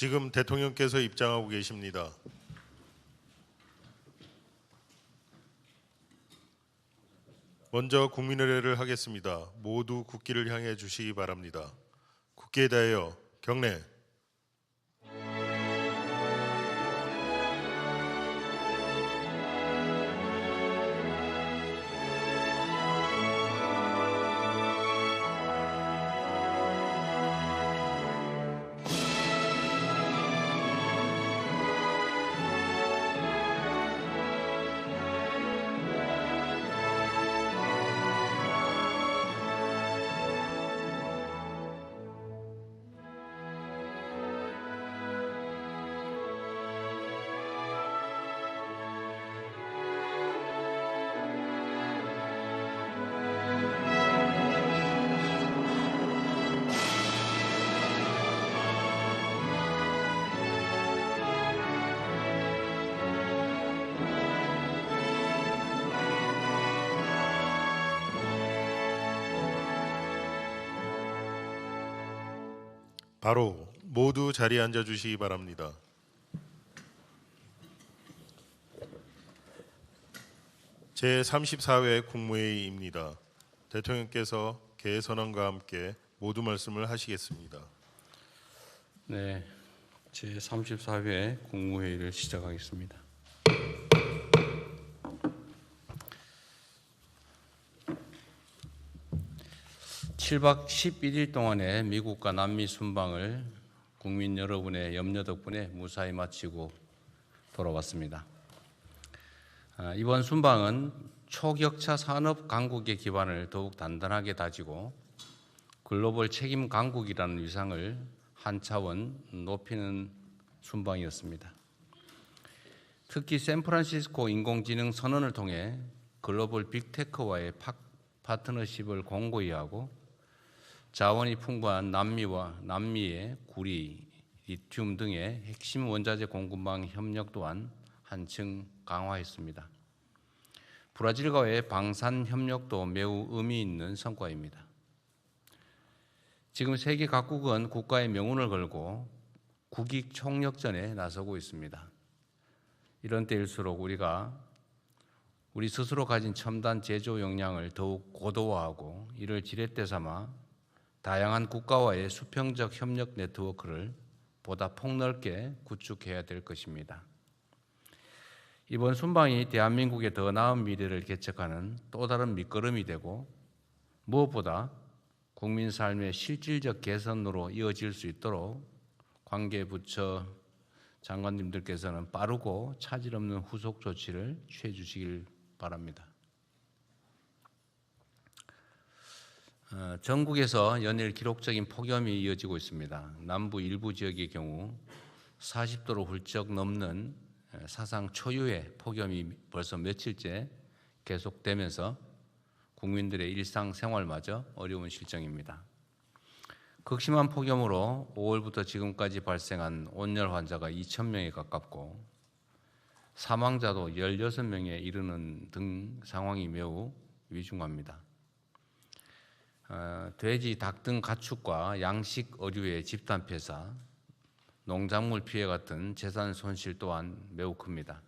지금 대통령께서 입장하고 계십니다. 먼저 국민의례를 하겠습니다. 모두 국기를 향해 주시기 바랍니다. 국기에 대하여 경례. 바로 모두 자리에 앉아 주시기 바랍니다. 제34회 국무회의입니다. 대통령께서 개선언과 함께 모두 말씀을 하시겠습니다. 네, 제34회 국무회의를 시작하겠습니다. (7박 11일) 동안의 미국과 남미 순방을 국민 여러분의 염려 덕분에 무사히 마치고 돌아왔습니다. 이번 순방은 초격차 산업 강국의 기반을 더욱 단단하게 다지고 글로벌 책임 강국이라는 위상을 한 차원 높이는 순방이었습니다. 특히 샌프란시스코 인공지능 선언을 통해 글로벌 빅테크와의 파트너십을 공고히 하고 자원이 풍부한 남미의 구리, 리튬 등의 핵심 원자재 공급망 협력 또한 한층 강화했습니다. 브라질과의 방산 협력도 매우 의미 있는 성과입니다. 지금 세계 각국은 국가의 명운을 걸고 국익 총력전에 나서고 있습니다. 이런 때일수록 우리 스스로 가진 첨단 제조 역량을 더욱 고도화하고 이를 지렛대 삼아 다양한 국가와의 수평적 협력 네트워크를 보다 폭넓게 구축해야 될 것입니다. 이번 순방이 대한민국의 더 나은 미래를 개척하는 또 다른 밑거름이 되고 무엇보다 국민 삶의 실질적 개선으로 이어질 수 있도록 관계 부처 장관님들께서는 빠르고 차질 없는 후속 조치를 취해 주시길 바랍니다. 전국에서 연일 기록적인 폭염이 이어지고 있습니다. 남부 일부 지역의 경우 40도를 훌쩍 넘는 사상 초유의 폭염이 벌써 며칠째 계속되면서 국민들의 일상생활마저 어려운 실정입니다. 극심한 폭염으로 5월부터 지금까지 발생한 온열 환자가 2,000명에 가깝고 사망자도 16명에 이르는 등 상황이 매우 위중합니다. 돼지, 닭 등 가축과 양식 어류의 집단 폐사, 농작물 피해 같은 재산 손실 또한 매우 큽니다.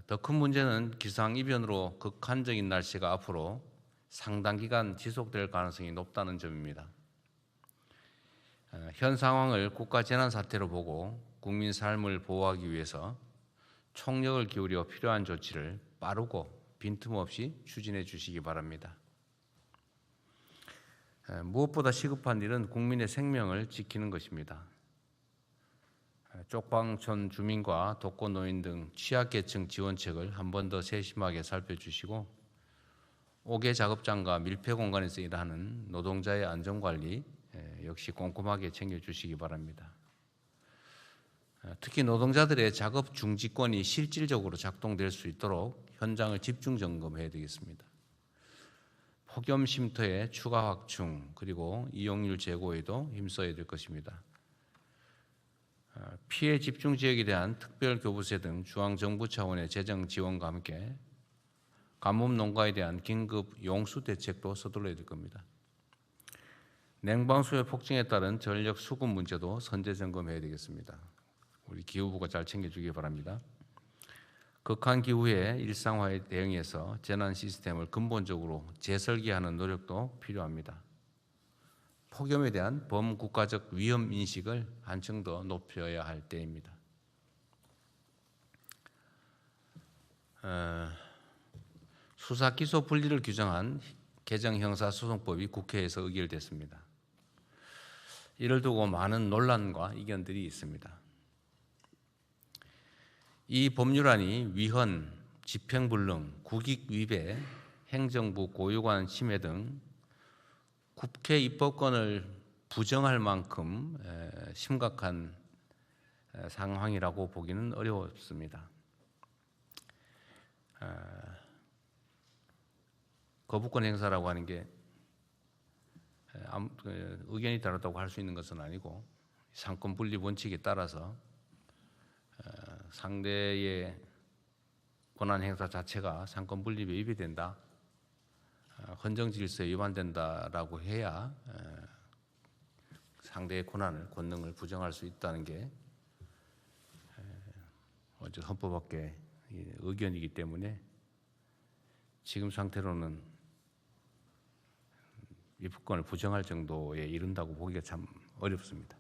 더 큰 문제는 기상이변으로 극한적인 날씨가 앞으로 상당 기간 지속될 가능성이 높다는 점입니다. 현 상황을 국가 재난 사태로 보고 국민 삶을 보호하기 위해서 총력을 기울여 필요한 조치를 빠르고 빈틈없이 추진해 주시기 바랍니다. 무엇보다 시급한 일은 국민의 생명을 지키는 것입니다. 쪽방촌 주민과 독거노인 등 취약계층 지원책을 한 번 더 세심하게 살펴주시고 5개 작업장과 밀폐 공간에서 일하는 노동자의 안전관리 역시 꼼꼼하게 챙겨주시기 바랍니다. 특히 노동자들의 작업 중지권이 실질적으로 작동될 수 있도록 현장을 집중 점검해야 되겠습니다. 폭염 쉼터의 추가 확충 그리고 이용률 제고에도 힘써야 될 것입니다. 피해 집중 지역에 대한 특별교부세 등 중앙정부 차원의 재정 지원과 함께 가뭄 농가에 대한 긴급 용수 대책도 서둘러야 될 겁니다. 냉방수요 폭증에 따른 전력 수급 문제도 선제 점검해야 되겠습니다. 우리 기후부가 잘 챙겨주기 바랍니다. 극한 기후의 일상화에 대응해서 재난 시스템을 근본적으로 재설계하는 노력도 필요합니다. 폭염에 대한 범국가적 위험 인식을 한층 더 높여야 할 때입니다. 수사 기소 분리를 규정한 개정 형사소송법이 국회에서 의결됐습니다. 이를 두고 많은 논란과 이견들이 있습니다. 이 법률안이 위헌, 집행불능, 국익위배, 행정부 고유관 침해 등 국회 입법권을 부정할 만큼 심각한 상황이라고 보기는 어렵습니다. 거부권 행사라고 하는 게 의견이 다르다고 할 수 있는 것은 아니고 상권 분리 원칙에 따라서 상대의 권한 행사 자체가 상권 분립에 위배된다, 헌정 질서에 위반된다라고 해야 상대의 권능을 부정할 수 있다는 게 어제 헌법학계 의견이기 때문에 지금 상태로는 입법권을 부정할 정도에 이른다고 보기가 참 어렵습니다.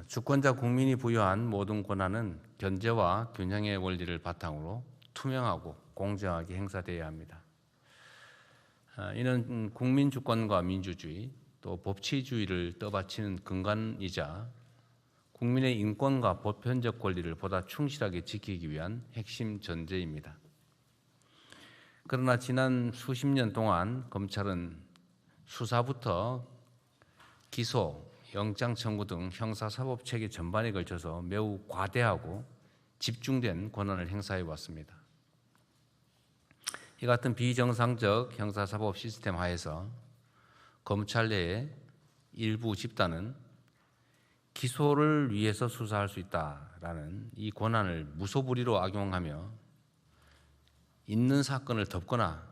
주권자 국민이 부여한 모든 권한은 견제와 균형의 원리를 바탕으로 투명하고 공정하게 행사되어야 합니다. 이는 국민 주권과 민주주의 또 법치주의를 떠받치는 근간이자 국민의 인권과 보편적 권리를 보다 충실하게 지키기 위한 핵심 전제입니다. 그러나 지난 수십 년 동안 검찰은 수사부터 기소, 영장 청구 등 형사사법 체계 전반에 걸쳐서 매우 과대하고 집중된 권한을 행사해 왔습니다. 이 같은 비정상적 형사사법 시스템 하에서 검찰 내의 일부 집단은 기소를 위해서 수사할 수 있다라는 이 권한을 무소불위로 악용하며 있는 사건을 덮거나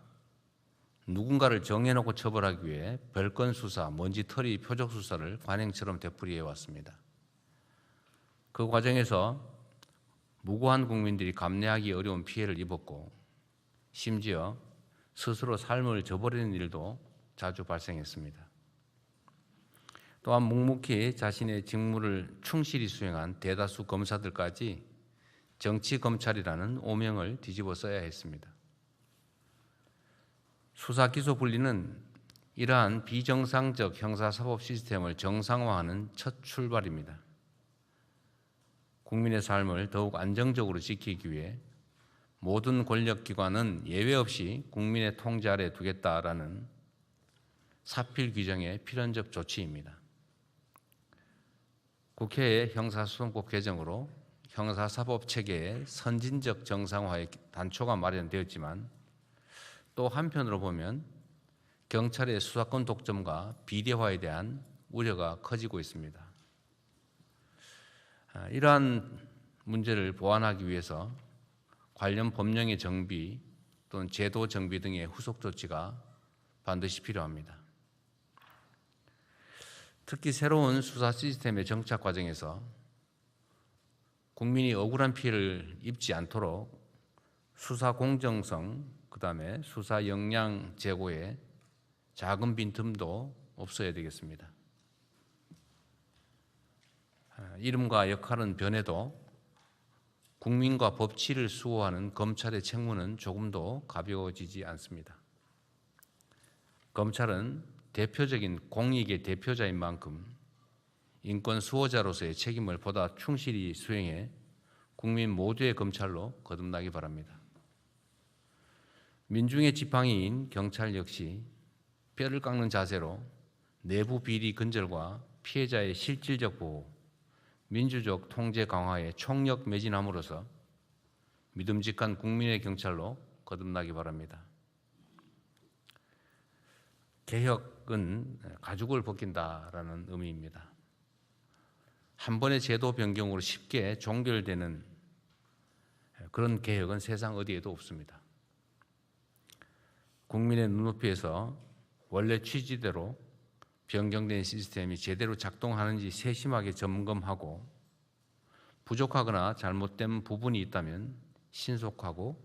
누군가를 정해놓고 처벌하기 위해 별건 수사, 먼지털이 표적 수사를 관행처럼 되풀이해 왔습니다. 그 과정에서 무고한 국민들이 감내하기 어려운 피해를 입었고 심지어 스스로 삶을 저버리는 일도 자주 발생했습니다. 또한 묵묵히 자신의 직무를 충실히 수행한 대다수 검사들까지 정치검찰이라는 오명을 뒤집어 써야 했습니다. 수사 기소 분리는 이러한 비정상적 형사사법 시스템을 정상화하는 첫 출발입니다. 국민의 삶을 더욱 안정적으로 지키기 위해 모든 권력기관은 예외 없이 국민의 통제 아래 두겠다라는 사필 규정의 필연적 조치입니다. 국회의 형사소송법 개정으로 형사사법 체계의 선진적 정상화의 단초가 마련되었지만 또 한편으로 보면 경찰의 수사권 독점과 비대화에 대한 우려가 커지고 있습니다. 이러한 문제를 보완하기 위해서 관련 법령의 정비 또는 제도 정비 등의 후속 조치가 반드시 필요합니다. 특히 새로운 수사 시스템의 정착 과정에서 국민이 억울한 피해를 입지 않도록 수사 공정성, 그다음에 수사 역량 제고에 작은 빈틈도 없어야 되겠습니다. 이름과 역할은 변해도 국민과 법치를 수호하는 검찰의 책무는 조금도 가벼워지지 않습니다. 검찰은 대표적인 공익의 대표자인 만큼 인권 수호자로서의 책임을 보다 충실히 수행해 국민 모두의 검찰로 거듭나기 바랍니다. 민중의 지팡이인 경찰 역시 뼈를 깎는 자세로 내부 비리 근절과 피해자의 실질적 보호, 민주적 통제 강화에 총력 매진함으로써 믿음직한 국민의 경찰로 거듭나기 바랍니다. 개혁은 가죽을 벗긴다라는 의미입니다. 한 번의 제도 변경으로 쉽게 종결되는 그런 개혁은 세상 어디에도 없습니다. 국민의 눈높이에서 원래 취지대로 변경된 시스템이 제대로 작동하는지 세심하게 점검하고 부족하거나 잘못된 부분이 있다면 신속하고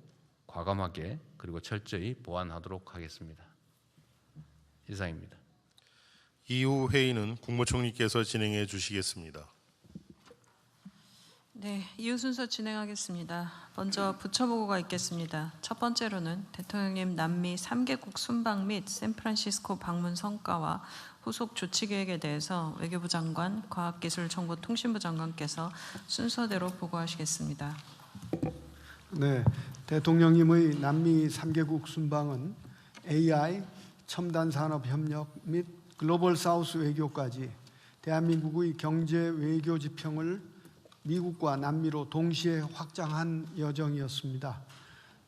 과감하게 그리고 철저히 보완하도록 하겠습니다. 이상입니다. 이후 회의는 국무총리께서 진행해 주시겠습니다. 네, 이후 순서 진행하겠습니다. 먼저 부처보고가 있겠습니다. 첫 번째로는 대통령님 남미 3개국 순방 및 샌프란시스코 방문 성과와 후속 조치 계획에 대해서 외교부 장관, 과학기술정보통신부 장관께서 순서대로 보고하시겠습니다. 네, 대통령님의 남미 3개국 순방은 AI, 첨단 산업 협력 및 글로벌 사우스 외교까지 대한민국의 경제 외교 지평을 미국과 남미로 동시에 확장한 여정이었습니다.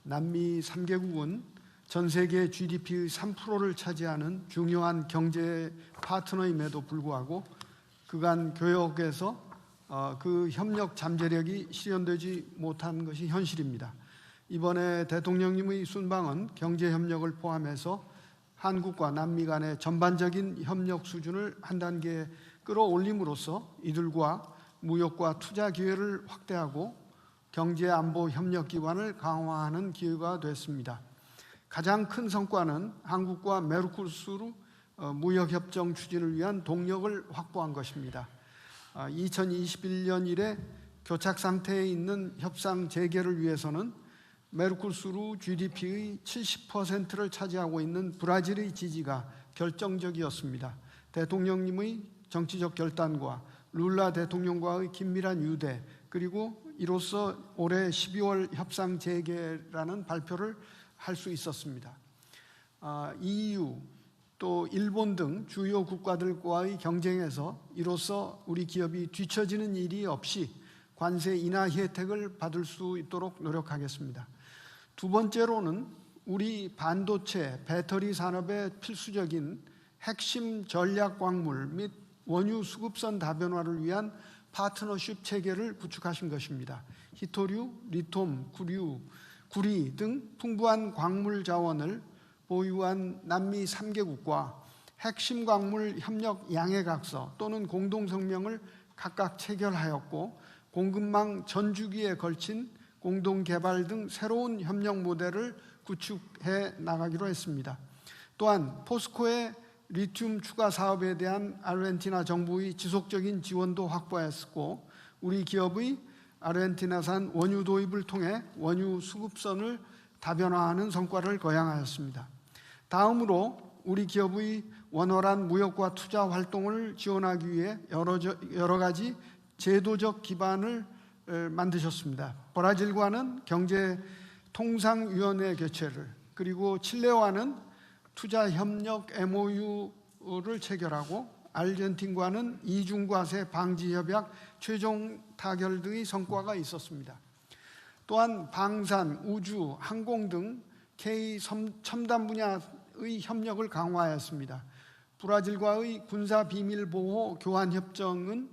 남미 3개국은 전 세계 GDP의 3%를 차지하는 중요한 경제 파트너임에도 불구하고 그간 교역에서 그 협력 잠재력이 실현되지 못한 것이 현실입니다. 이번에 대통령님의 순방은 경제 협력을 포함해서 한국과 남미 간의 전반적인 협력 수준을 한 단계 끌어올림으로써 이들과 무역과 투자 기회를 확대하고 경제 안보 협력 기반을 강화하는 기회가 됐습니다. 가장 큰 성과는 한국과 메르코스루 무역 협정 추진을 위한 동력을 확보한 것입니다. 2021년 이래 교착 상태에 있는 협상 재개를 위해서는 메르코스루 GDP의 70%를 차지하고 있는 브라질의 지지가 결정적이었습니다. 대통령님의 정치적 결단과 룰라 대통령과의 긴밀한 유대, 그리고 이로써 올해 12월 협상 재개라는 발표를 할 수 있었습니다. EU 또 일본 등 주요 국가들과의 경쟁에서 이로써 우리 기업이 뒤처지는 일이 없이 관세 인하 혜택을 받을 수 있도록 노력하겠습니다. 두 번째로는 우리 반도체, 배터리 산업에 필수적인 핵심 전략 광물 및 원유 수급선 다변화를 위한 파트너십 체계를 구축하신 것입니다. 히토류, 리튬, 구리 등 풍부한 광물 자원을 보유한 남미 3개국과 핵심 광물 협력 양해각서 또는 공동성명을 각각 체결하였고 공급망 전 주기에 걸친 공동개발 등 새로운 협력 모델을 구축해 나가기로 했습니다. 또한 포스코의 리튬 추가 사업에 대한 아르헨티나 정부의 지속적인 지원도 확보했고 우리 기업의 아르헨티나산 원유 도입을 통해 원유 수급선을 다변화하는 성과를 거양하였습니다. 다음으로 우리 기업의 원활한 무역과 투자 활동을 지원하기 위해 여러 가지 제도적 기반을 만드셨습니다. 브라질과는 경제 통상위원회 개최를, 그리고 칠레와는 투자 협력 MOU를 체결하고 아르헨틴과는 이중과세 방지 협약 최종 타결 등의 성과가 있었습니다. 또한 방산, 우주, 항공 등 K 첨단 분야의 협력을 강화하였습니다. 브라질과의 군사 비밀 보호 교환 협정은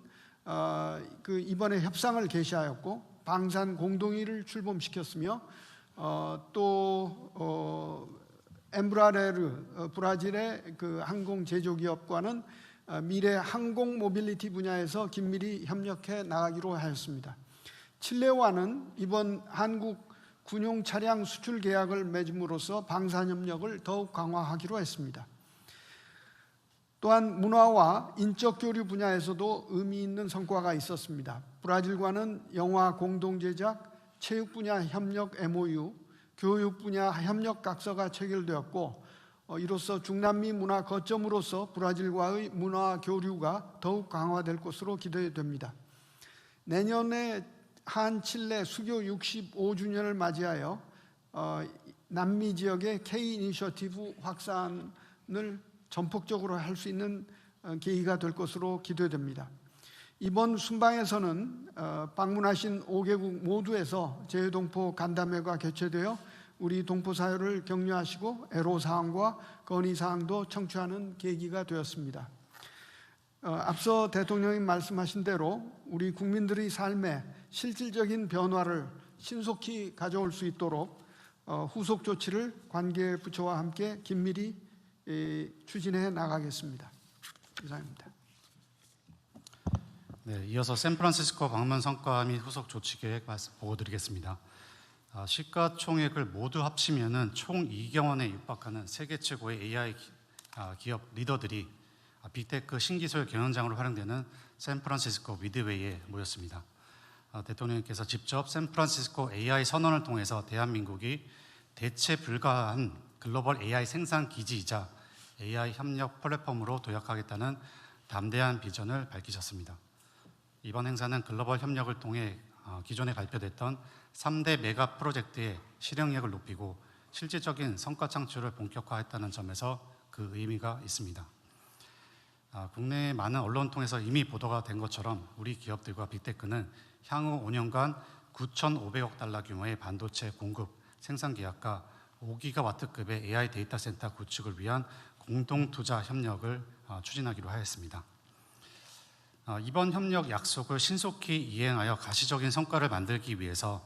이번에 협상을 개시하였고 방산 공동의를 출범시켰으며 또 엠브라레르 브라질의 그 항공 제조 기업과는 미래 항공 모빌리티 분야에서 긴밀히 협력해 나가기로 하였습니다. 칠레와는 이번 한국 군용 차량 수출 계약을 맺음으로써 방산 협력을 더욱 강화하기로 했습니다. 또한 문화와 인적 교류 분야에서도 의미 있는 성과가 있었습니다. 브라질과는 영화 공동 제작, 체육 분야 협력 MOU, 교육 분야 협력 각서가 체결되었고 이로써 중남미 문화 거점으로서 브라질과의 문화 교류가 더욱 강화될 것으로 기대됩니다. 내년에 한칠레 수교 65주년을 맞이하여 남미 지역의 K 이니셔티브 확산을 전폭적으로 할 수 있는 계기가 될 것으로 기대됩니다. 이번 순방에서는 방문하신 5개국 모두에서 재외동포 간담회가 개최되어 우리 동포 사회를 격려하시고 애로사항과 건의사항도 청취하는 계기가 되었습니다. 앞서 대통령이 말씀하신 대로 우리 국민들의 삶에 실질적인 변화를 신속히 가져올 수 있도록 후속 조치를 관계 부처와 함께 긴밀히 추진해 나가겠습니다. 이상입니다. 네, 이어서 샌프란시스코 방문 성과 및 후속 조치 계획 보고 드리겠습니다. 시가총액을 모두 합치면은 총 2억 원에 육박하는 세계 최고의 AI 기업 리더들이 빅테크 신기술 경연장으로 활용되는 샌프란시스코 미드웨이에 모였습니다. 대통령께서 직접 샌프란시스코 AI 선언을 통해서 대한민국이 대체 불가한 글로벌 AI 생산 기지이자 AI 협력 플랫폼으로 도약하겠다는 담대한 비전을 밝히셨습니다. 이번 행사는 글로벌 협력을 통해 기존에 발표됐던 3대 메가 프로젝트의 실행력을 높이고 실질적인 성과 창출을 본격화했다는 점에서 그 의미가 있습니다. 국내의 많은 언론 통해서 이미 보도가 된 것처럼 우리 기업들과 빅테크는 향후 5년간 9,500억 달러 규모의 반도체 공급 생산 계약과 5기가와트급의 AI 데이터 센터 구축을 위한 공동 투자 협력을 추진하기로 하였습니다. 이번 협력 약속을 신속히 이행하여 가시적인 성과를 만들기 위해서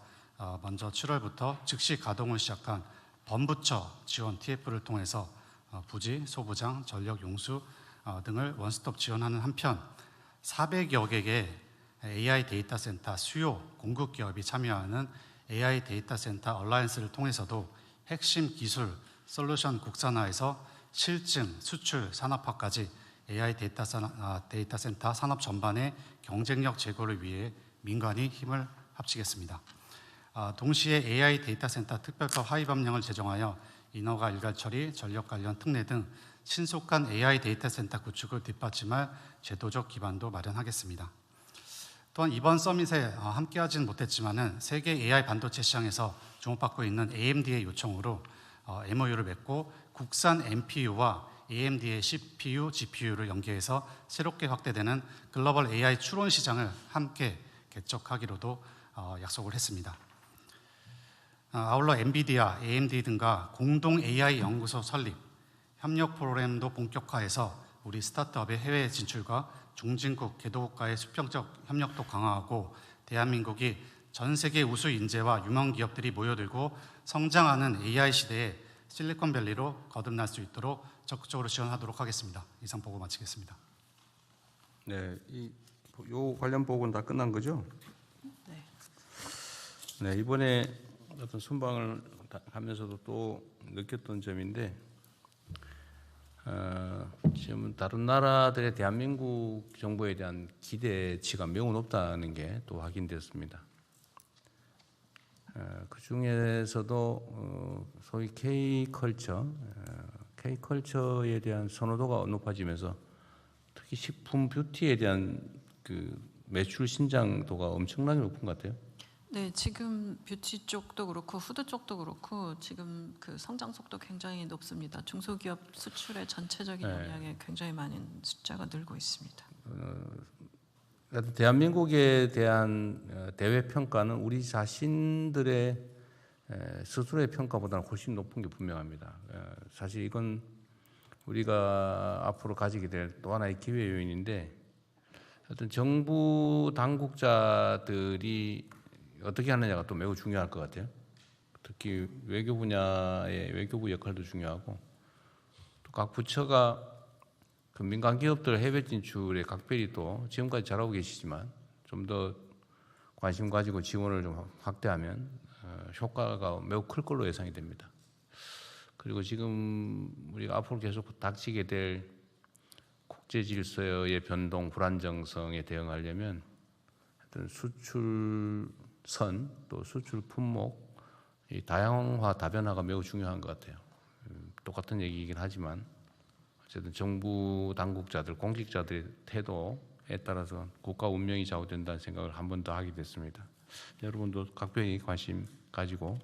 먼저 7월부터 즉시 가동을 시작한 범부처 지원 TF를 통해서 부지, 소부장, 전력, 용수 등을 원스톱 지원하는 한편 400여 개의 AI 데이터 센터 수요 공급 기업이 참여하는 AI 데이터 센터 얼라이언스를 통해서도 핵심 기술 솔루션 국산화에서 실증, 수출, 산업화까지 AI 데이터 센터 산업 전반의 경쟁력 제고를 위해 민간이 힘을 합치겠습니다. 동시에 AI 데이터 센터 특별법 하위 법령을 제정하여 인허가 일괄 처리, 전력 관련 특례 등 신속한 AI 데이터 센터 구축을 뒷받침할 제도적 기반도 마련하겠습니다. 또한 이번 서밋에 함께하지는 못했지만은 세계 AI 반도체 시장에서 주목받고 있는 AMD의 요청으로 MOU를 맺고 국산 NPU와 AMD의 CPU, GPU를 연계해서 새롭게 확대되는 글로벌 AI 추론 시장을 함께 개척하기로도 약속을 했습니다. 아울러 엔비디아, AMD 등과 공동 AI 연구소 설립, 협력 프로그램도 본격화해서 우리 스타트업의 해외 진출과 중진국, 개도국가의 수평적 협력도 강화하고 대한민국이 전 세계 우수 인재와 유망 기업들이 모여들고 성장하는 AI 시대에 실리콘밸리로 거듭날 수 있도록 적극적으로 지원하도록 하겠습니다. 이상 보고 마치겠습니다. 네, 요 관련 보고는 다 끝난 거죠? 네. 네, 이번에 어떤 순방을 하면서도 또 느꼈던 점인데 지금 다른 나라들의 대한민국 정부에 대한 기대치가 매우 높다는 게 또 확인됐습니다. 그 중에서도 소위 K컬처에 대한 선호도가 높아지면서 특히 식품 뷰티에 대한 그 매출 신장도가 엄청나게 높은 것 같아요. 네, 지금 뷰티 쪽도 그렇고 후드 쪽도 그렇고 지금 그 성장 속도 굉장히 높습니다. 중소기업 수출의 전체적인 영향에 굉장히 많은 숫자가 늘고 있습니다. 대한민국에 대한 대외 평가는 우리 자신들의 스스로의 평가보다는 훨씬 높은 게 분명합니다. 사실 이건 우리가 앞으로 가지게 될 또 하나의 기회 요인인데 어떤 정부 당국자들이 어떻게 하느냐가 또 매우 중요할 것 같아요. 특히 외교 분야의 외교부 역할도 중요하고 또 각 부처가 그 민간 기업들 해외 진출에 각별히 또 지금까지 잘하고 계시지만 좀 더 관심 가지고 지원을 좀 확대하면 효과가 매우 클 걸로 예상이 됩니다. 그리고 지금 우리가 앞으로 계속 닥치게 될 국제 질서의 변동, 불안정성에 대응하려면 어떤 수출선 또 수출 품목 이 다양화, 다변화가 매우 중요한 것 같아요. 똑같은 얘기이긴 하지만 어쨌든 정부 당국자들, 공직자들의 태도에 따라서 국가 운명이 좌우된다는 생각을 한 번 더 하게 됐습니다. 여러분도 각별히 관심 가지고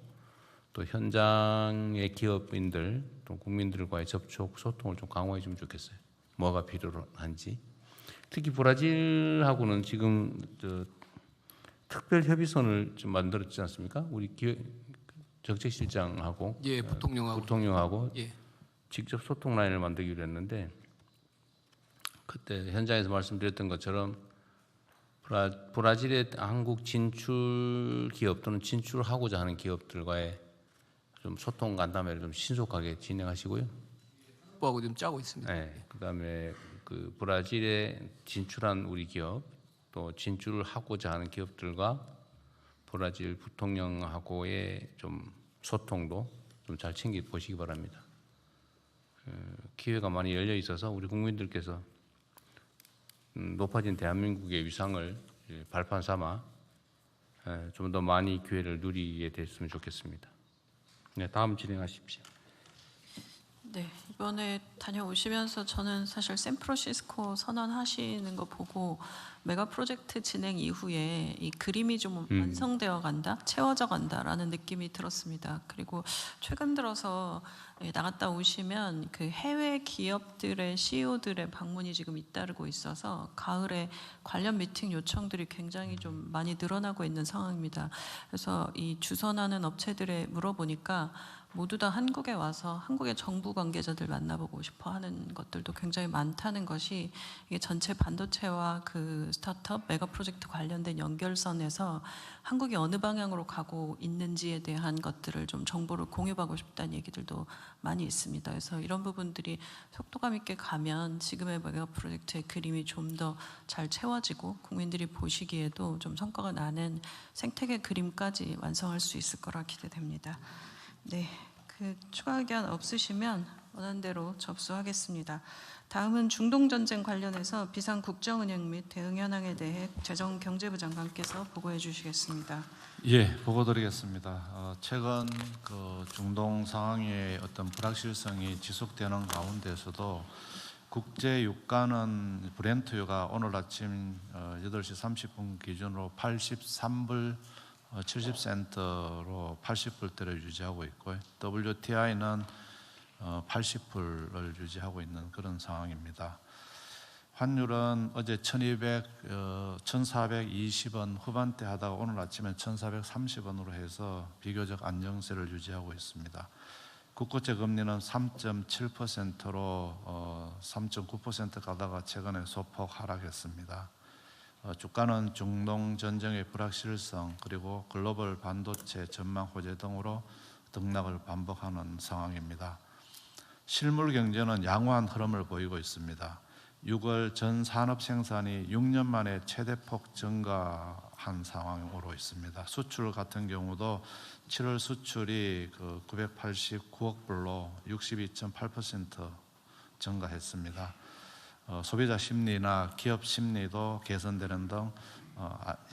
또 현장의 기업인들 또 국민들과의 접촉, 소통을 좀 강화해 주면 좋겠어요. 뭐가 필요한지. 특히 브라질하고는 지금 특별 협의선을 좀 만들었지 않습니까? 우리 정책실장하고 예, 부통령하고 예. 직접 소통 라인을 만들기로 했는데 그때 현장에서 말씀드렸던 것처럼 브라질의 한국 진출 기업 또는 진출하고자 하는 기업들과의 좀 소통 간담회를 좀 신속하게 진행하시고요. 정부하고 지금 짜고 있습니다. 네, 그다음에 그 브라질에 진출한 우리 기업 또 진출을 하고자 하는 기업들과 브라질 부통령하고의 좀 소통도 좀 잘 챙겨 보시기 바랍니다. 기회가 많이 열려 있어서 우리 국민들께서 높아진 대한민국의 위상을 발판 삼아 좀 더 많이 기회를 누리게 됐으면 좋겠습니다. 네, 다음 진행하십시오. 네, 이번에 다녀오시면서 저는 사실 샌프란시스코 선언하시는 거 보고 메가 프로젝트 진행 이후에 이 그림이 좀 완성되어 간다, 채워져 간다라는 느낌이 들었습니다. 그리고 최근 들어서 나갔다 오시면 그 해외 기업들의 CEO들의 방문이 지금 잇따르고 있어서 가을에 관련 미팅 요청들이 굉장히 좀 많이 늘어나고 있는 상황입니다. 그래서 이 주선하는 업체들에 물어보니까 모두 다 한국에 와서 한국의 정부 관계자들 만나보고 싶어 하는 것들도 굉장히 많다는 것이 이게 전체 반도체와 그 스타트업 메가 프로젝트 관련된 연결선에서 한국이 어느 방향으로 가고 있는지에 대한 것들을 좀 정보를 공유하고 싶다는 얘기들도 많이 있습니다. 그래서 이런 부분들이 속도감 있게 가면 지금의 메가 프로젝트의 그림이 좀 더 잘 채워지고 국민들이 보시기에도 좀 성과가 나는 생태계 그림까지 완성할 수 있을 거라 기대됩니다. 네, 그 추가 의견 없으시면 원안대로 접수하겠습니다. 다음은 중동 전쟁 관련해서 비상 국정은행 및 대응 현황에 대해 재정경제부 장관께서 보고해 주시겠습니다. 예, 보고드리겠습니다. 최근 그 중동 상황의 어떤 불확실성이 지속되는 가운데서도 국제 유가는 브렌트유가 오늘 아침 8시 30분 기준으로 83불 70센트로 80불대를 유지하고 있고요. WTI는 80불을 유지하고 있는 그런 상황입니다. 환율은 어제 1420원 후반대 하다가 오늘 아침에 1430원으로 해서 비교적 안정세를 유지하고 있습니다. 국고채 금리는 3.7%로 3.9% 가다가 최근에 소폭 하락했습니다. 주가는 중동 전쟁의 불확실성 그리고 글로벌 반도체 전망 호재 등으로 등락을 반복하는 상황입니다. 실물 경제는 양호한 흐름을 보이고 있습니다. 6월 전 산업 생산이 6년 만에 최대폭 증가한 상황으로 있습니다. 수출 같은 경우도 7월 수출이 989억 불로 62.8% 증가했습니다. 소비자 심리나 기업 심리도 개선되는 등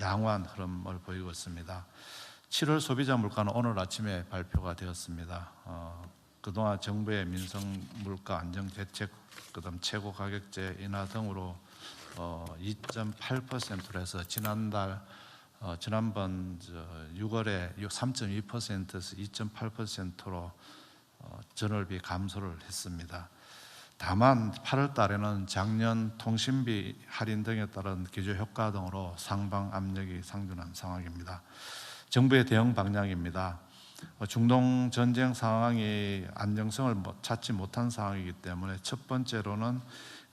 양호한 흐름을 보이고 있습니다. 7월 소비자 물가는 오늘 아침에 발표가 되었습니다. 그동안 정부의 민생 물가 안정 대책, 그다음 최고 가격제 인하 등으로 2.8%로 해서 지난번 6월에 3.2%에서 2.8%로 전월비 감소를 했습니다. 다만 8월 달에는 작년 통신비 할인 등에 따른 기조 효과 등으로 상방 압력이 상존한 상황입니다. 정부의 대응 방향입니다. 중동 전쟁 상황이 안정성을 찾지 못한 상황이기 때문에 첫 번째로는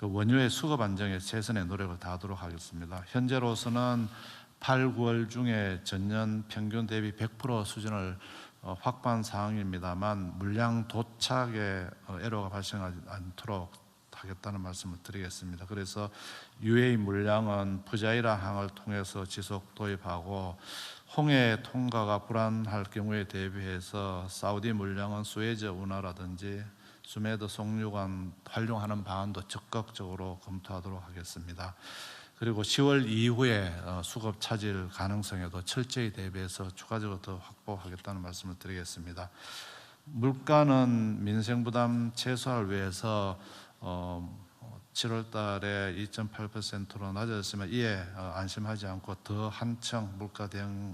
원유의 수급 안정에 최선의 노력을 다하도록 하겠습니다. 현재로서는 8, 9월 중에 전년 평균 대비 100% 수준을 확보한 상황입니다만 물량 도착에 애로가 발생하지 않도록 하겠다는 말씀을 드리겠습니다. 그래서 UAE 물량은 푸자이라 항을 통해서 지속 도입하고 홍해 통과가 불안할 경우에 대비해서 사우디 물량은 수에즈 운하라든지 수메드 송유관 활용하는 방안도 적극적으로 검토하도록 하겠습니다. 그리고 10월 이후에 수급 차질 가능성에도 철저히 대비해서 추가적으로 더 확보하겠다는 말씀을 드리겠습니다. 물가는 민생 부담 최소화를 위해서 7월 달에 2.8%로 낮아졌으면 이에 안심하지 않고 더 한층 물가 대응을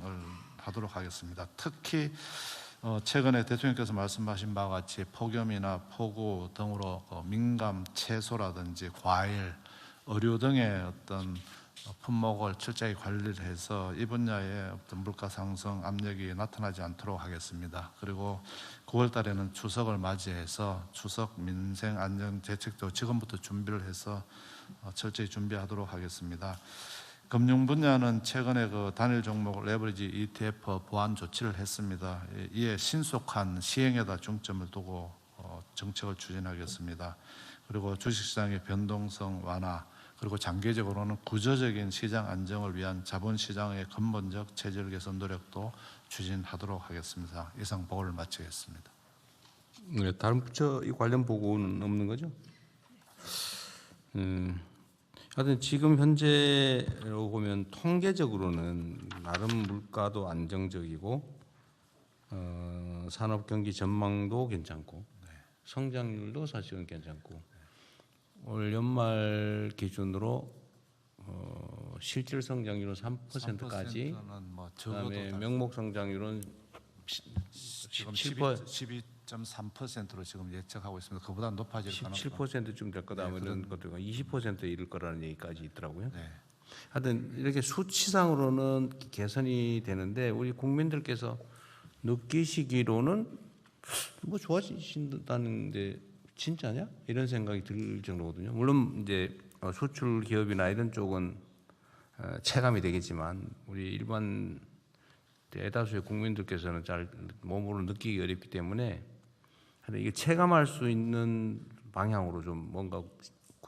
하도록 하겠습니다. 특히 최근에 대통령께서 말씀하신 바와 같이 폭염이나 폭우 등으로 민감 채소라든지 과일, 의류 등의 어떤 품목을 철저히 관리를 해서 이 분야의 어떤 물가 상승 압력이 나타나지 않도록 하겠습니다. 그리고 9월 달에는 추석을 맞이해서 추석 민생 안정 대책도 지금부터 준비를 해서 철저히 준비하도록 하겠습니다. 금융 분야는 최근에 단일 종목 레버리지 ETF 보완 조치를 했습니다. 이에 신속한 시행에다 중점을 두고 정책을 추진하겠습니다. 그리고 주식시장의 변동성 완화, 그리고 장기적으로는 구조적인 시장 안정을 위한 자본시장의 근본적 체질 개선 노력도 추진하도록 하겠습니다. 이상 보고를 마치겠습니다. 네, 다른 부처 이 관련 보고는 없는 거죠? 하여튼 지금 현재로 보면 통계적으로는 나름 물가도 안정적이고 산업 경기 전망도 괜찮고 성장률도 사실은 괜찮고 올 연말 기준으로 실질 성장률은 3%까지, 3%는 뭐 적어도 그다음에 명목 성장률은 지금 12.3%로 지금 예측하고 있습니다. 그보다 높아질 가능성. 17%쯤 될 거다. 뭐 이런 것들과 20%에 이를 거라는 얘기까지 있더라고요. 네. 하여튼 이렇게 수치상으로는 개선이 되는데 우리 국민들께서 느끼시기로는 뭐 좋아지신다는데 진짜냐? 이런 생각이 들 정도거든요. 물론 이제 수출 기업이나 이런 쪽은 체감이 되겠지만 우리 일반 대다수의 국민들께서는 잘 몸으로 느끼기 어렵기 때문에 이게 체감할 수 있는 방향으로 좀 뭔가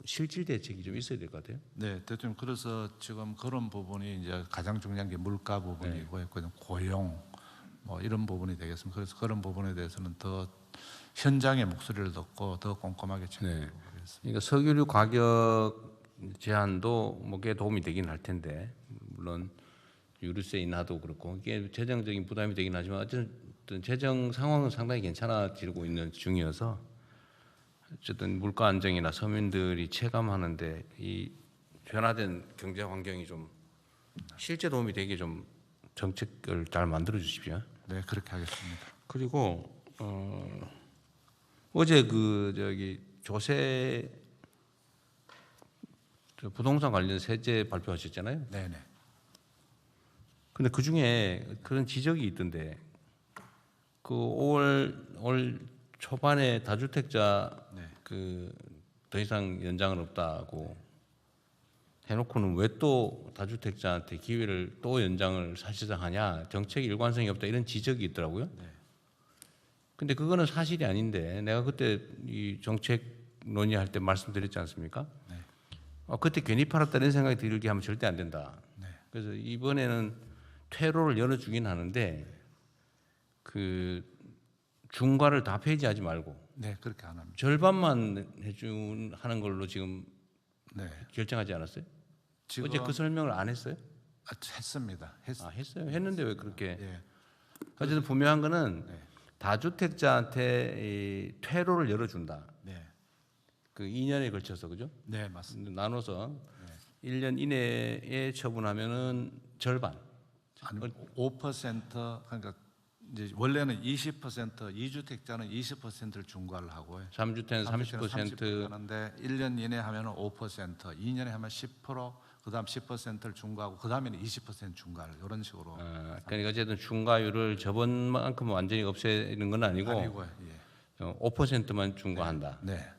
실질 대책이 좀 있어야 될 것 같아요. 네, 대통령 그래서 지금 그런 부분이 이제 가장 중요한 게 물가 부분이고 고용 뭐 이런 부분이 되겠습니다. 그래서 그런 부분에 대해서는 더 현장의 목소리를 듣고 더 꼼꼼하게 챙기도록 하겠습니다. 그러니까 석유류 가격 제한도 뭐꽤 도움이 되긴 할 텐데 물론 유류세 인하도 그렇고 이게 재정적인 부담이 되긴 하지만 어쨌든 재정 상황은 상당히 괜찮아지고 있는 중이어서 어쨌든 물가 안정이나 서민들이 체감하는데 이 변화된 경제 환경이 좀 실제 도움이 되게 좀 정책을 잘 만들어 주십시오. 네, 그렇게 하겠습니다. 그리고 어제 조세 부동산 관련 세제 발표하셨잖아요. 네, 네. 근데 그 중에 그런 지적이 있던데 그 올 초반에 다주택자 네. 더 이상 연장은 없다고 해놓고는 왜 또 다주택자한테 기회를 또 연장을 사실상 하냐, 정책에 일관성이 없다 이런 지적이 있더라고요. 네. 근데 그거는 사실이 아닌데 내가 그때 이 정책 논의할 때 말씀드렸지 않습니까? 네. 그때 괜히 팔았다 이런 생각이 들게 하면 절대 안 된다. 네. 그래서 이번에는 퇴로를 열어주긴 하는데 그 중과를 다 폐지하지 말고 네, 그렇게 안 합니다. 절반만 하는 걸로 지금 네. 결정하지 않았어요? 지금 어제 그 설명을 안 했어요? 했습니다. 했어요. 했는데 왜 그렇게? 예. 어쨌든 분명한 거는 네. 다주택자한테 이 퇴로를 열어준다. 네. 그 2년에 걸쳐서 그죠? 네, 맞습니다. 나눠서 1년 이내에 처분하면은 절반. 아니 5% 그러니까 이제 원래는 20% 2주택자는 20%를 중과를 하고요. 3주택은 30%. 하는데 1년 이내 하면은 5%, 2년에 하면 10%, 그다음 10%를 중과하고 그다음에는 20% 중과를 이런 식으로. 그러니까 어쨌든 중과율을 저번만큼 완전히 없애는 건 아니고 예. 5%만 중과한다. 네.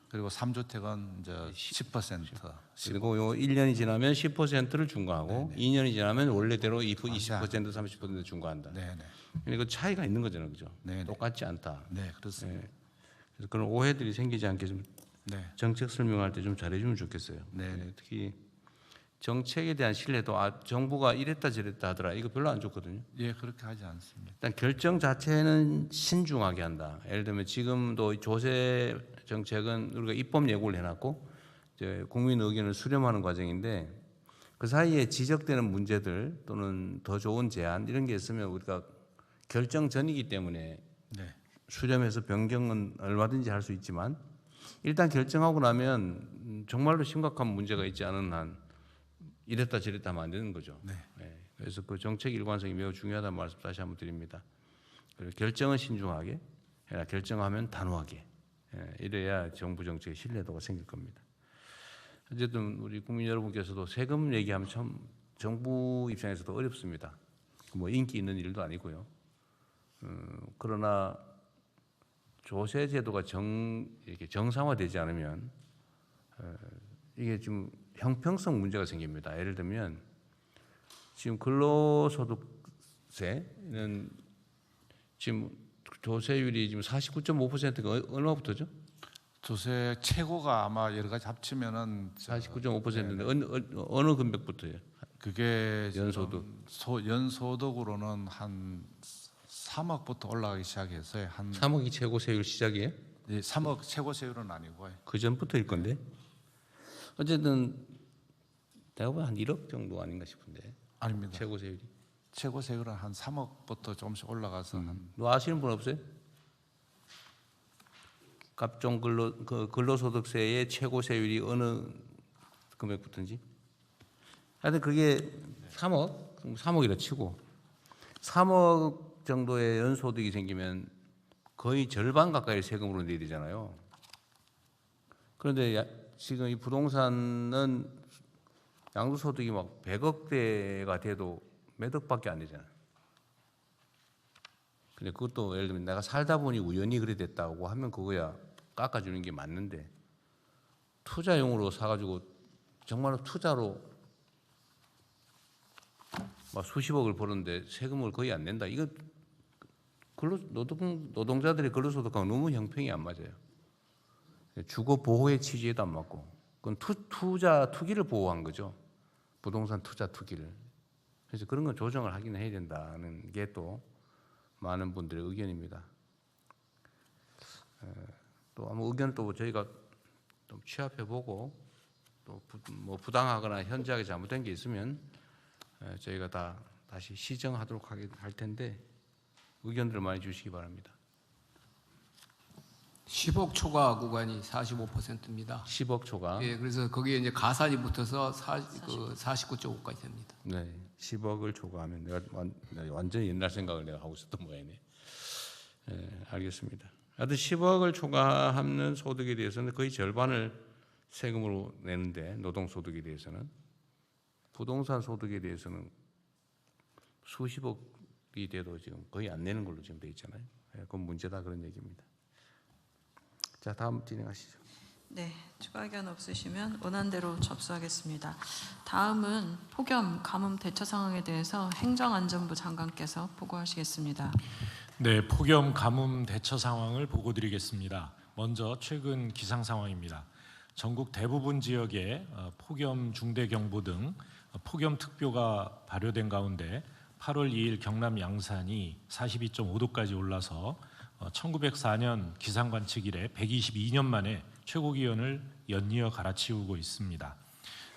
그리고 3주택은 이제 10%. 그리고 요 1년이 지나면 10%를 중과하고 2년이 지나면 원래대로 20% 30% 중과한다. 네, 네. 그러니까 차이가 있는 거잖아요, 그죠? 네, 네. 똑같지 않다. 네, 그렇습니다. 그래서 그런 오해들이 생기지 않게 좀 네. 정책 설명할 때 좀 잘해주면 좋겠어요. 네. 특히 정책에 대한 신뢰도 정부가 이랬다 저랬다 하더라 이거 별로 안 좋거든요. 예, 그렇게 하지 않습니다. 일단 결정 자체는 신중하게 한다. 예를 들면 지금도 조세 정책은 우리가 입법 예고를 해놨고 이제 국민 의견을 수렴하는 과정인데 그 사이에 지적되는 문제들 또는 더 좋은 제안 이런 게 있으면 우리가 결정 전이기 때문에 네. 수렴해서 변경은 얼마든지 할 수 있지만 일단 결정하고 나면 정말로 심각한 문제가 있지 않은 한 이랬다 저랬다 하면 안 되는 거죠. 네. 그래서 그 정책 일관성이 매우 중요하다는 말씀 다시 한번 드립니다. 그리고 결정은 신중하게, 결정하면 단호하게 이래야 정부 정책의 신뢰도가 생길 겁니다. 어쨌든 우리 국민 여러분께서도 세금 얘기하면 참 정부 입장에서도 어렵습니다. 뭐 인기 있는 일도 아니고요. 그러나 조세 제도가 이렇게 정상화되지 않으면 이게 좀 형평성 문제가 생깁니다. 예를 들면 지금 근로소득세는 지금 조세율이 지금 49.5%가 얼마부터죠? 조세 최고가 아마 여러 가지 합치면은 49.5%인데 어느 금액부터예요? 그게 연소득. 연소득으로는 한 3억부터 올라가기 시작해서 한 3억이 최고 세율 시작이에요? 3억 최고 세율은 아니고 그 전부터일 건데. 어쨌든 내가 보면 한 1억 정도 아닌가 싶은데. 아닙니다. 최고 세율이. 최고 세율은 한 3억부터 조금씩 올라가서 한 너 아시는 분 없어요? 각종 근로소득세의 최고 세율이 어느 금액부터인지? 하여튼 그게 3억이라 치고 3억 정도의 연소득이 생기면 거의 절반 가까이 세금으로 내야 되잖아요. 그런데 지금 이 부동산은 양도소득이 막 100억대가 돼도 몇 억밖에 안 되잖아요. 근데 그것도 예를 들면 내가 살다 보니 우연히 그래 됐다고 하면 그거야 깎아주는 게 맞는데 투자용으로 사가지고 정말로 투자로 막 수십억을 버는데 세금을 거의 안 낸다. 이거 노동자들의 근로소득하고 너무 형평이 안 맞아요. 주거 보호의 취지에도 안 맞고 그건 투기를 보호한 거죠. 부동산 투자 투기를. 그래서 그런 건 조정을 하긴 해야 된다는 게 또 많은 분들의 의견입니다. 또 아무 의견 또 저희가 좀 취합해보고 또 뭐 부당하거나 현저하게 잘못된 게 있으면 저희가 다시 시정하도록 할 텐데 의견들을 많이 주시기 바랍니다. 10억 초과 구간이 45%입니다. 10억 초과. 예, 그래서 거기에 이제 가산이 붙어서 49.5까지 됩니다. 네, 10억을 초과하면 내가 완전히 옛날 생각을 내가 하고 있었던 모양이네. 네, 알겠습니다. 하여튼 10억을 초과하는 소득에 대해서는 거의 절반을 세금으로 내는데 노동소득에 대해서는 부동산 소득에 대해서는 수십억이 돼도 지금 거의 안 내는 걸로 지금 돼 있잖아요. 그건 문제다 그런 얘기입니다. 자, 다음 진행하시죠. 네, 추가 의견 없으시면 원안대로 접수하겠습니다. 다음은 폭염 가뭄 대처 상황에 대해서 행정안전부 장관께서 보고하시겠습니다. 네, 폭염 가뭄 대처 상황을 보고드리겠습니다. 먼저 최근 기상 상황입니다. 전국 대부분 지역에 폭염 중대경보 등 폭염 특보가 발효된 가운데 8월 2일 경남 양산이 42.5도까지 올라서 1904년 기상 관측 이래 122년 만에 최고 기온을 연이어 갈아치우고 있습니다.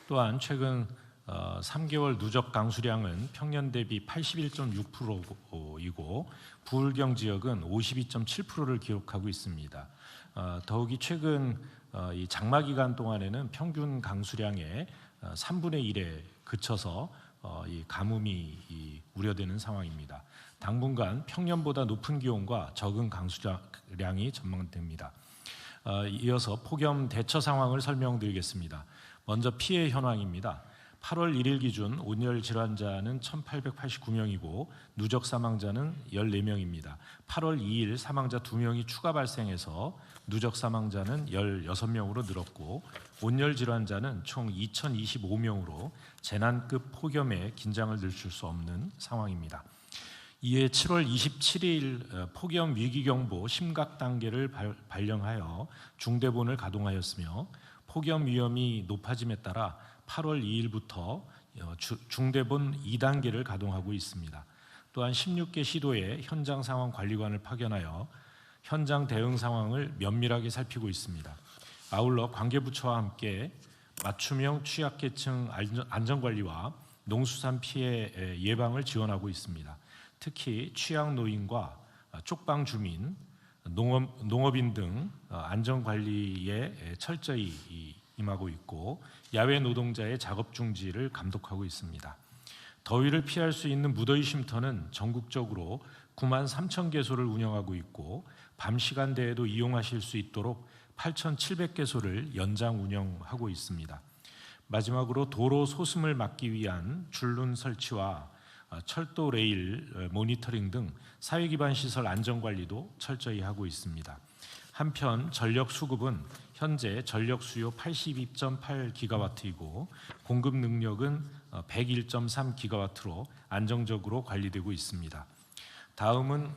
또한 최근 3개월 누적 강수량은 평년 대비 81.6%이고 부울경 지역은 52.7%를 기록하고 있습니다. 더욱이 최근 이 장마 기간 동안에는 평균 강수량의 3분의 1에 그쳐서 이 가뭄이 우려되는 상황입니다. 당분간 평년보다 높은 기온과 적은 강수량이 전망됩니다. 이어서 폭염 대처 상황을 설명드리겠습니다. 먼저 피해 현황입니다. 8월 1일 기준 온열 질환자는 1,889명이고 누적 사망자는 14명입니다. 8월 2일 사망자 2명이 추가 발생해서 누적 사망자는 16명으로 늘었고 온열 질환자는 총 2,025명으로 재난급 폭염에 긴장을 늦출 수 없는 상황입니다. 이에 7월 27일 폭염 위기경보 심각 단계를 발령하여 중대본을 가동하였으며 폭염 위험이 높아짐에 따라 8월 2일부터 중대본 2단계를 가동하고 있습니다. 또한 16개 시도에 현장 상황 관리관을 파견하여 현장 대응 상황을 면밀하게 살피고 있습니다. 아울러 관계부처와 함께 맞춤형 취약계층 안전관리와 농수산 피해 예방을 지원하고 있습니다. 특히 취약 노인과 쪽방 주민, 농업인 등 안전관리에 철저히 임하고 있고 야외 노동자의 작업 중지를 감독하고 있습니다. 더위를 피할 수 있는 무더위 쉼터는 전국적으로 9만 3천 개소를 운영하고 있고 밤 시간대에도 이용하실 수 있도록 8,700개소를 연장 운영하고 있습니다. 마지막으로 도로 소음을 막기 위한 줄눈 설치와 철도 레일 모니터링 등 사회기반 시설 안전관리도 철저히 하고 있습니다. 한편 전력 수급은 현재 전력 수요 82.8기가와트이고 공급 능력은 101.3기가와트로 안정적으로 관리되고 있습니다. 다음은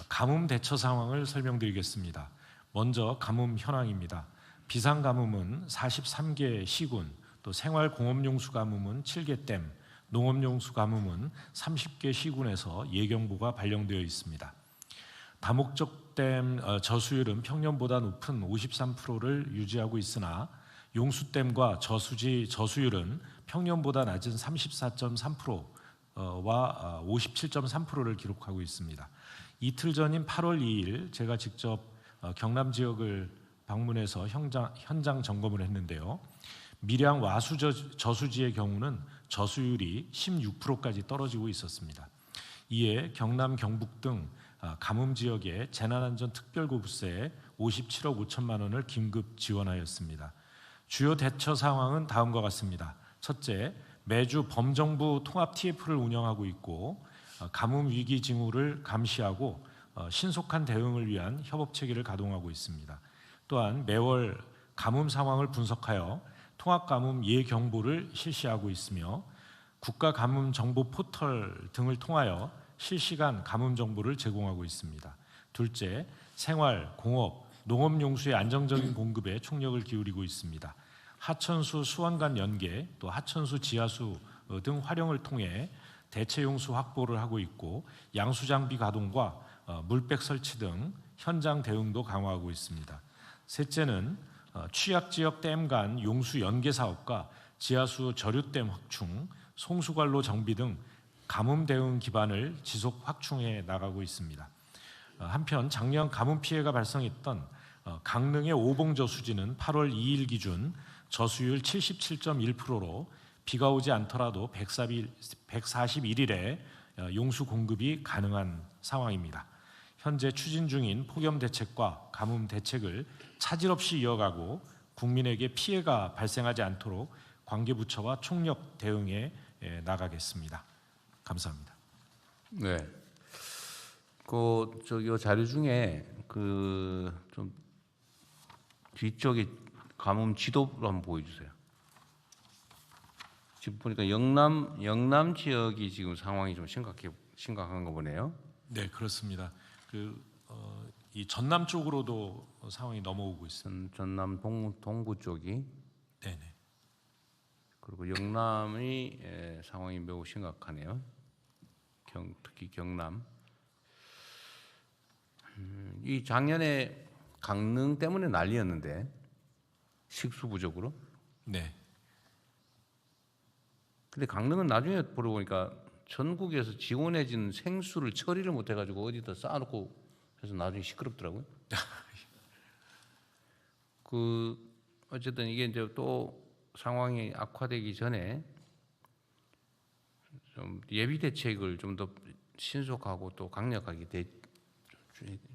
가뭄 대처 상황을 설명드리겠습니다. 먼저 가뭄 현황입니다. 비상 가뭄은 43개 시군, 또 생활 공업용수 가뭄은 7개 댐, 농업용수 가뭄은 30개 시군에서 예경보가 발령되어 있습니다. 다목적 댐 저수율은 평년보다 높은 53%를 유지하고 있으나 용수댐과 저수지 저수율은 평년보다 낮은 34.3%와 57.3%를 기록하고 있습니다. 이틀 전인 8월 2일 제가 직접 경남 지역을 방문해서 현장 점검을 했는데요. 밀양 와수 저수지의 경우는 저수율이 16%까지 떨어지고 있었습니다. 이에 경남, 경북 등 가뭄 지역에 재난안전특별구부세에 57억 5천만 원을 긴급 지원하였습니다. 주요 대처 상황은 다음과 같습니다. 첫째, 매주 범정부 통합 TF를 운영하고 있고 가뭄 위기 징후를 감시하고 신속한 대응을 위한 협업 체계를 가동하고 있습니다. 또한 매월 가뭄 상황을 분석하여 통합 가뭄 예경보를 실시하고 있으며 국가 가뭄 정보 포털 등을 통하여 실시간 가뭄 정보를 제공하고 있습니다. 둘째, 생활, 공업, 농업용수의 안정적인 공급에 총력을 기울이고 있습니다. 하천수 수원간 연계, 또 하천수 지하수 등 활용을 통해 대체용수 확보를 하고 있고 양수장비 가동과 물백 설치 등 현장 대응도 강화하고 있습니다. 셋째는 취약지역 댐 간 용수 연계 사업과 지하수 저류댐 확충, 송수관로 정비 등 가뭄 대응 기반을 지속 확충해 나가고 있습니다. 한편 작년 가뭄 피해가 발생했던 강릉의 오봉저수지는 8월 2일 기준 저수율 77.1%로 비가 오지 않더라도 141일에 용수 공급이 가능한 상황입니다. 현재 추진 중인 폭염 대책과 가뭄 대책을 차질 없이 이어가고 국민에게 피해가 발생하지 않도록 관계부처와 총력 대응해 나가겠습니다. 감사합니다. 네. 요 자료 중에 좀 뒤쪽에 가뭄 지도를 한번 보여주세요. 지금 보니까 영남 지역이 지금 상황이 좀 심각한 거 보네요. 네, 그렇습니다. 이 전남 쪽으로도 상황이 넘어오고 있습니다. 전남 동부 쪽이. 네네. 그리고 영남이 상황이 매우 심각하네요. 특히 경남. 이 작년에 강릉 때문에 난리였는데 식수 부족으로. 네. 근데 강릉은 나중에 보러 보니까 전국에서 지원해진 생수를 처리를 못 해가지고 어디다 쌓아놓고 해서 나중에 시끄럽더라고요. 어쨌든 이게 이제 또 상황이 악화되기 전에 좀 예비 대책을 좀 더 신속하고 또 강력하게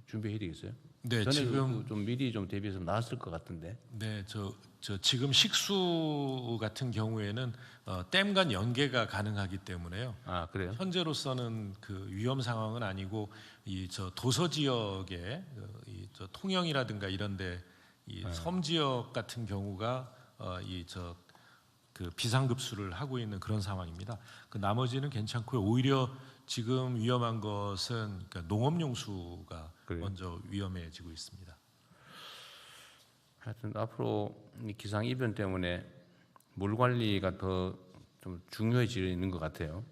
준비해야 되겠어요. 네, 전에 지금 좀 미리 좀 대비해서 나왔을 것 같은데. 네, 저 지금 식수 같은 경우에는 댐 간 연계가 가능하기 때문에요. 아, 그래요? 현재로서는 그 위험 상황은 아니고 이 도서 지역에 저 통영이라든가 이런데 이 섬 지역 같은 경우가 그 비상급수를 하고 있는 그런 상황입니다. 그 나머지는 괜찮고요. 오히려 지금 위험한 것은 그러니까 농업용수가 먼저 위험해지고 있습니다. 하여튼 앞으로 이 기상 이변 때문에 물 관리가 더 좀 중요해지는 것 같아요.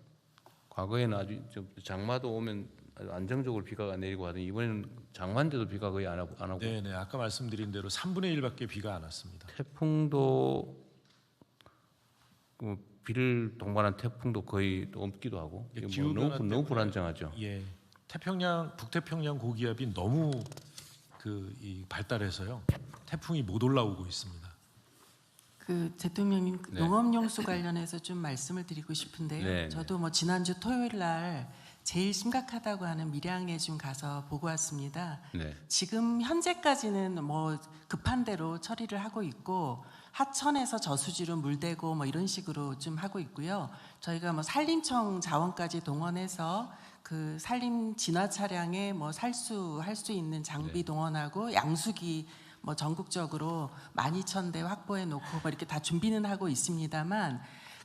과거에는 아주 장마도 오면 아주 안정적으로 비가 내리고 하더니 이번에는 장마인데도 비가 거의 안 하고. 네, 아까 말씀드린 대로 3분의 1밖에 비가 안 왔습니다. 태풍도 비를 동반한 태풍도 거의 없기도 하고. 너무 불안정하죠. 예, 북태평양 고기압이 너무 발달해서요. 태풍이 못 올라오고 있습니다. 대통령님 네. 농업용수 관련해서 좀 말씀을 드리고 싶은데요. 네. 저도 지난주 토요일 날 제일 심각하다고 하는 밀양에 좀 가서 보고 왔습니다. 네. 지금 현재까지는 급한 대로 처리를 하고 있고 하천에서 저수지로 물대고 이런 식으로 좀 하고 있고요. 저희가 산림청 자원까지 동원해서 그 산림 진화 차량에 살수할 수 있는 장비 네. 동원하고 양수기 전국적으로 12,000대 확보해 놓고 이렇게 다 준비는 하고 있습니다만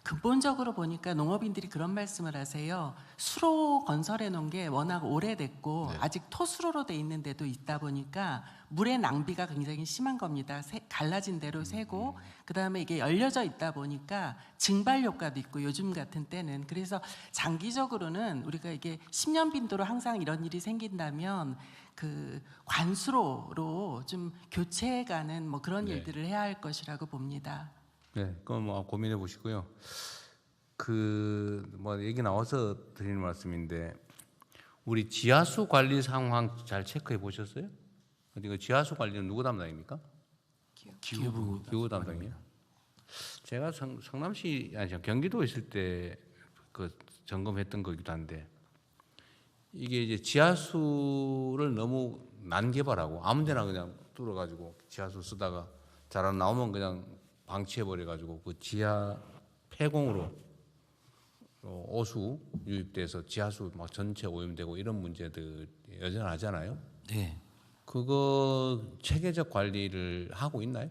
근본적으로 보니까 농업인들이 그런 말씀을 하세요. 수로 건설해 놓은 게 워낙 오래됐고 아직 토수로로 돼 있는 데도 있다 보니까 물의 낭비가 굉장히 심한 겁니다. 갈라진 대로 새고 그다음에 이게 열려져 있다 보니까 증발 효과도 있고 요즘 같은 때는 그래서 장기적으로는 우리가 이게 10년 빈도로 항상 이런 일이 생긴다면 그 관수로로 좀 교체해가는 뭐 그런 일들을 해야 할 것이라고 봅니다. 네, 그건 뭐 고민해 보시고요. 그 뭐 얘기 나와서 드리는 말씀인데 우리 지하수 관리 상황 잘 체크해 보셨어요? 어디 지하수 관리는 누구 담당입니까? 기후부 담당이요. 제가 성남시 아니 경기도에 있을 때 그 점검했던 거기도 한데 이게 이제 지하수를 너무 난개발하고 아무데나 그냥 뚫어가지고 지하수 쓰다가 잘 안 나오면 그냥 방치해버려가지고 그 지하 폐공으로 오수 유입돼서 지하수 막 전체 오염되고 이런 문제들 여전하잖아요. 네. 그거 체계적 관리를 하고 있나요?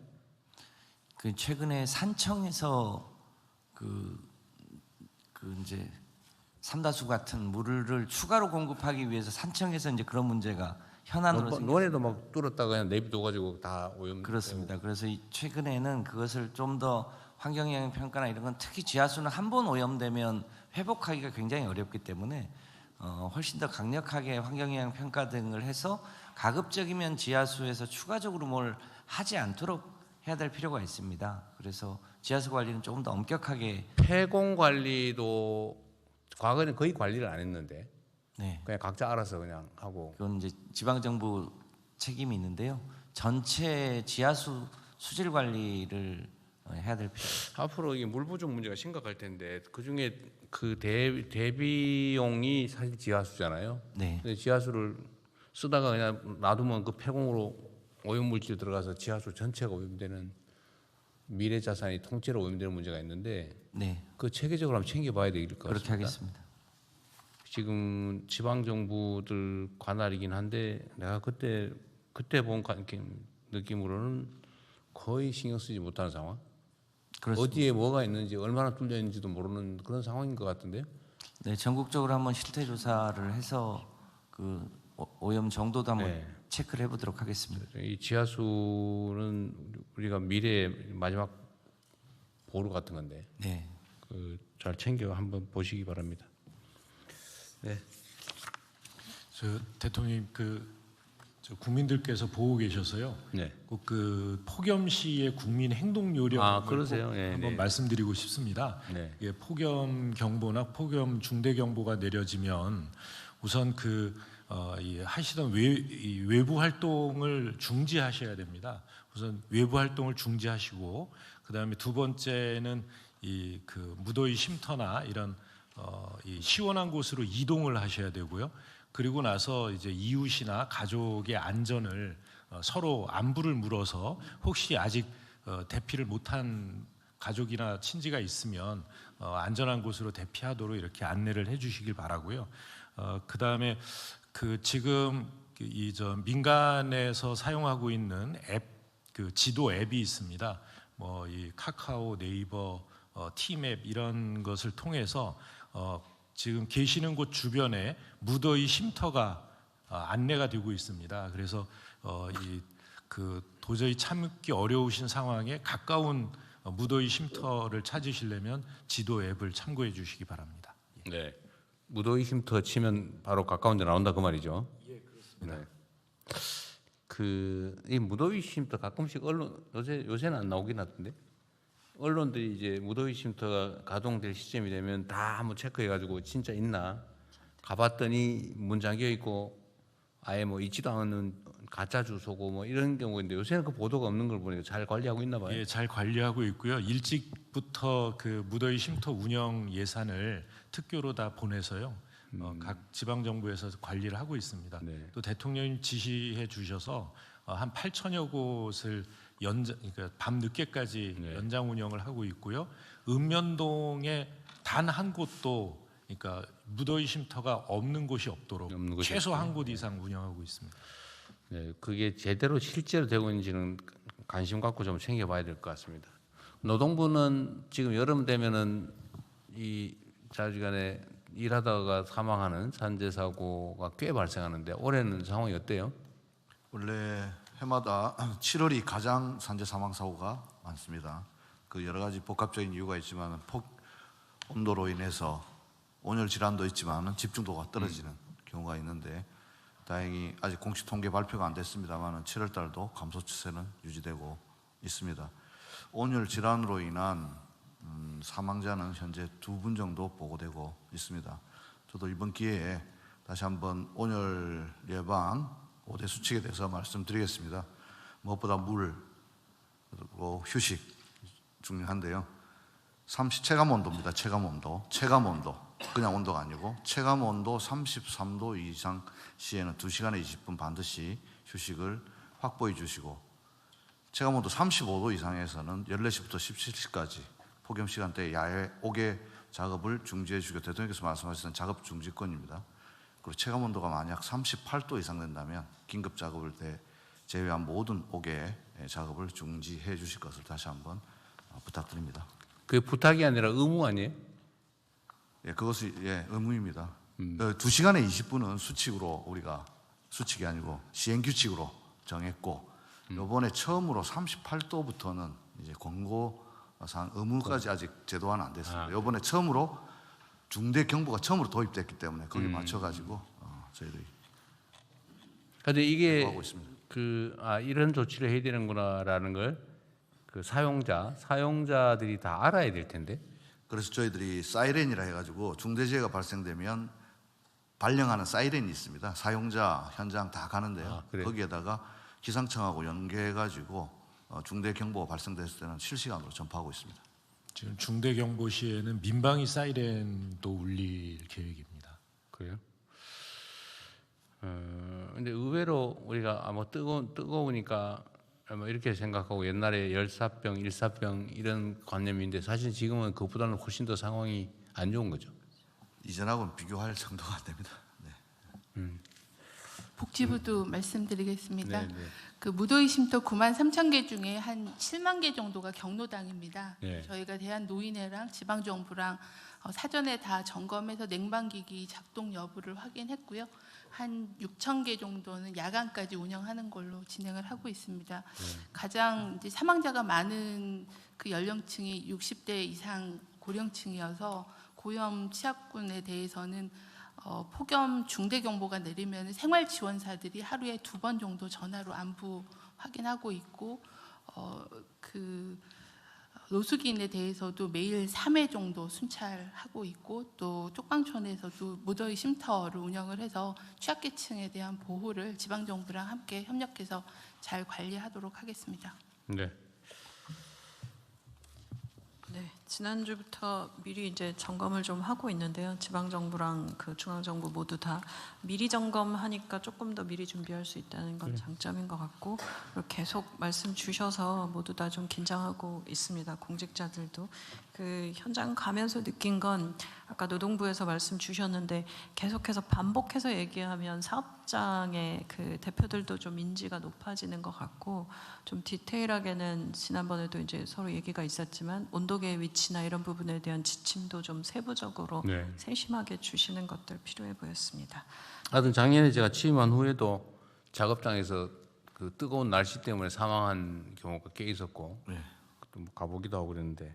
그 최근에 산청에서 그 이제 삼다수 같은 물을 추가로 공급하기 위해서 산청에서 이제 그런 문제가 현안으로 생겼습니다. 논에도 막 뚫었다가 그냥 내비둬가지고 다 오염. 그렇습니다. 그래서 최근에는 그것을 좀 더 환경영향 평가나 이런 건 특히 지하수는 한 번 오염되면 회복하기가 굉장히 어렵기 때문에 훨씬 더 강력하게 환경영향 평가 등을 해서 가급적이면 지하수에서 추가적으로 뭘 하지 않도록 해야 될 필요가 있습니다. 그래서 지하수 관리는 조금 더 엄격하게. 폐공 관리도 과거에는 거의 관리를 안 했는데 네. 그냥 각자 알아서 그냥 하고. 그건 이제 지방 정부 책임이 있는데요. 전체 지하수 수질 관리를 해야 될 필요. 앞으로 이게 물 부족 문제가 심각할 텐데 그 중에 그 대비용이 사실 지하수잖아요. 네. 근데 지하수를 쓰다가 그냥 놔두면 그 폐공으로 오염 물질 들어가서 지하수 전체가 오염되는 미래 자산이 통째로 오염되는 문제가 있는데 네. 그 체계적으로 한번 챙겨봐야 될 것 같습니다. 그렇게 하겠습니다. 지금 지방 정부들 관할이긴 한데 내가 그때 본 느낌으로는 거의 신경 쓰지 못하는 상황. 그렇습니다. 어디에 뭐가 있는지 얼마나 뚫려 있는지도 모르는 그런 상황인 것 같은데요. 네, 전국적으로 한번 실태 조사를 해서 그 오염 정도도 한번 체크를 해보도록 하겠습니다. 이 지하수는 우리가 미래의 마지막 보루 같은 건데 네. 잘 챙겨 한번 보시기 바랍니다. 네. 저 대통령 저 국민들께서 보고 계셔서요. 네. 꼭 폭염시의 국민 행동 요령 그러세요? 네, 한번 네. 말씀드리고 싶습니다. 네. 이게 폭염 경보나 폭염 중대 경보가 내려지면 우선 이 하시던 외부 활동을 중지하셔야 됩니다. 우선 외부 활동을 중지하시고 그다음에 두 번째는 무더위 쉼터나 이런 이 시원한 곳으로 이동을 하셔야 되고요. 그리고 나서 이제 이웃이나 가족의 안전을 서로 안부를 물어서 혹시 아직 대피를 못한 가족이나 친지가 있으면 안전한 곳으로 대피하도록 이렇게 안내를 해주시길 바라고요. 그다음에 지금 민간에서 사용하고 있는 앱, 지도 앱이 있습니다. 뭐 이 카카오, 네이버, 티맵 이런 것을 통해서 지금 계시는 곳 주변에 무더위 쉼터가 안내가 되고 있습니다. 그래서 도저히 참기 어려우신 상황에 가까운 무더위 쉼터를 찾으시려면 지도 앱을 참고해 주시기 바랍니다. 네. 무더위 쉼터 치면 바로 가까운 데 나온다 그 말이죠. 예, 그렇습니다. 네. 이 무더위 쉼터 가끔씩 언론 요새는 안 나오긴 하던데. 언론들이 이제 무더위 쉼터가 가동될 시점이 되면 다 한번 체크해가지고 진짜 있나 가봤더니 문 잠겨 있고 아예 뭐 있지도 않은 가짜 주소고 뭐 이런 경우인데 요새는 그 보도가 없는 걸 보니까 잘 관리하고 있나 봐요. 예, 잘 관리하고 있고요. 일찍부터 무더위 쉼터 운영 예산을 특교로 다 보내서요. 각 지방 정부에서 관리를 하고 있습니다. 네. 또 대통령님 지시해 주셔서 한 8천여 곳을 그러니까 밤 늦게까지 연장 운영을 하고 있고요. 읍면동에 단 한 곳도 그러니까 무더위 쉼터가 없는 곳이 없도록 최소 한 곳 이상 운영하고 있습니다. 네, 그게 제대로 실제로 되고 있는지는 관심 갖고 좀 챙겨봐야 될 것 같습니다. 노동부는 지금 여름 되면은 이 자주간에 일하다가 사망하는 산재 사고가 꽤 발생하는데 올해는 상황이 어때요? 원래 해마다 7월이 가장 산재 사망 사고가 많습니다. 그 여러 가지 복합적인 이유가 있지만 온도로 인해서 온열 질환도 있지만 집중도가 떨어지는 경우가 있는데 다행히 아직 공식 통계 발표가 안 됐습니다만 7월 달도 감소 추세는 유지되고 있습니다. 온열 질환으로 인한 사망자는 현재 2분 정도 보고되고 있습니다. 저도 이번 기회에 다시 한번 온열 예방 5대 수칙에 대해서 말씀드리겠습니다. 무엇보다 물 그리고 휴식 중요한데요. 체감 온도입니다. 체감 온도 그냥 온도가 아니고 체감 온도 33도 이상 시에는 2시간에 20분 반드시 휴식을 확보해 주시고 체감 온도 35도 이상에서는 14시부터 17시까지 폭염 시간대에 야외 옥외 작업을 중지해 주고 대통령께서 말씀하셨던 작업 중지권입니다. 그리고 체감 온도가 만약 38도 이상 된다면 긴급 작업을 제외한 모든 옥외 작업을 중지해 주실 것을 다시 한번 부탁드립니다. 그게 부탁이 아니라 의무 아니에요? 예, 그것이 의무입니다. 2시간에 20분은 수칙으로 우리가 수칙이 아니고 시행 규칙으로 정했고 이번에 처음으로 38도부터는 이제 권고상 의무까지 아직 제도화는 안 됐습니다. 이번에 처음으로 중대 경보가 처음으로 도입됐기 때문에 거기에 맞춰가지고 저희들이 근데 이게 하고 있습니다. 이런 조치를 해야 되는구나라는 걸 그 사용자들이 다 알아야 될 텐데. 그래서 저희들이 사이렌이라 해가지고 중대재해가 발생되면 발령하는 사이렌이 있습니다. 사용자 현장 다 가는데요. 거기에다가 기상청하고 연계해가지고 중대 경보가 발생됐을 때는 실시간으로 전파하고 있습니다. 지금 중대 경보 시에는 민방위 사이렌도 울릴 계획입니다. 그래요? 근데 의외로 우리가 뭐 뜨거우니까 뭐 이렇게 생각하고 옛날에 열사병, 일사병 이런 관념인데 사실 지금은 그것보다는 훨씬 더 상황이 안 좋은 거죠. 이전하고는 비교할 정도가 안 됩니다. 네. 복지부도 말씀드리겠습니다. 네, 네. 그 무더위 쉼터 9만 3천 개 중에 한 7만 개 정도가 경로당입니다. 네. 저희가 대한노인회랑 지방정부랑 사전에 다 점검해서 냉방기기 작동 여부를 확인했고요. 한 6천 개 정도는 야간까지 운영하는 걸로 진행을 하고 있습니다. 가장 이제 사망자가 많은 그 연령층이 60대 이상 고령층이어서 고염 취약군에 대해서는 폭염 중대 경보가 내리면 생활 지원사들이 하루에 2번 정도 전화로 안부 확인하고 있고 그 노숙인에 대해서도 매일 3회 정도 순찰하고 있고 또 쪽방촌에서도 무더위 쉼터를 운영을 해서 취약계층에 대한 보호를 지방정부랑 함께 협력해서 잘 관리하도록 하겠습니다. 네. 네, 지난주부터 미리 이제 점검을 좀 하고 있는데요. 지방 정부랑 그 중앙 정부 모두 다 미리 점검하니까 조금 더 미리 준비할 수 있다는 건 장점인 것 같고, 그리고 계속 말씀 주셔서 모두 다 좀 긴장하고 있습니다. 공직자들도 그 현장 가면서 느낀 건 아까 노동부에서 말씀 주셨는데 계속해서 반복해서 얘기하면 사업장의 그 대표들도 좀 인지가 높아지는 것 같고, 좀 디테일하게는 지난번에도 이제 서로 얘기가 있었지만 온도계의 위치나 이런 부분에 대한 지침도 좀 세부적으로 네. 세심하게 주시는 것들 필요해 보였습니다. 하여튼 작년에 제가 취임한 후에도 작업장에서 그 뜨거운 날씨 때문에 사망한 경우가 꽤 있었고 또 뭐 가보기도 하고 그랬는데,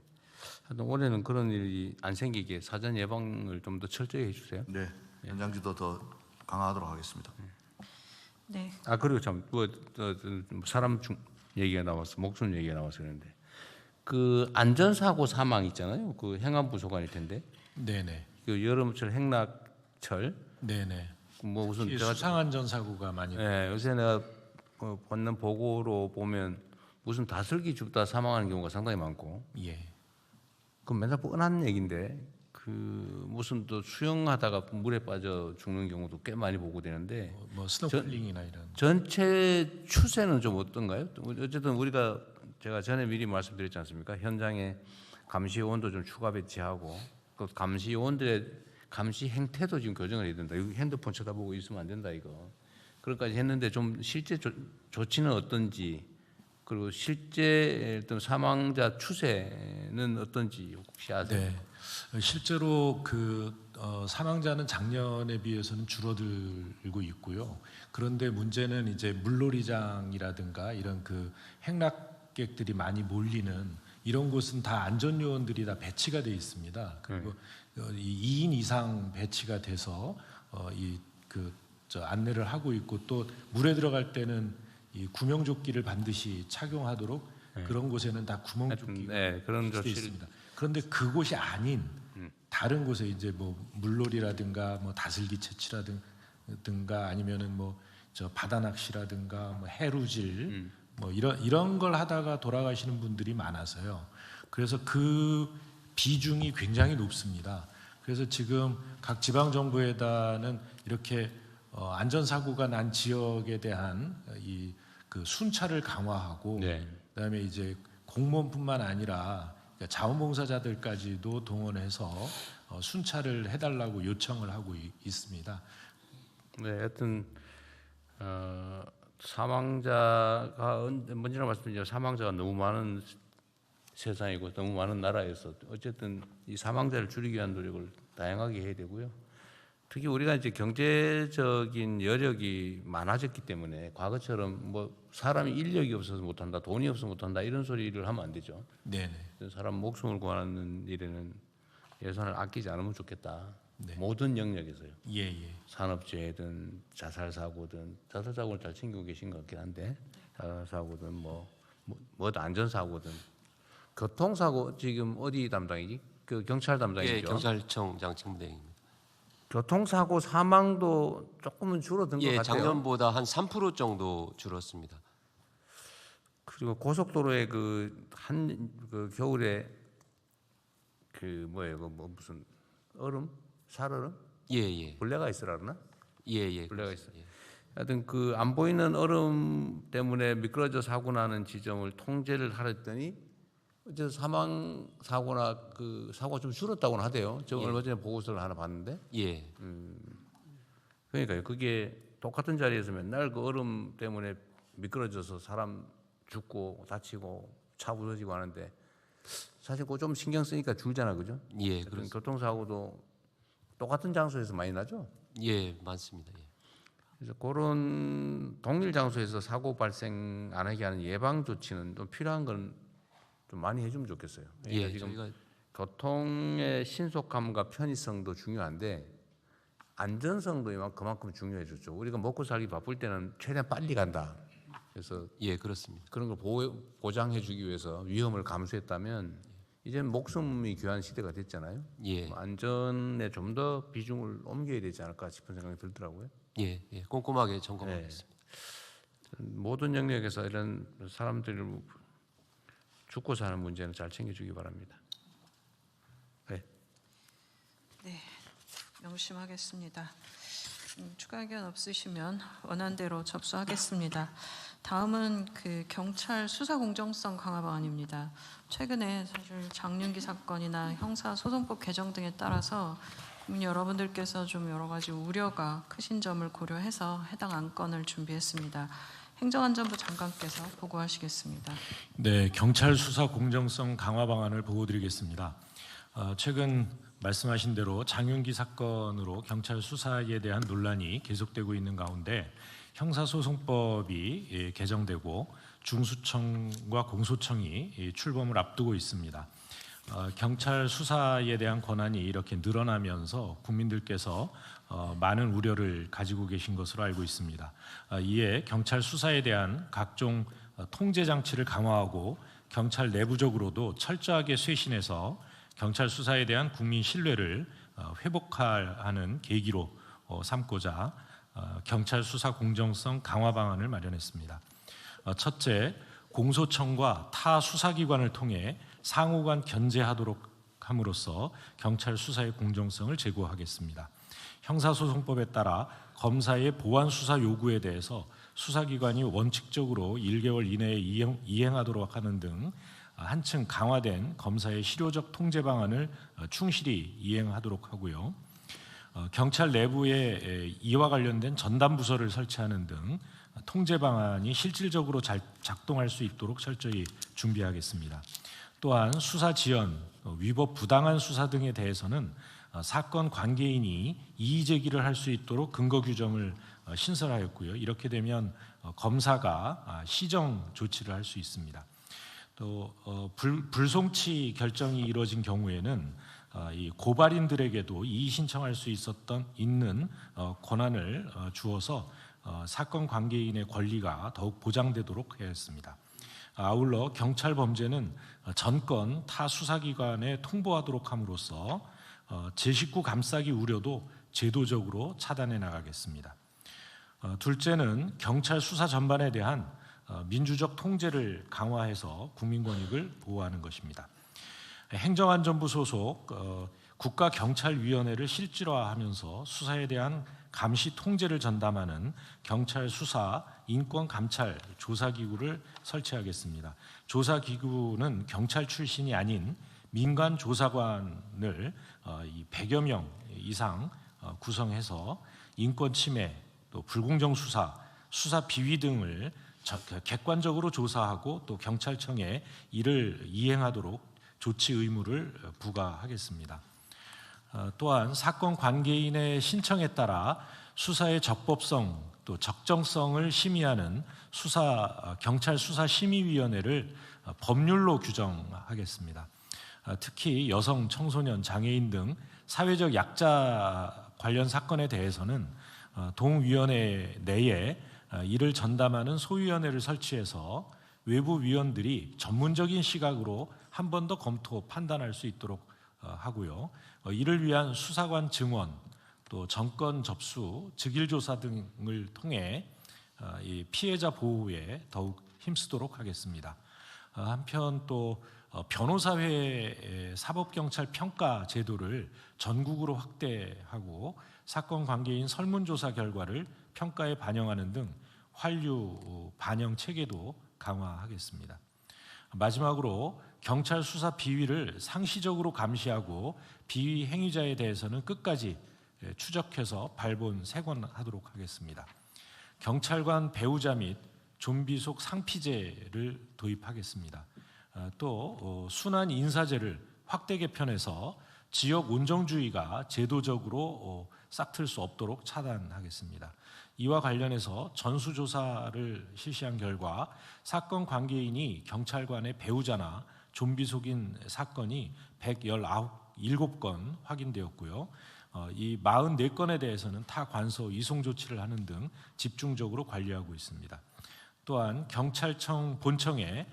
하여튼 올해는 그런 일이 안 생기게 사전 예방을 좀 더 철저히 해주세요. 네, 현장지도 더 강화하도록 하겠습니다. 네. 그리고 참 사람 얘기가 나와서 목숨 얘기가 나와서 그랬는데, 그 안전사고 사망 있잖아요. 그 행안부 소관일 텐데. 네네. 그 여름철 행락철. 네네. 뭐 무슨 수상안전 사고가 많이. 네, 요새 내가 받는 보고로 보면 무슨 다슬기 죽다 사망하는 경우가 상당히 많고. 예. 그 맨날 뻔한 얘기인데 그 무슨 또 수영하다가 물에 빠져 죽는 경우도 꽤 많이 보고되는데. 뭐 스노클링이나 이런. 전체 추세는 좀 어떤가요? 어쨌든 우리가 제가 전에 미리 말씀드렸지 않습니까? 현장에 감시요원도 좀 추가 배치하고 그 감시요원들의 감시 행태도 지금 교정을 해야 된다. 여기 핸드폰 쳐다보고 있으면 안 된다 이거. 그런까지 했는데 좀 실제 조치는 어떤지, 그리고 실제 어떤 사망자 추세 경우에는 어떤지 혹시 아세요? 네, 실제로 사망자는 작년에 비해서는 줄어들고 있고요. 그런데 문제는 이제 물놀이장이라든가 이런 행락객들이 많이 몰리는 이런 곳은 다 안전 요원들이 다 배치가 돼 있습니다. 그리고 2인 이상 배치가 돼서 안내를 하고 있고, 또 물에 들어갈 때는 이 구명조끼를 반드시 착용하도록 그런 곳에는 다 구명조끼가 그런 배치돼 있습니다. 그런데 그곳이 아닌 다른 곳에 이제 뭐 물놀이라든가 뭐 다슬기 채취라든가 아니면은 바다 낚시라든가 뭐 해루질 뭐 이런 걸 하다가 돌아가시는 분들이 많아서요. 그래서 그 비중이 굉장히 높습니다. 그래서 지금 각 지방 정부에다는 이렇게 안전사고가 난 지역에 대한 순찰을 강화하고, 그다음에 이제 공무원뿐만 아니라 자원봉사자들까지도 동원해서 순찰을 해달라고 요청을 하고 있습니다. 네, 하여튼 사망자가 먼저 말씀드리죠. 사망자가 너무 많은 세상이고 너무 많은 나라에서 어쨌든 이 사망자를 줄이기 위한 노력을 다양하게 해야 되고요. 특히 우리가 이제 경제적인 여력이 많아졌기 때문에 과거처럼 뭐 사람이 인력이 없어서 못한다, 돈이 없어서 못한다 이런 소리를 하면 안 되죠. 네네. 사람 목숨을 구하는 일에는 예산을 아끼지 않으면 좋겠다. 네. 모든 영역에서요. 예. 산업재해든 자살사고든, 자살사고를 잘 챙기고 계신 것 같긴 한데, 자살사고든 뭐 안전사고든, 교통사고 지금 어디 담당이지? 경찰 담당이죠. 예, 경찰청장 직무대행입니다. 교통사고 사망도 조금은 줄어든 것 같아요. 작년보다 한 3% 정도 줄었습니다. 그리고 고속도로에 겨울에 무슨 얼음? 살얼음? 예. 벌레가 있으라 그러나? 예. 벌레가 있어. 하여튼 안 보이는 얼음 때문에 미끄러져 사고 나는 지점을 통제를 하랬더니 어제 사망 사고나 사고가 좀 줄었다고는 하대요. 저 얼마 전에 보고서를 하나 봤는데. 예. 그러니까요. 그게 똑같은 자리에서 맨날 그 얼음 때문에 미끄러져서 사람 죽고 다치고 차 부서지고 하는데 사실 그거 좀 신경 쓰니까 줄잖아, 그죠? 예. 그렇습니다. 교통사고도 똑같은 장소에서 많이 나죠? 예, 많습니다. 예. 그래서 그런 동일 장소에서 사고 발생 안 하게 하는 예방 조치는 좀 필요한 건 좀 많이 해주면 좋겠어요. 예, 지금 교통의 신속함과 편의성도 중요한데 안전성도 그만큼 중요해졌죠. 우리가 먹고 살기 바쁠 때는 최대한 빨리 간다. 그래서 그렇습니다. 그런 걸 보장해주기 위해서 위험을 감수했다면 이제 목숨이 귀한 시대가 됐잖아요. 예. 안전에 좀 더 비중을 옮겨야 되지 않을까 싶은 생각이 들더라고요. 예. 꼼꼼하게 점검하겠습니다. 모든 영역에서 이런 사람들을 죽고 사는 문제는 잘 챙겨주기 바랍니다. 네, 명심하겠습니다. 추가 의견 없으시면 원안대로 접수하겠습니다. 다음은 경찰 수사 공정성 강화 방안입니다. 최근에 사실 장윤기 사건이나 형사소송법 개정 등에 따라서 국민 여러분들께서 좀 여러 가지 우려가 크신 점을 고려해서 해당 안건을 준비했습니다. 행정안전부 장관께서 보고하시겠습니다. 네, 경찰 수사 공정성 강화 방안을 보고드리겠습니다. 최근 말씀하신 대로 장윤기 사건으로 경찰 수사에 대한 논란이 계속되고 있는 가운데 형사소송법이 개정되고 중수청과 공소청이 출범을 앞두고 있습니다. 경찰 수사에 대한 권한이 이렇게 늘어나면서 국민들께서 많은 우려를 가지고 계신 것으로 알고 있습니다. 이에 경찰 수사에 대한 각종 통제 장치를 강화하고 경찰 내부적으로도 철저하게 쇄신해서 경찰 수사에 대한 국민 신뢰를 회복하는 계기로 삼고자 경찰 수사 공정성 강화 방안을 마련했습니다. 첫째, 공소청과 타 수사기관을 통해 상호간 견제하도록 함으로써 경찰 수사의 공정성을 제고하겠습니다. 형사소송법에 따라 검사의 보완 수사 요구에 대해서 수사기관이 원칙적으로 1개월 이내에 이행하도록 하는 등 한층 강화된 검사의 실효적 통제 방안을 충실히 이행하도록 하고요. 경찰 내부에 이와 관련된 전담 부서를 설치하는 등 통제 방안이 실질적으로 잘 작동할 수 있도록 철저히 준비하겠습니다. 또한 수사 지연, 위법 부당한 수사 등에 대해서는 사건 관계인이 이의 제기를 할 수 있도록 근거 규정을 신설하였고요. 이렇게 되면 검사가 시정 조치를 할 수 있습니다. 또 불송치 결정이 이루어진 경우에는 이 고발인들에게도 이의 신청할 수 있는 권한을 주어서 사건 관계인의 권리가 더욱 보장되도록 하였습니다. 아울러 경찰 범죄는 전건 타 수사기관에 통보하도록 함으로써 제19 감싸기 우려도 제도적으로 차단해 나가겠습니다. 둘째는 경찰 수사 전반에 대한 민주적 통제를 강화해서 국민 권익을 보호하는 것입니다. 행정안전부 소속 국가경찰위원회를 실질화하면서 수사에 대한 감시 통제를 전담하는 경찰 수사 인권감찰 조사기구를 설치하겠습니다. 조사기구는 경찰 출신이 아닌 민간 조사관을 100여 명 이상 구성해서 인권 침해, 또 불공정 수사, 수사 비위 등을 객관적으로 조사하고 또 경찰청에 이를 이행하도록 조치 의무를 부과하겠습니다. 또한 사건 관계인의 신청에 따라 수사의 적법성 또 적정성을 심의하는 경찰 수사심의위원회를 법률로 규정하겠습니다. 특히 여성, 청소년, 장애인 등 사회적 약자 관련 사건에 대해서는 동위원회 내에 이를 전담하는 소위원회를 설치해서 외부 위원들이 전문적인 시각으로 한 번 더 검토, 판단할 수 있도록 하고요. 이를 위한 수사관 증언, 또 정권 접수, 즉일조사 등을 통해 이 피해자 보호에 더욱 힘쓰도록 하겠습니다. 한편 또 변호사회 사법경찰 평가 제도를 전국으로 확대하고 사건 관계인 설문조사 결과를 평가에 반영하는 등 환류 반영 체계도 강화하겠습니다. 마지막으로 경찰 수사 비위를 상시적으로 감시하고 비위 행위자에 대해서는 끝까지 추적해서 발본 세관하도록 하겠습니다. 경찰관 배우자 및 좀비 속 상피제를 도입하겠습니다. 또 순환 인사제를 확대 개편해서 지역 온정주의가 제도적으로 싹틀 수 없도록 차단하겠습니다. 이와 관련해서 전수조사를 실시한 결과 사건 관계인이 경찰관의 배우자나 좀비 속인 사건이 117건 확인되었고요. 이 44건에 대해서는 타 관서 이송 조치를 하는 등 집중적으로 관리하고 있습니다. 또한 경찰청 본청에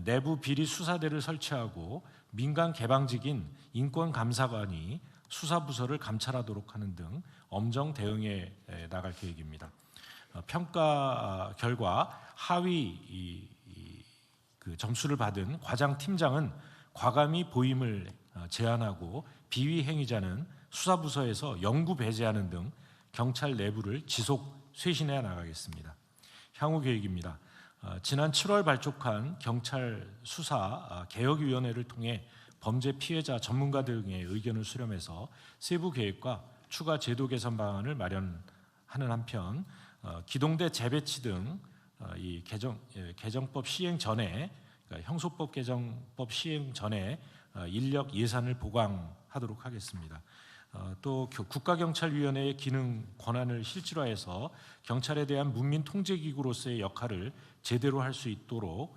내부 비리 수사대를 설치하고 민간 개방직인 인권감사관이 수사부서를 감찰하도록 하는 등 엄정 대응해 나갈 계획입니다. 평가 결과 하위 그 점수를 받은 과장 팀장은 과감히 보임을 제한하고 비위 행위자는 수사부서에서 영구 배제하는 등 경찰 내부를 지속 쇄신해 나가겠습니다. 향후 계획입니다. 지난 7월 발족한 경찰 수사 개혁위원회를 통해 범죄 피해자 전문가 등의 의견을 수렴해서 세부 계획과 추가 제도 개선 방안을 마련하는 한편 기동대 재배치 등 이 개정법 시행 전에 그러니까 형소법 개정법 시행 전에 인력 예산을 보강하도록 하겠습니다. 또 국가경찰위원회의 기능 권한을 실질화해서 경찰에 대한 문민통제기구로서의 역할을 제대로 할 수 있도록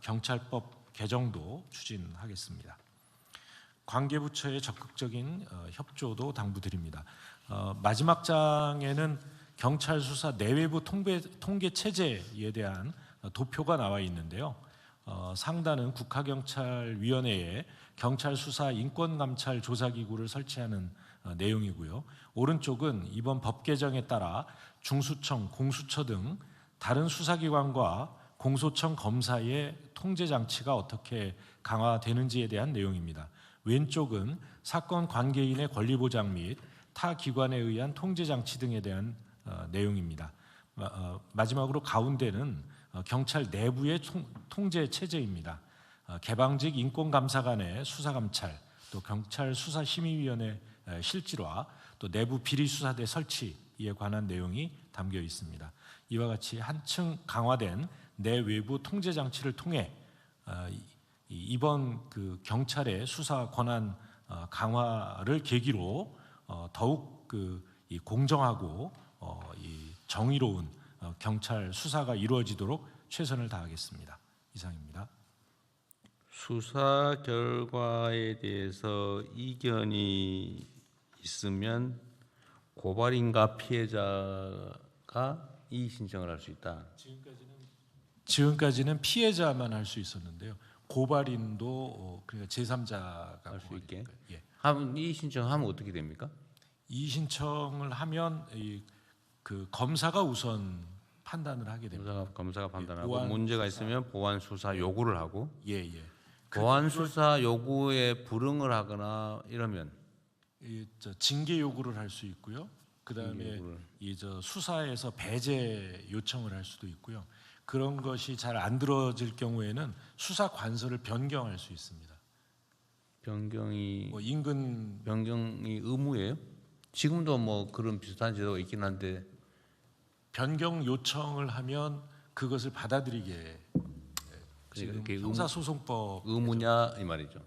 경찰법 개정도 추진하겠습니다. 관계부처의 적극적인 협조도 당부드립니다. 마지막 장에는 경찰 수사 내외부 통계 체제에 대한 도표가 나와 있는데요. 상단은 국가경찰위원회에 경찰 수사 인권감찰 조사기구를 설치하는 내용이고요. 오른쪽은 이번 법 개정에 따라 중수청, 공수처 등 다른 수사기관과 공소청 검사의 통제장치가 어떻게 강화되는지에 대한 내용입니다. 왼쪽은 사건 관계인의 권리보장 및 타 기관에 의한 통제장치 등에 대한 내용입니다. 마지막으로 가운데는 경찰 내부의 통제 체제입니다. 개방직 인권감사관의 수사감찰, 또 경찰 수사심의위원회 실질화, 또 내부 비리수사대 설치에 관한 내용이 담겨 있습니다. 이와 같이 한층 강화된 내외부 통제장치를 통해 이번 그 경찰의 수사 권한 강화를 계기로 더욱 이 공정하고 이 정의로운 경찰 수사가 이루어지도록 최선을 다하겠습니다. 이상입니다. 수사 결과에 대해서 이견이 있으면 고발인과 피해자가 이의 신청을 할 수 있다. 지금까지는 피해자만 할 수 있었는데요. 고발인도 그러니까 제3자가 할 수 있게. 예. 이의 신청하면 어떻게 됩니까? 이의 신청을 하면 그 검사가 우선 판단을 하게 됩니다. 검사가 판단하고 보완 문제가 수사. 있으면 보완 수사 요구를 하고 예. 보완 수사 요구에 불응을 하거나 이러면 징계 요구를 할 수 있고요. 그다음에 수사에서 배제 요청을 할 수도 있고요. 그런 것이 잘 안 들어질 경우에는 수사 관서를 변경할 수 있습니다. 변경이 인근 변경이 의무예요? 지금도 뭐 그런 비슷한 제도가 있긴 한데 변경 요청을 하면 그것을 받아들이게 지금 형사소송법 의무냐 이 말이죠.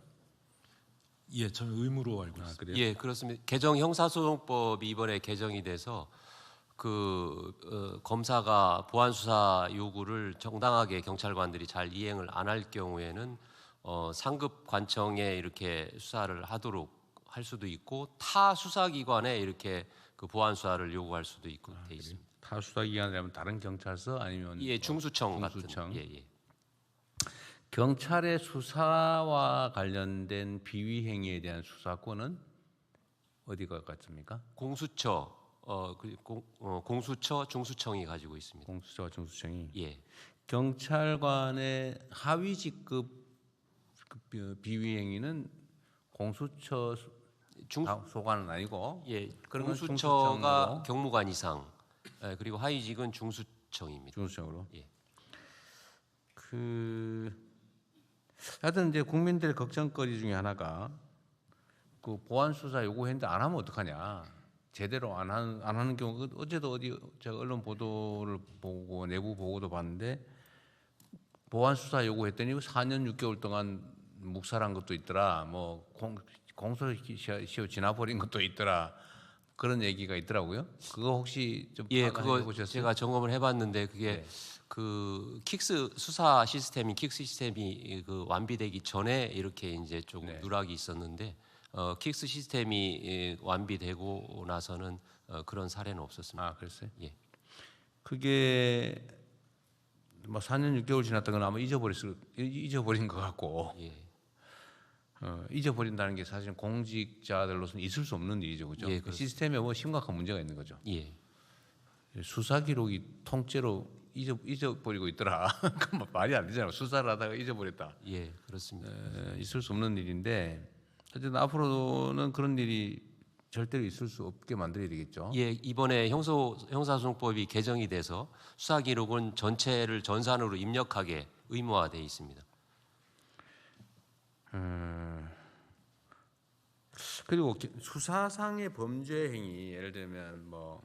예, 저는 의무로 알고 있습니다. 그래요? 예, 그렇습니다. 개정 형사소송법이 이번에 개정이 돼서 검사가 보완 수사 요구를 정당하게 경찰관들이 잘 이행을 안 할 경우에는 상급 관청에 이렇게 수사를 하도록 할 수도 있고 타 수사기관에 이렇게 그 보완 수사를 요구할 수도 있고 돼 있습니다. 타 수사기관이라면 다른 경찰서 아니면 예, 중수청 중수청. 같은. 예. 경찰의 수사와 관련된 비위 행위에 대한 수사권은 어디가 같습니까? 공수처, 공수처, 중수청이 가지고 있습니다. 공수처와 중수청이. 예. 경찰관의 하위 직급 비위 행위는 공수처 소관은 아니고, 예, 그런 공수처가 경무관 이상, 그리고 하위직은 중수청입니다. 중수청으로. 예. 하여튼 이제 국민들의 걱정거리 중에 하나가 그 보완 수사 요구했는데 안 하면 어떡하냐. 제대로 안 하는 경우 어제도 제가 언론 보도를 보고 내부 보고도 봤는데 보완 수사 요구했더니 4년 6개월 동안 묵살한 것도 있더라. 뭐 공소시효 지나버린 것도 있더라. 그런 얘기가 있더라고요. 그거 혹시 좀 그거 해보셨어요? 제가 점검을 해봤는데 그게 그 킥스 수사 시스템이 킥스 시스템이 그 완비되기 전에 이렇게 이제 조금 누락이 있었는데 킥스 시스템이 완비되고 나서는 그런 사례는 없었습니다. 아, 그랬어요? 예. 그게 뭐 4년 6개월 지났다거나 아마 잊어버린 것 같고. 예. 잊어버린다는 게 사실 공직자들로서는 있을 수 없는 일이죠, 그죠? 예, 그 시스템에 뭐 심각한 문제가 있는 거죠. 예. 수사 기록이 통째로 잊어버리고 있더라. 그 말이 안 되잖아요. 수사를 하다가 잊어버렸다. 예, 그렇습니다. 있을 수 없는 일인데 어쨌든 앞으로는 그런 일이 절대로 있을 수 없게 만들어야 되겠죠. 예, 이번에 형사소송법이 개정이 돼서 수사 기록은 전체를 전산으로 입력하게 의무화되어 있습니다. 그리고 수사상의 범죄 행위 예를 들면 뭐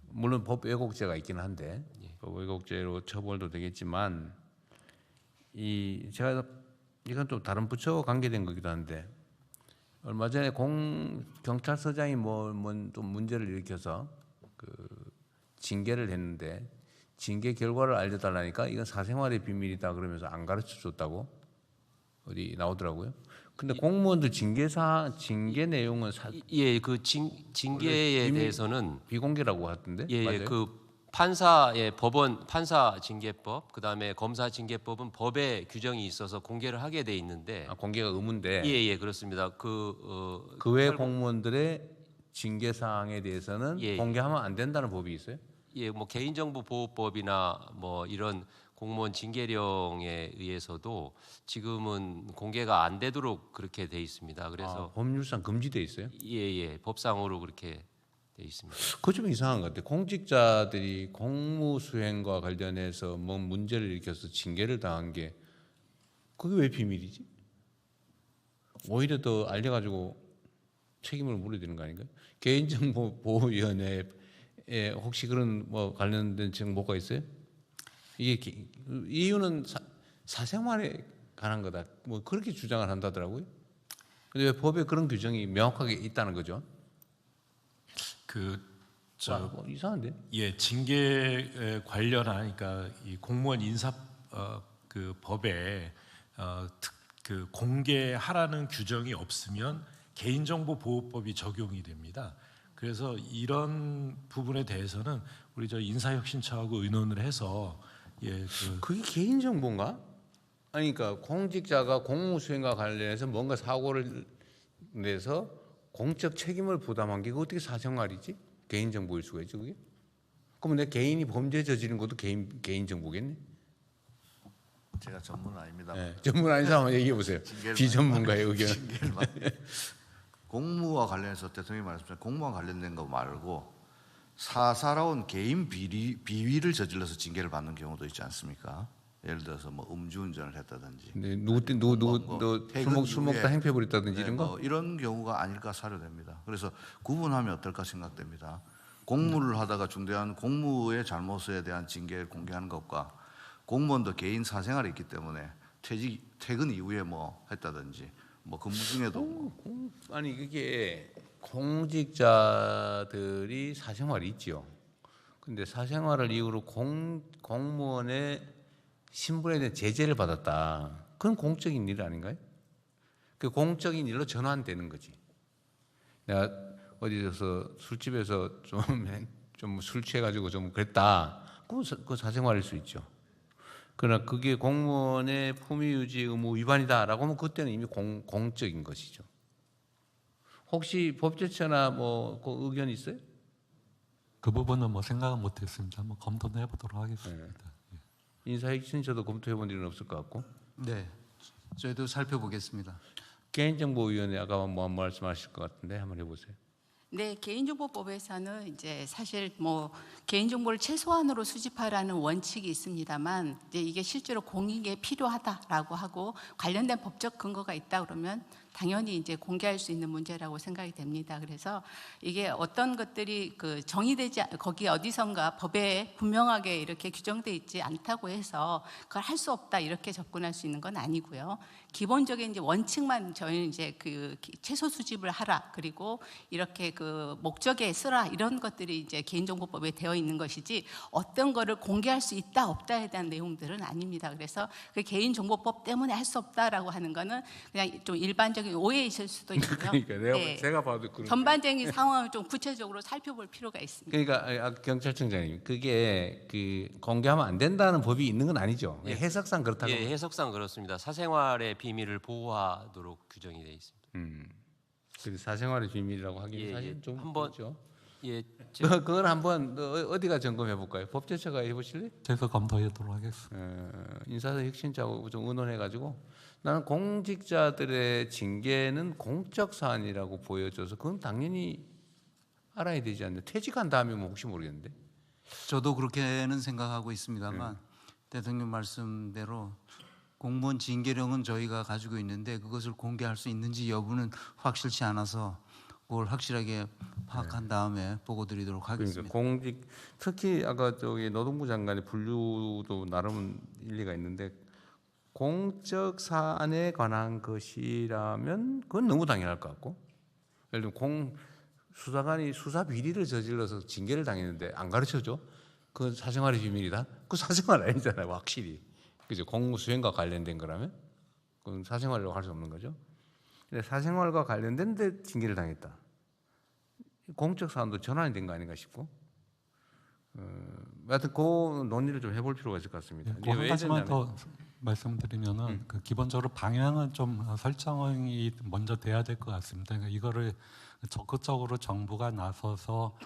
물론 법 왜곡죄가 있긴 한데 법 왜곡죄로 처벌도 되겠지만 제가 이건 또 다른 부처와 관계된 거기도 한데 얼마 전에 경찰서장이 또 문제를 일으켜서 그 징계를 했는데 징계 결과를 알려달라니까 이건 사생활의 비밀이다 그러면서 안 가르쳐 줬다고 어디 나오더라고요. 근데 공무원들 징계 내용은 그 징계에 대해서는 비공개라고 하던데. 예, 그 판사의 법원 판사 징계법, 그다음에 검사 징계법은 법에 규정이 있어서 공개를 하게 돼 있는데 공개가 의무인데. 예, 그렇습니다. 그 외 공무원들의 징계 사항에 대해서는 공개하면 안 된다는 법이 있어요? 예, 뭐 개인정보보호법이나 뭐 이런 공무원 징계령에 의해서도 지금은 공개가 안 되도록 그렇게 돼 있습니다. 그래서 법률상 금지돼 있어요? 예, 법상으로 그렇게 돼 있습니다. 그거 좀 이상한 것 같아요. 공직자들이 공무 수행과 관련해서 뭐 문제를 일으켜서 징계를 당한 게 그게 왜 비밀이지? 오히려 더 알려가지고 책임을 물어야 되는 거 아닌가요? 개인정보보호위원회에 혹시 그런 뭐 관련된 정보가 있어요? 이게 이유는 사생활의 관한 거다. 뭐 그렇게 주장을 한다더라고요. 근데 왜 법에 그런 규정이 명확하게 있다는 거죠? 뭐 이상한데? 예, 징계 관련한 그러니까 이 공무원 인사 그 법에 그 공개하라는 규정이 없으면 개인정보보호법이 적용이 됩니다. 그래서 이런 부분에 대해서는 우리 저 인사혁신처하고 의논을 해서 그게 개인정보인가? 아니 그러니까 공직자가 공무수행과 관련해서 뭔가 사고를 내서 공적 책임을 부담한 게 어떻게 사생활이지? 개인정보일 수가 있죠 그게? 그러면 내 개인이 범죄 저지른 것도 개인정보겠네? 제가 전문은 아닙니다. 네, 전문 아닌 사람 얘기해 보세요. 비전문가의 의견. 공무와 관련해서 대통령이 말씀하신 공무와 관련된 거 말고 사사로운 개인 비위를 저질러서 징계를 받는 경우도 있지 않습니까? 예를 들어서 뭐 음주운전을 했다든지, 술 먹다 행패 부렸다든지 이런 거? 뭐 이런 경우가 아닐까 사료됩니다. 그래서 구분하면 어떨까 생각됩니다. 공무를 하다가 중대한 공무의 잘못에 대한 징계를 공개하는 것과 공무원도 개인 사생활이 있기 때문에 퇴근 이후에 뭐 했다든지 뭐 근무 중에도 아니 그게 공직자들이 사생활이 있지요. 근데 사생활을 이유로 공무원의 신분에 대한 제재를 받았다. 그건 공적인 일 아닌가요? 그 공적인 일로 전환되는 거지. 내가 어디서 술집에서 좀 술 취해가지고 좀 그랬다. 그거 사생활일 수 있죠. 그러나 그게 공무원의 품위유지 의무 위반이다라고 하면 그때는 이미 공적인 것이죠. 혹시 법제처나 뭐 그 의견 있어요? 그 부분은 뭐 생각은 못했습니다. 한번 검토는 해보도록 하겠습니다. 네. 인사혁신처도 검토해본 일은 없을 것 같고. 네, 저희도 살펴보겠습니다. 개인정보위원회 아까 뭐 말씀하실 것 같은데 한번 해보세요. 네, 개인정보법에서는 이제 사실 뭐 개인정보를 최소한으로 수집하라는 원칙이 있습니다만 이제 이게 실제로 공익에 필요하다라고 하고 관련된 법적 근거가 있다 그러면 당연히 이제 공개할 수 있는 문제라고 생각이 됩니다. 그래서 이게 어떤 것들이 그 정의되지 거기 어디선가 법에 분명하게 이렇게 규정돼 있지 않다고 해서 그걸 할 수 없다 이렇게 접근할 수 있는 건 아니고요. 기본적인 이제 원칙만 저희는 이제 그 최소 수집을 하라 그리고 이렇게 그 목적에 쓰라 이런 것들이 이제 개인정보법에 되어 있는 것이지 어떤 거를 공개할 수 있다 없다에 대한 내용들은 아닙니다. 그래서 그 개인정보법 때문에 할 수 없다라고 하는 거는 그냥 좀 일반적인 오해이실 수도 있고요. 그러니까 제가 봐도 그런 전반적인 상황을 좀 구체적으로 살펴볼 필요가 있습니다. 그러니까 경찰청장님 그게 그 공개하면 안 된다는 법이 있는 건 아니죠. 예. 해석상 그렇다고. 예, 해석상 그렇습니다. 사생활의 비밀을 보호하도록 규정이 되어 있습니다. 그래서 사생활의 비밀이라고 하기는 예, 사실 예. 좀 한번 그렇죠. 예, 그걸 한번 어디가 점검해 볼까요? 법제처가 해보실래? 제가 검토하도록 하겠습니다. 인사혁신처하고 좀 의논해가지고 나는 공직자들의 징계는 공적 사안이라고 보여져서 그건 당연히 알아야 되지 않나. 퇴직한 다음에 뭐 혹시 모르겠는데. 저도 그렇게는 생각하고 있습니다만 대통령 말씀대로 공무원 징계령은 저희가 가지고 있는데 그것을 공개할 수 있는지 여부는 확실치 않아서 그걸 확실하게 파악한 다음에 보고 드리도록 하겠습니다. 그러니까 특히 아까 저기 노동부 장관의 분류도 나름 일리가 있는데 공적 사안에 관한 것이라면 그건 너무 당연할 것 같고 예를 들면 수사관이 수사 비리를 저질러서 징계를 당했는데 안 가르쳐줘? 그건 사생활의 비밀이다? 그 사생활 아니잖아요, 확실히. 그죠? 공무 수행과 관련된 거라면 그건 사생활이라고 할 수 없는 거죠. 근데 사생활과 관련된데 징계를 당했다. 공적 사안도 전환이 된 거 아닌가 싶고. 하여튼 그 논의를 좀 해볼 필요가 있을 것 같습니다. 그 한 가지만 더 말씀드리면은 그 기본적으로 방향은 좀 설정이 먼저 돼야 될 것 같습니다. 그러니까 이거를 적극적으로 정부가 나서서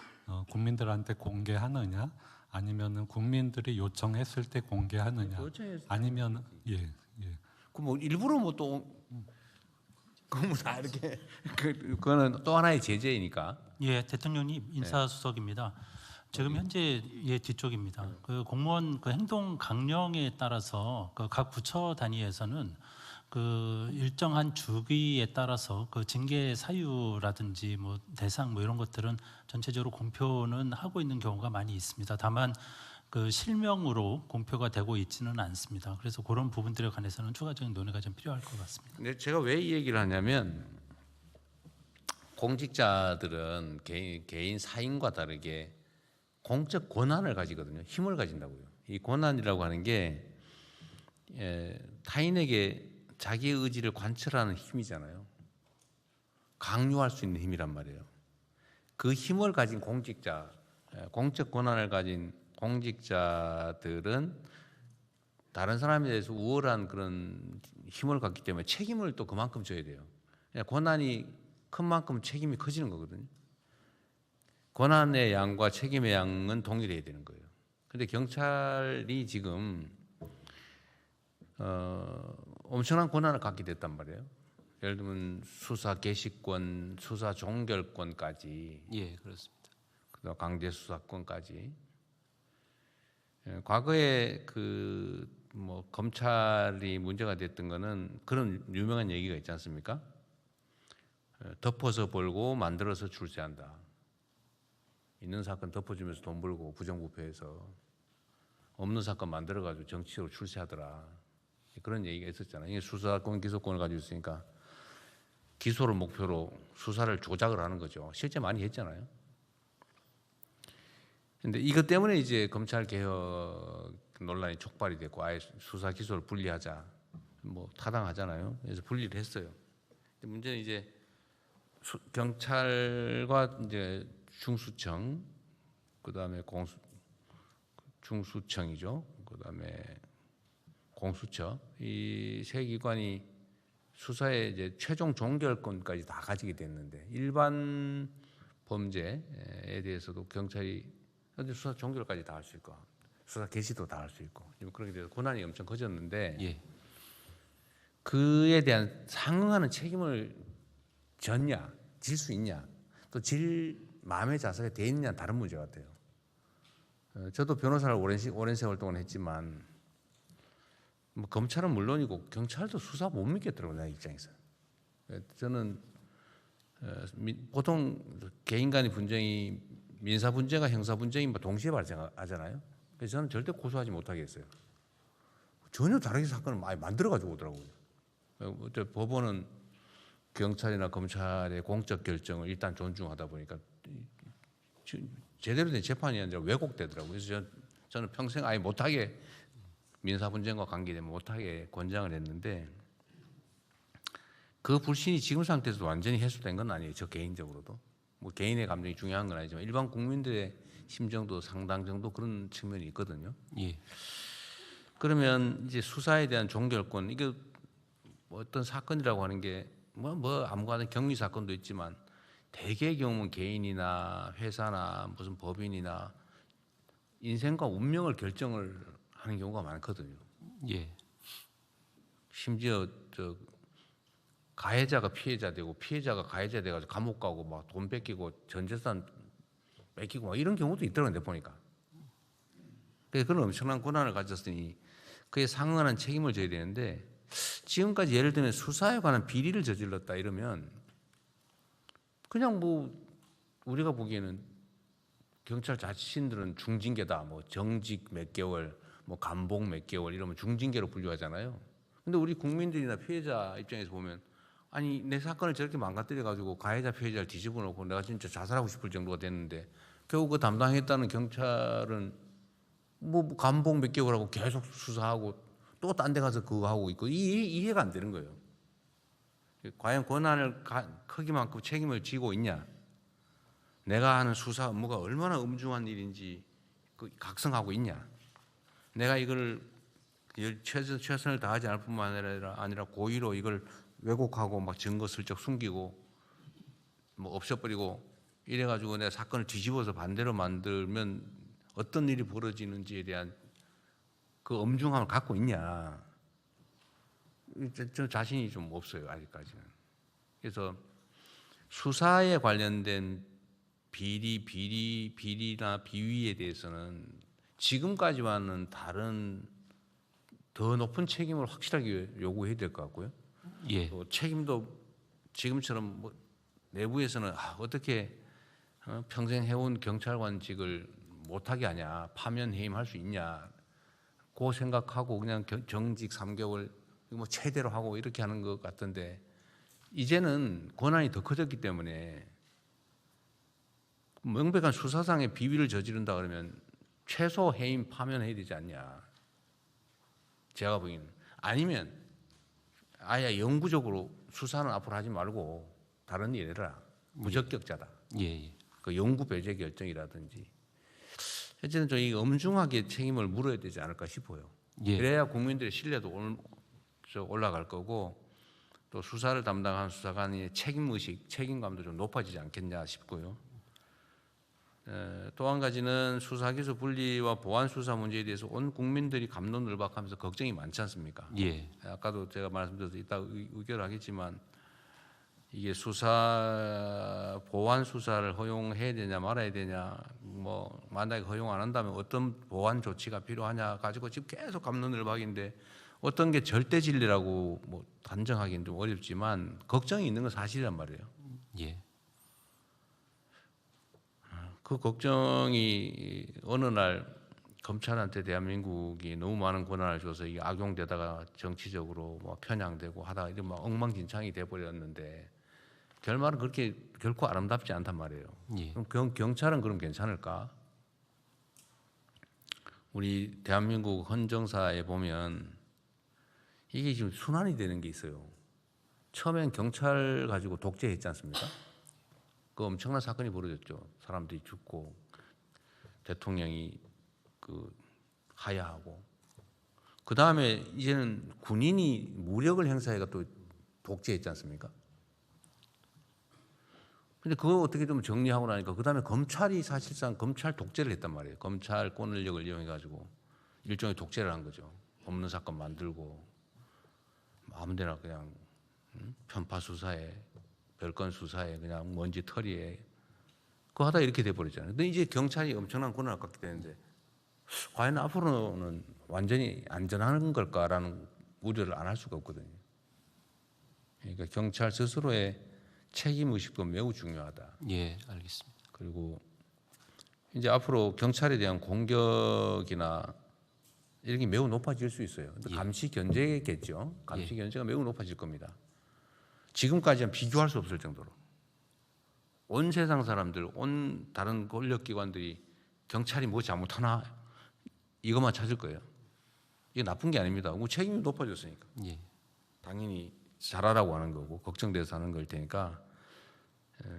국민들한테 공개하느냐, 아니면은 국민들이 요청했을 때 공개하느냐, 아니면 그뭐 일부러 뭐 또 그뭐 다 이렇게 그거는 또 하나의 제재이니까. 예, 대통령님 인사수석입니다. 지금 현재 뒤쪽입니다. 그 공무원 그 행동 강령에 따라서 그 각 부처 단위에서는 그 일정한 주기에 따라서 그 징계 사유라든지 뭐 대상 뭐 이런 것들은 전체적으로 공표는 하고 있는 경우가 많이 있습니다. 다만 그 실명으로 공표가 되고 있지는 않습니다. 그래서 그런 부분들에 관해서는 추가적인 논의가 좀 필요할 것 같습니다. 근데 제가 왜 이 얘기를 하냐면 공직자들은 개인 사인과 다르게 공적 권한을 가지거든요. 힘을 가진다고요. 이 권한이라고 하는 게 타인에게 자기의 의지를 관철하는 힘이잖아요. 강요할 수 있는 힘이란 말이에요. 그 힘을 가진 공직자, 공적 권한을 가진 공직자들은 다른 사람에 대해서 우월한 그런 힘을 갖기 때문에 책임을 또 그만큼 져야 돼요. 권한이 큰 만큼 책임이 커지는 거거든요. 권한의 양과 책임의 양은 동일해야 되는 거예요. 그런데 경찰이 지금 엄청난 권한을 갖게 됐단 말이에요. 예를 들면 수사 개시권, 수사 종결권까지. 예, 그렇습니다. 그다음 강제 수사권까지. 과거에 뭐 검찰이 문제가 됐던 거는 그런 유명한 얘기가 있지 않습니까? 덮어서 벌고 만들어서 출세한다. 있는 사건 덮어주면서 돈 벌고 부정부패해서 없는 사건 만들어가지고 정치적으로 출세하더라. 그런 얘기가 있었잖아요. 이게 수사권, 기소권을 가지고 있으니까 기소를 목표로 수사를 조작을 하는 거죠. 실제 많이 했잖아요. 근데 이것 때문에 이제 검찰 개혁 논란이 촉발이 됐고 아예 수사 기소를 분리하자, 뭐 타당하잖아요. 그래서 분리를 했어요. 근데 문제는 이제 경찰과 이제 중수청, 그다음에 중수청이죠. 그다음에 공수처, 이 세 기관이 수사의 이제 최종 종결권까지 다 가지게 됐는데 일반 범죄에 대해서도 경찰이 수사 종결까지 다 할 수 있고 수사 개시도 다 할 수 있고 그렇게 돼서 권한이 엄청 커졌는데 예. 그에 대한 상응하는 책임을 졌냐, 질 수 있냐, 또 질 마음의 자세가 돼 있느냐 다른 문제 같아요. 저도 변호사를 오랜 세월 동안 했지만 뭐 검찰은 물론이고 경찰도 수사 못 믿겠더라고요. 내 입장에서. 저는 보통 개인 간의 분쟁이 민사 분쟁과 형사 분쟁이 뭐 동시에 발생하잖아요. 그래서 저는 절대 고소하지 못하겠어요. 전혀 다르게 사건을 많이 만들어가지고 오더라고요. 법원은 경찰이나 검찰의 공적 결정을 일단 존중하다 보니까 제대로 된 재판이 아니라 왜곡되더라고요. 그래서 저는 평생 아예 못하게 민사 분쟁과 관계되면 못하게 권장을 했는데 그 불신이 지금 상태에서도 완전히 해소된 건 아니에요. 저 개인적으로도. 뭐 개인의 감정이 중요한 건 아니지만 일반 국민들의 심정도 상당 정도 그런 측면이 있거든요. 예. 그러면 이제 수사에 대한 종결권, 이게 뭐 어떤 사건이라고 하는 게 뭐 아무거나 경위 사건도 있지만 대개의 경우는 개인이나 회사나 무슨 법인이나 인생과 운명을 결정을 하는 경우가 많거든요. 예. 심지어 가해자가 피해자 되고 피해자가 가해자 돼가지고 감옥 가고 막 돈 뺏기고 전 재산 뺏기고 막 이런 경우도 있더라고요. 내가 보니까. 그래서 그런 엄청난 권한을 가졌으니 그에 상응하는 책임을 져야 되는데 지금까지 예를 들면 수사에 관한 비리를 저질렀다 이러면 그냥 뭐 우리가 보기에는 경찰 자신들은 중징계다, 뭐 정직 몇 개월, 뭐 감봉 몇 개월 이러면 중징계로 분류하잖아요. 근데 우리 국민들이나 피해자 입장에서 보면 아니 내 사건을 저렇게 망가뜨려 가지고 가해자 피해자를 뒤집어 놓고 내가 진짜 자살하고 싶을 정도가 됐는데 결국 그 담당했다는 경찰은 뭐 감봉 몇 개월하고 계속 수사하고 또 딴 데 가서 그거 하고 있고 이해가 안 되는 거예요. 과연 권한을 크기만큼 책임을 지고 있냐? 내가 하는 수사 업무가 얼마나 엄중한 일인지 각성하고 있냐? 내가 이걸 최선을 다하지 않을 뿐만 아니라 고의로 이걸 왜곡하고 막 증거 슬쩍 숨기고 뭐 없애버리고 이래가지고 내가 사건을 뒤집어서 반대로 만들면 어떤 일이 벌어지는지에 대한 그 엄중함을 갖고 있냐? 저 자신이 좀 없어요 아직까지는. 그래서 수사에 관련된 비리나 비위에 대해서는 지금까지와는 다른 더 높은 책임을 확실하게 요구해야 될 것 같고요. 예. 또 책임도 지금처럼 뭐 내부에서는 어떻게 평생 해온 경찰관직을 못하게 하냐, 파면 해임할 수 있냐, 그 생각하고 그냥 정직 3개월 뭐 최대로 하고 이렇게 하는 것 같던데 이제는 권한이 더 커졌기 때문에 명백한 수사상의 비위를 저지른다 그러면 최소 해임 파면해야 되지 않냐. 제가 보기에는 아니면 아예 영구적으로 수사는 앞으로 하지 말고 다른 일 해라. 무적격자다. 예. 그 영구 배제 결정이라든지 어쨌든 좀 이 엄중하게 책임을 물어야 되지 않을까 싶어요. 예. 그래야 국민들의 신뢰도 올라갈 거고 또 수사를 담당한 수사관의 책임의식, 책임감도 좀 높아지지 않겠냐 싶고요. 또 한 가지는 수사기소 분리와 보안 수사 문제에 대해서 온 국민들이 갑론을박하면서 걱정이 많지 않습니까? 예. 아까도 제가 말씀드려서 이따 의결하겠지만 이게 보안 수사를 허용해야 되냐 말아야 되냐, 뭐 만약에 허용 안 한다면 어떤 보안 조치가 필요하냐 가지고 지금 계속 갑론을박인데 어떤 게 절대 진리라고 뭐 단정하기는 좀 어렵지만 걱정이 있는 건 사실이란 말이에요. 예. 그 걱정이 어느 날 검찰한테 대한민국이 너무 많은 권한을 줘서 이게 악용되다가 정치적으로 뭐 편향되고 하다가 이런 막 엉망진창이 돼버렸는데 결말은 그렇게 결코 아름답지 않단 말이에요. 예. 그럼 경찰은 그럼 괜찮을까? 우리 대한민국 헌정사에 보면 이게 지금 순환이 되는 게 있어요. 처음엔 경찰 가지고 독재했지 않습니까? 그 엄청난 사건이 벌어졌죠. 사람들이 죽고 대통령이 하야하고 그 다음에 이제는 군인이 무력을 행사해가 또 독재했지 않습니까? 근데 그거 어떻게 좀 정리하고 나니까 그 다음에 검찰이 사실상 검찰 독재를 했단 말이에요. 검찰권력을 이용해가지고 일종의 독재를 한 거죠. 없는 사건 만들고 아무데나 그냥 편파 수사에 별건 수사에 그냥 먼지 털이에 그거 하다 이렇게 돼버리잖아요. 근데 이제 경찰이 엄청난 권한을 갖게 되는데 과연 앞으로는 완전히 안전한 걸까라는 우려를 안 할 수가 없거든요. 그러니까 경찰 스스로의 책임의식도 매우 중요하다. 예, 알겠습니다. 그리고 이제 앞으로 경찰에 대한 공격이나 이런 게 매우 높아질 수 있어요. 예. 감시 견제겠죠. 감시 견제가 매우 높아질 겁니다. 지금까지는 비교할 수 없을 정도로 온 세상 사람들, 온 다른 권력기관들이 경찰이 뭐 잘못하나 이것만 찾을 거예요. 이게 나쁜 게 아닙니다. 뭐 책임이 높아졌으니까. 예. 당연히 잘하라고 하는 거고 걱정돼서 하는 걸 테니까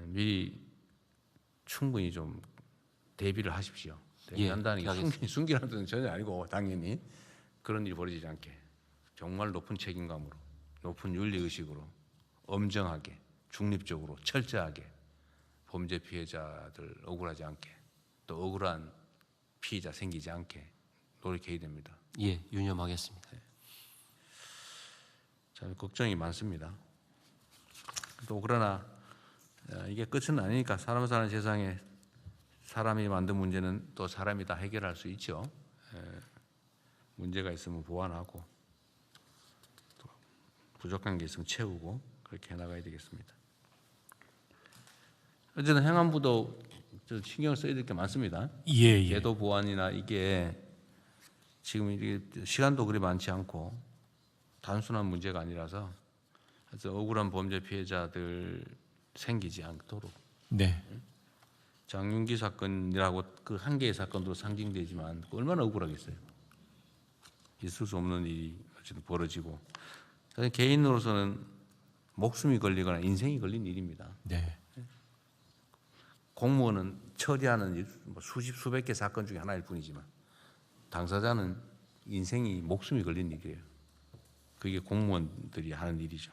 미리 충분히 좀 대비를 하십시오. 대비한다는 게 숨기라는 뜻은 전혀 아니고 당연히 그런 일이 벌어지지 않게 정말 높은 책임감으로 높은 윤리의식으로 엄정하게 중립적으로 철저하게 범죄 피해자들 억울하지 않게 또 억울한 피해자 생기지 않게 노력해야 됩니다. 예, 유념하겠습니다. 참 걱정이 많습니다. 또 그러나 이게 끝은 아니니까 사람 사는 세상에 사람이 만든 문제는 또 사람이 다 해결할 수 있죠. 문제가 있으면 보완하고 또 부족한 게 있으면 채우고 그렇게 해나가야 되겠습니다. 어쨌든 행안부도 신경 써야 될 게 많습니다. 예. 제도 보완이나 이게 지금 이게 시간도 그리 많지 않고 단순한 문제가 아니라서 그래서 억울한 범죄 피해자들 생기지 않도록. 네. 장윤기 사건이라고 그 한 개의 사건도 상징되지만 얼마나 억울하겠어요. 있을 수 없는 일이 어쨌든 벌어지고 개인으로서는 목숨이 걸리거나 인생이 걸린 일입니다. 네. 공무원은 처리하는 수백 개 사건 중에 하나일 뿐이지만 당사자는 인생이 목숨이 걸린 일이에요. 그게 공무원들이 하는 일이죠.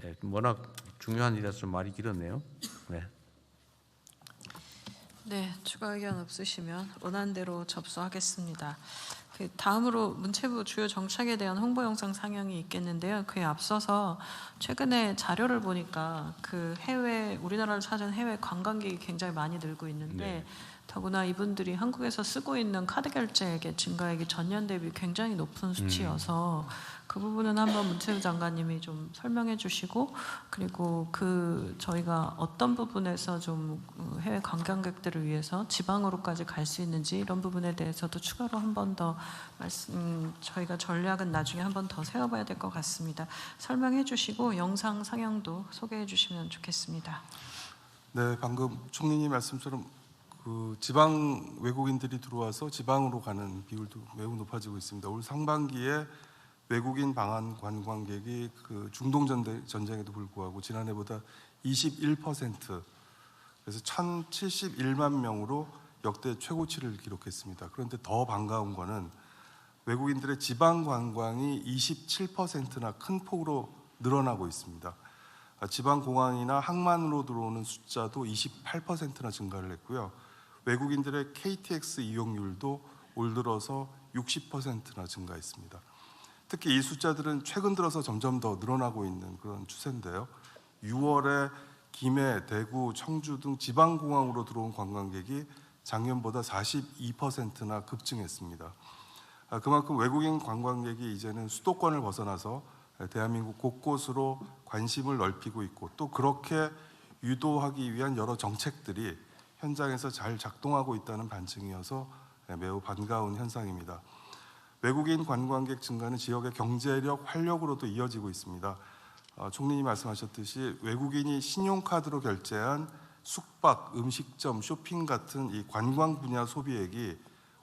네, 워낙 중요한 일이라서 말이 길었네요. 네. 네, 추가 의견 없으시면 원안대로 접수하겠습니다. 다음으로 문체부 주요 정책에 대한 홍보 영상 상영이 있겠는데요. 그에 앞서서 최근에 자료를 보니까 우리나라를 찾은 해외 관광객이 굉장히 많이 늘고 있는데 더구나 이분들이 한국에서 쓰고 있는 카드 결제액의 증가액이 전년 대비 굉장히 높은 수치여서 그 부분은 한번 문체부 장관님이 좀 설명해 주시고, 그리고 저희가 어떤 부분에서 좀 해외 관광객들을 위해서 지방으로까지 갈 수 있는지 이런 부분에 대해서도 추가로 한 번 더 저희가 전략은 나중에 한 번 더 세워봐야 될 것 같습니다. 설명해 주시고 영상 상영도 소개해 주시면 좋겠습니다. 네, 방금 총리님 말씀처럼 그 지방 외국인들이 들어와서 지방으로 가는 비율도 매우 높아지고 있습니다. 올 상반기에 외국인 방한 관광객이 그 중동 전쟁에도 불구하고 지난해보다 21%, 그래서 1,071만 명으로 역대 최고치를 기록했습니다. 그런데 더 반가운 거는 외국인들의 지방 관광이 27%나 큰 폭으로 늘어나고 있습니다. 지방 공항이나 항만으로 들어오는 숫자도 28%나 증가를 했고요. 외국인들의 KTX 이용률도 올 들어서 60%나 증가했습니다. 특히 이 숫자들은 최근 들어서 점점 더 늘어나고 있는 그런 추세인데요. 6월에 김해, 대구, 청주 등 지방공항으로 들어온 관광객이 작년보다 42%나 급증했습니다. 그만큼 외국인 관광객이 이제는 수도권을 벗어나서 대한민국 곳곳으로 관심을 넓히고 있고, 또 그렇게 유도하기 위한 여러 정책들이 현장에서 잘 작동하고 있다는 반증이어서 매우 반가운 현상입니다. 외국인 관광객 증가는 지역의 경제력 활력으로도 이어지고 있습니다. 총리님 말씀하셨듯이 외국인이 신용카드로 결제한 숙박, 음식점, 쇼핑 같은 이 관광 분야 소비액이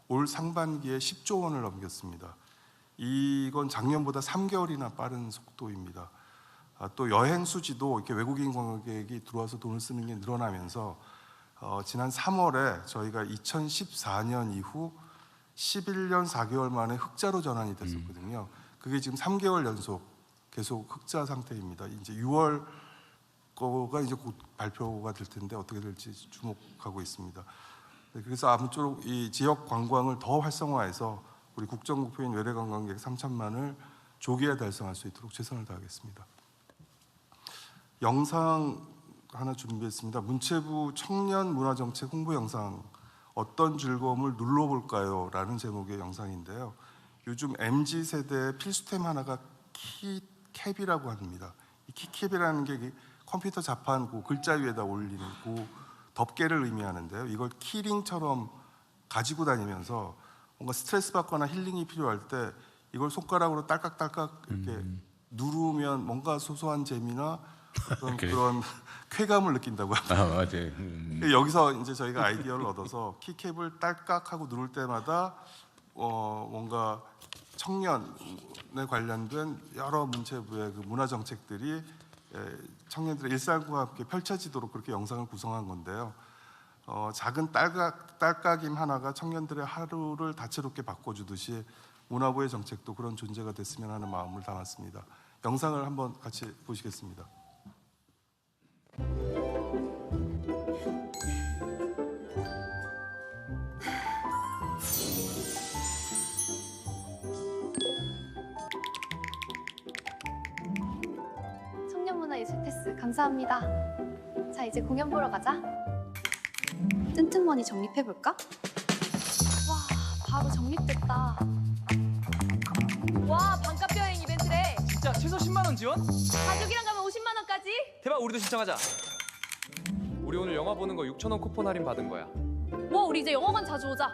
올 상반기에 10조 원을 넘겼습니다. 이건 작년보다 3개월이나 빠른 속도입니다. 또 여행 수지도 이렇게 외국인 관광객이 들어와서 돈을 쓰는 게 늘어나면서 지난 3월에 저희가 2014년 이후 11년 4개월 만에 흑자로 전환이 됐었거든요. 그게 지금 3개월 연속 계속 흑자 상태입니다. 이제 6월 거가 이제 곧 발표가 될 텐데 어떻게 될지 주목하고 있습니다. 네, 그래서 아무쪼록 이 지역 관광을 더 활성화해서 우리 국정 목표인 외래 관광객 3천만을 조기에 달성할 수 있도록 최선을 다하겠습니다. 영상 하나 준비했습니다. 문체부 청년 문화정책 홍보 영상 어떤 즐거움을 눌러볼까요? 라는 제목의 영상인데요. 요즘 MZ세대의 필수템 하나가 키캡이라고 합니다. 이 키캡이라는 게 컴퓨터 자판 그 글자 위에다 올리는 그 덮개를 의미하는데요. 이걸 키링처럼 가지고 다니면서 뭔가 스트레스 받거나 힐링이 필요할 때 이걸 손가락으로 딸깍딸깍 이렇게 누르면 뭔가 소소한 재미나 어떤 그런 쾌감을 느낀다고 합니다. 맞아요. 여기서 이제 저희가 아이디어를 얻어서 키캡을 딸깍하고 누를 때마다 뭔가 청년에 관련된 여러 문체부의 그 문화 정책들이 청년들의 일상과 함께 펼쳐지도록 그렇게 영상을 구성한 건데요. 작은 딸깍임 하나가 청년들의 하루를 다채롭게 바꿔주듯이 문화부의 정책도 그런 존재가 됐으면 하는 마음을 담았습니다. 영상을 한번 같이 보시겠습니다. 청년문화예술 테스 감사합니다. 자, 이제 공연 보러 가자. 뜬뜬머니 정립해볼까? 와, 바로 정립됐다. 와, 반값 여행 이벤트래. 진짜 최소 10만 원 지원? 가족이랑 가면 50만 원까지? 대박, 우리도 신청하자. 우리 오늘 영화 보는 거 6천 원 쿠폰 할인 받은 거야. 뭐, 우리 이제 영화관 자주 오자.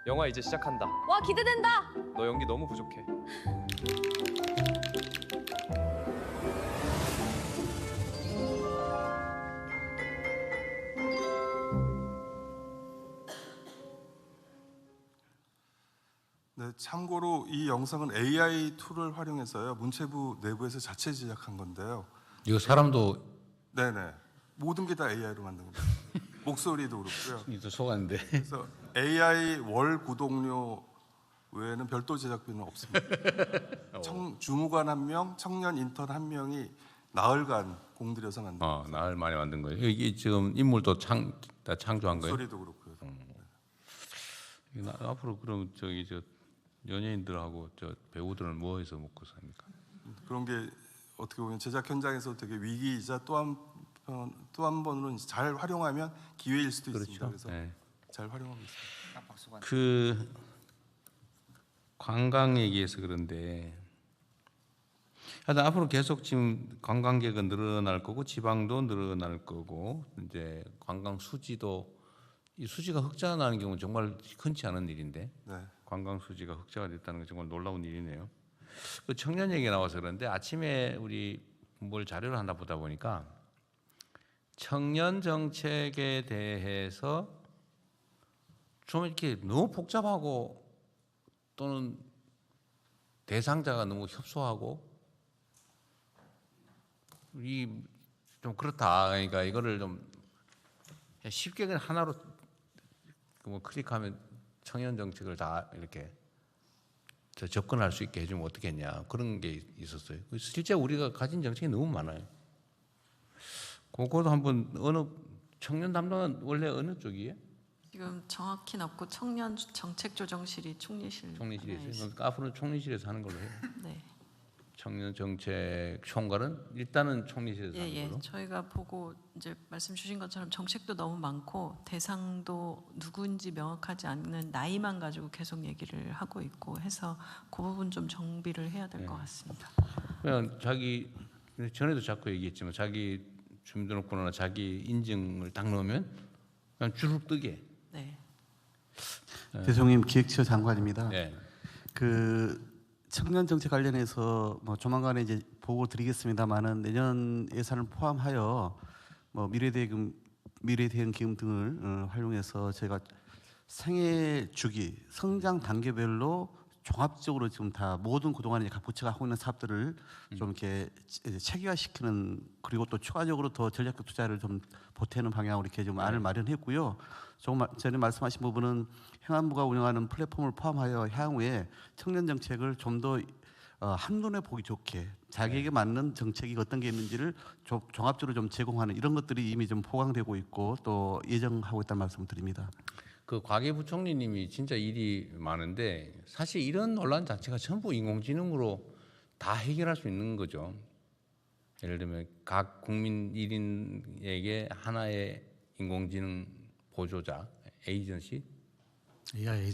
영화 이제 시작한다. 와, 기대된다. 너 연기 너무 부족해. 네, 참고로 이 영상은 AI 툴을 활용해서요. 문체부 내부에서 자체 제작한 건데요. 이거 사람도 네네 모든 게 다 AI로 만든 겁니다. 목소리도 그렇고요. 이도 속았는데. 그래서 AI 월 구독료 외에는 별도 제작비는 없습니다. 주무관 1명, 청년 인턴 1명이 나흘간 공들여서 만든. 나흘 만에 만든 거예요. 이게 지금 인물도 다 창조한 거예요. 목소리도 그렇고요. 앞으로 그럼 연예인들하고 배우들은 뭐 해서 먹고 삽니까? 그런 게 어떻게 보면 제작 현장에서 되게 위기이자 또 한 번으로 잘 활용하면 기회일 수도 있습니다. 그래서 잘 활용하고 있습니다. 그 관광 얘기해서 그런데 하여튼 앞으로 계속 지금 관광객은 늘어날 거고 지방도 늘어날 거고 이제 관광 수지도 이 수지가 흑자가 나는 경우는 정말 흔치 않은 일인데 네. 관광 수지가 흑자가 됐다는 건 정말 놀라운 일이네요. 그 청년 얘기 나와서 그런데 아침에 우리 뭘 자료를 하나 보다 보니까 청년 정책에 대해서 좀 이렇게 너무 복잡하고 또는 대상자가 너무 협소하고 이 좀 그렇다. 그러니까 이거를 좀 쉽게 그냥 하나로 뭐 클릭하면 청년 정책을 다 이렇게 접근할 수 있게 해주면 어떻겠냐 그런 게 있었어요. 실제 우리가 가진 정책이 너무 많아요. 그거도 한번 어느 청년 담당은 원래 어느 쪽이에요? 지금 정확히는 없고 청년 정책조정실이 총리실에 총리실에서 그러니까 앞으로는 총리실에서 하는 걸로 해요. 네. 청년 정책 총괄은 일단은 총리실에서 하는 예, 걸로. 저희가 보고 이제 말씀 주신 것처럼 정책도 너무 많고 대상도 누구인지 명확하지 않는 나이만 가지고 계속 얘기를 하고 있고 해서 그 부분 좀 정비를 해야 될 것 같습니다. 그냥 자기 전에도 자꾸 얘기했지만 자기 주민등록번호나 자기 인증을 딱 넣으면 그냥 주룩 뜨게. 네. 대통령 기획처 장관입니다. 네. 그 청년 정책 관련해서 뭐 조만간에 이제 보고 드리겠습니다만은 내년 예산을 포함하여 뭐 미래대응 기금 등을 활용해서 제가 생애 주기 성장 단계별로 종합적으로 지금 다 모든 그동안 각 부처가 하고 있는 사업들을 좀 이렇게 체계화시키는 그리고 또 추가적으로 더 전략적 투자를 좀 보태는 방향으로 이렇게 좀 안을 마련했고요. 조금 전에 말씀하신 부분은 행안부가 운영하는 플랫폼을 포함하여 향후에 청년 정책을 좀 더 한눈에 보기 좋게 자기에게 맞는 정책이 어떤 게 있는지를 종합적으로 좀 제공하는 이런 것들이 이미 좀 포괄되고 있고 또 예정하고 있다는 말씀을 드립니다. 그 과기부총리님이 진짜 일이 많은데 사실 이런 논란 자체가 전부 인공지능으로 다 해결할 수 있는 거죠. 예를 들면 각 국민 1인에게 하나의 인공지능 보조자, 에이전시, AI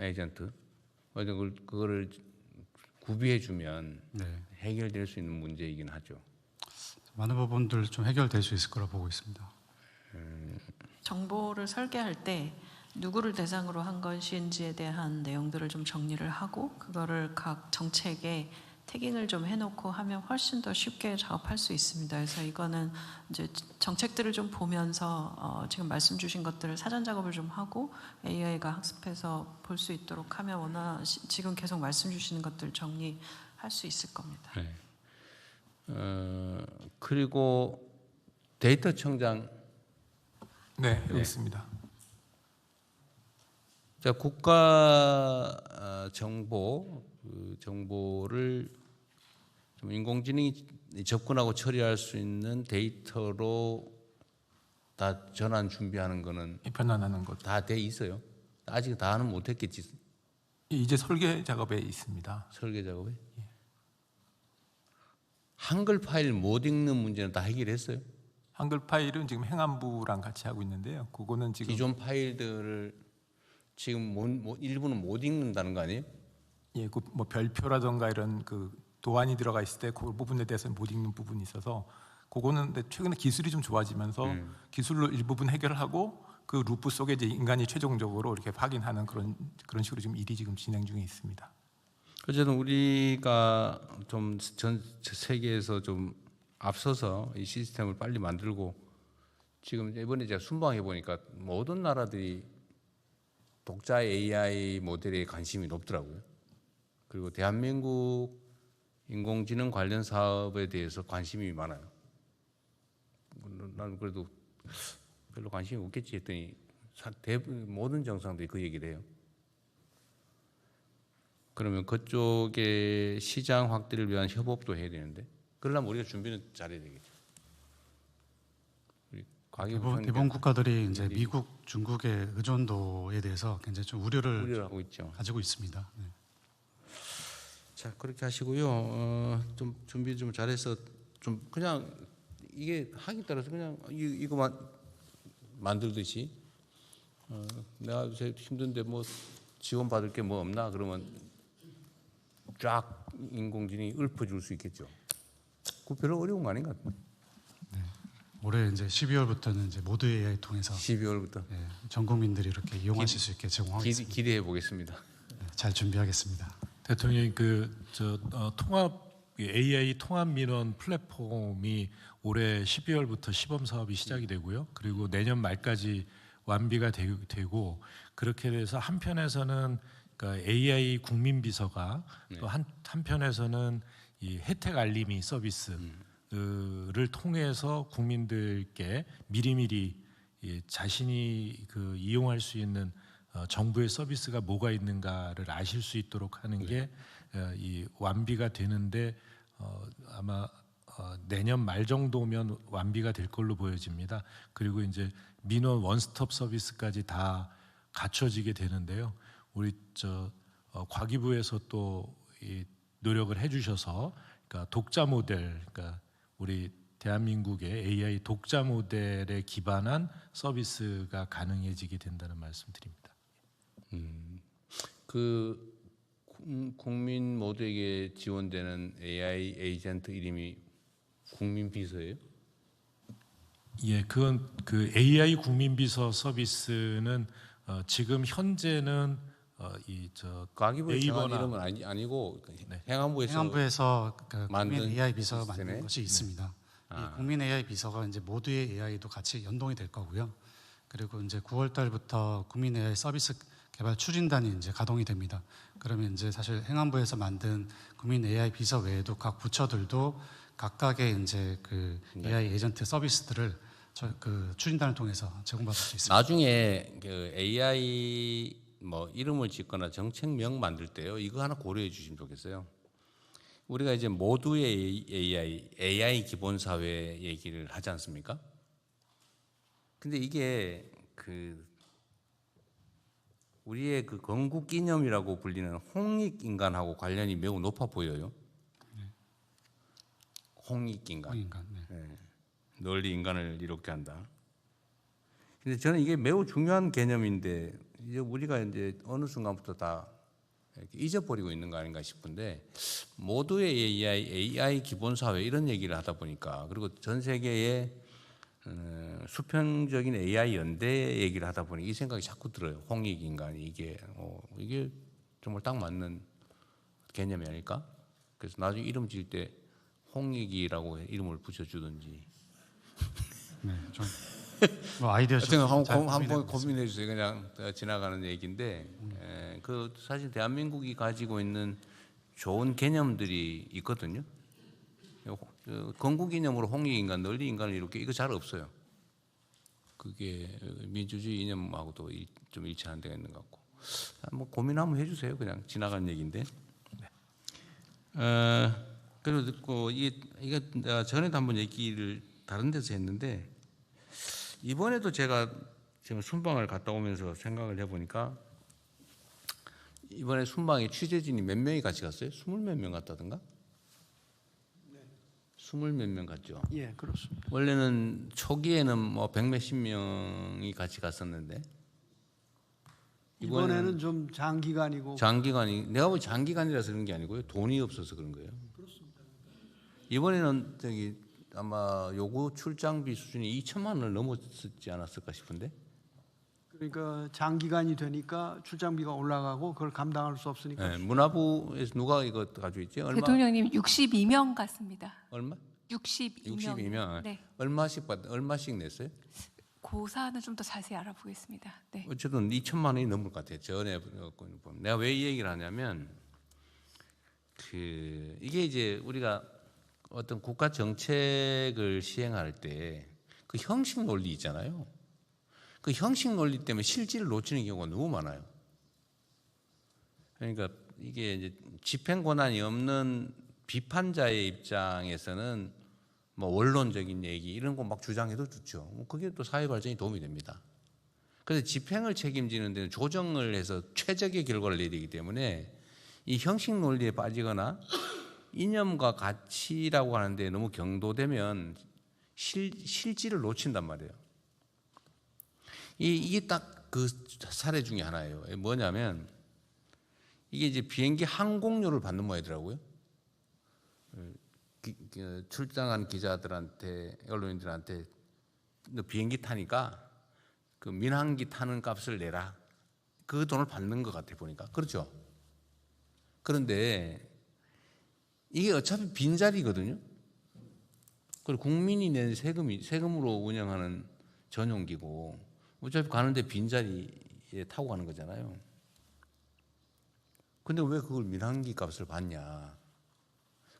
에이전트. 그거를 구비해주면 네. 해결될 수 있는 문제이긴 하죠. 많은 부분들 좀 해결될 수 있을 거라 보고 있습니다. 정보를 설계할 때 누구를 대상으로 한 것인지에 대한 내용들을 좀 정리를 하고 그거를 각 정책에 태깅을 좀 해놓고 하면 훨씬 더 쉽게 작업할 수 있습니다. 그래서 이거는 이제 정책들을 좀 보면서 지금 말씀 주신 것들을 사전 작업을 좀 하고 AI가 학습해서 볼 수 있도록 하면 지금 계속 말씀 주시는 것들 정리할 수 있을 겁니다. 네. 그리고 데이터 청장. 네, 여기 있습니다. 자, 국가 정보 정보를 좀 인공지능이 접근하고 처리할 수 있는 데이터로 다 전환 준비하는 거는 변환하는 것 다 돼 있어요. 아직 다는 못했겠지. 이제 설계 작업에 있습니다. 설계 작업에? 한글 파일 못 읽는 문제는 다 해결했어요? 한글 파일은 지금 행안부랑 같이 하고 있는데요. 그거는 지금 기존 파일들을 지금 일부는 못 읽는다는 거 아니에요? 예, 그 뭐 별표라든가 이런 그 도안이 들어가 있을 때 그 부분에 대해서는 못 읽는 부분이 있어서 그거는 근데 최근에 기술이 좀 좋아지면서 기술로 일부분 해결하고 그 루프 속에 이제 인간이 최종적으로 이렇게 확인하는 그런 식으로 지금 일이 지금 진행 중에 있습니다. 어쨌든 우리가 좀 전 세계에서 좀 앞서서 이 시스템을 빨리 만들고 지금 이번에 제가 순방해 보니까 모든 나라들이 독자 AI 모델에 관심이 높더라고요. 그리고 대한민국 인공지능 관련 사업에 대해서 관심이 많아요. 나는 그래도 별로 관심이 없겠지 했더니 모든 정상들이 그 얘기를 해요. 그러면 그쪽의 시장 확대를 위한 협업도 해야 되는데 그러려면 우리가 준비는 잘해야 되겠죠. 대부분 국가들이 이제 미국, 중국의 의존도에 대해서 굉장히 좀 우려를 하고 있죠. 가지고 있습니다. 네. 자, 그렇게 하시고요. 좀 준비 좀 잘해서 좀 그냥 이게 하기 따라서 그냥 이거만 만들듯이 내가 요새 힘든데 뭐 지원 받을 게 뭐 없나 그러면 쫙 인공지능이 읊어줄 수 있겠죠. 그 별로 어려운 거 아닌 것 같아요. 올해 이제 12월부터는 이제 모두 AI 통해서 12월부터 전 국민들이 이렇게 이용하실 수 있게 제공하겠습니다. 기대해 보겠습니다. 잘 준비하겠습니다. 대통령님 통합 AI 통합 민원 플랫폼이 올해 12월부터 시범 사업이 시작이 되고요. 그리고 내년 말까지 완비가 되고 그렇게 돼서 한편에서는 그러니까 AI 국민 비서가 또 한편에서는 이 혜택 알림이 서비스를 통해서 국민들께 미리미리 자신이 이용할 수 있는 정부의 서비스가 뭐가 있는가를 아실 수 있도록 하는 게 이 완비가 되는데 아마 내년 말 정도면 완비가 될 걸로 보여집니다. 그리고 이제 민원 원스톱 서비스까지 다 갖춰지게 되는데요. 우리 과기부에서 또 이 노력을 해주셔서 그러니까 독자 모델, 그러니까 우리 대한민국의 AI 독자 모델에 기반한 서비스가 가능해지게 된다는 말씀드립니다. 국민 모두에게 지원되는 AI 에이전트 이름이 국민 비서예요? 예, 그건 AI 국민 비서 서비스는 지금 현재는 과기부에 정한 이름은 아니고 행안부에서 만든 국민 AI 비서 시스템에? 만든 것이 있습니다. 이 국민 AI 비서가 이제 모두의 AI도 같이 연동이 될 거고요. 그리고 이제 9월 달부터 국민 AI 서비스 개발 추진단이 이제 가동이 됩니다. 그러면 이제 사실 행안부에서 만든 국민 AI 비서 외에도 각 부처들도 각각의 이제 AI 에이전트 서비스들을 추진단을 통해서 제공받을 수 있습니다. 나중에 AI 이름을 짓거나 정책명 만들 때요, 이거 하나 고려해 주시면 좋겠어요. 우리가 이제 모두의 AI 기본 사회 얘기를 하지 않습니까? 근데 이게 우리의 건국 기념이라고 불리는 홍익 인간하고 관련이 매우 높아 보여요. 홍익 인간. 널리 인간을 이롭게 한다. 근데 저는 이게 매우 중요한 개념인데 이제 우리가 이제 어느 순간부터 다 잊어버리고 있는 거 아닌가 싶은데, 모두의 AI 기본 사회 이런 얘기를 하다 보니까, 그리고 전 세계의 수평적인 AI 연대 얘기를 하다 보니 이 생각이 자꾸 들어요. 홍익 인간이 이게 정말 딱 맞는 개념이 아닐까? 그래서 나중에 이름 지을 때 홍익이라고 이름을 붙여주든지. 네, 좀 아이디어 한번 고민해 주세요. 그냥 지나가는 얘기인데, 사실 대한민국이 가지고 있는 좋은 개념들이 있거든요. 건국 기념으로 홍익 인간, 널리 인간을 이렇게 이거 잘 없어요. 그게 민주주의 이념하고도 좀 일치하는 데가 있는 것 같고, 한번 고민 한번 해주세요. 그냥 지나간 얘기인데. 그리고 듣고 이게 내가 전에도 한번 얘기를 다른 데서 했는데, 이번에도 제가 지금 순방을 갔다 오면서 생각을 해보니까, 이번에 순방에 취재진이 몇 명이 같이 갔어요? 20몇 명 갔다던가? 20몇 명 갔죠. 예, 그렇습니다. 원래는 초기에는 100몇십 명이 같이 갔었는데, 이번에는 좀 장기간이고. 내가 보기 장기간이라서 그런 게 아니고요, 돈이 없어서 그런 거예요. 그렇습니다. 이번에는 아마 요구 출장비 수준이 2천만 원을 넘었지 않았을까 싶은데. 그러니까 장기간이 되니까 출장비가 올라가고 그걸 감당할 수 없으니까. 네, 문화부에서 누가 이거 가지고 있지? 얼마? 대통령님 62명 같습니다. 얼마? 62명. 네. 얼마씩 냈어요? 고사는 좀 더 자세히 알아보겠습니다. 네. 어쨌든 2천만 원이 넘을 것 같아요. 전에 보면. 내가 왜 이 얘기를 하냐면, 이게 이제 우리가 어떤 국가 정책을 시행할 때 그 형식 논리 있잖아요. 그 형식 논리 때문에 실질을 놓치는 경우가 너무 많아요. 그러니까 이게 이제 집행 권한이 없는 비판자의 입장에서는 원론적인 얘기 이런 거 막 주장해도 좋죠. 그게 또 사회 발전에 도움이 됩니다. 그래서 집행을 책임지는 데는 조정을 해서 최적의 결과를 내야 되기 때문에 이 형식 논리에 빠지거나 이념과 가치라고 하는데 너무 경도되면 실질을 놓친단 말이에요. 이게 딱 그 사례 중에 하나예요. 뭐냐면 이게 이제 비행기 항공료를 받는 모양이더라고요. 출장한 기자들한테, 언론인들한테 너 비행기 타니까 그 민항기 타는 값을 내라. 그 돈을 받는 것 같아 보니까. 그렇죠? 그런데 이게 어차피 빈자리거든요. 그리고 국민이 낸 세금으로 운영하는 전용기고 어차피 가는데 빈자리에 타고 가는 거잖아요. 근데 왜 그걸 민항기 값을 받냐?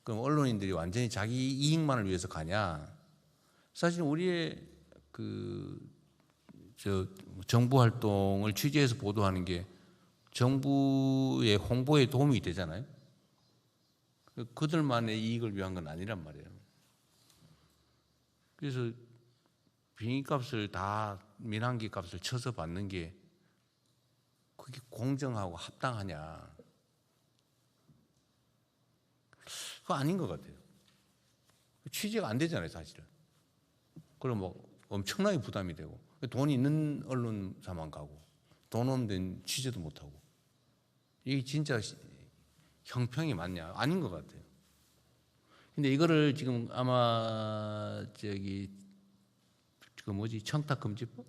그럼 언론인들이 완전히 자기 이익만을 위해서 가냐? 사실 우리의 정부 활동을 취재해서 보도하는 게 정부의 홍보에 도움이 되잖아요. 그들만의 이익을 위한 건 아니란 말이에요. 그래서 비행기 값을 다 민항기 값을 쳐서 받는 게 그게 공정하고 합당하냐? 그거 아닌 것 같아요. 취재가 안 되잖아요, 사실은. 그럼 뭐 엄청나게 부담이 되고 돈이 있는 언론사만 가고 돈 없는 데는 취재도 못 하고 이게 진짜 형평이 맞냐? 아닌 것 같아요. 근데 이거를 지금 아마 청탁금지법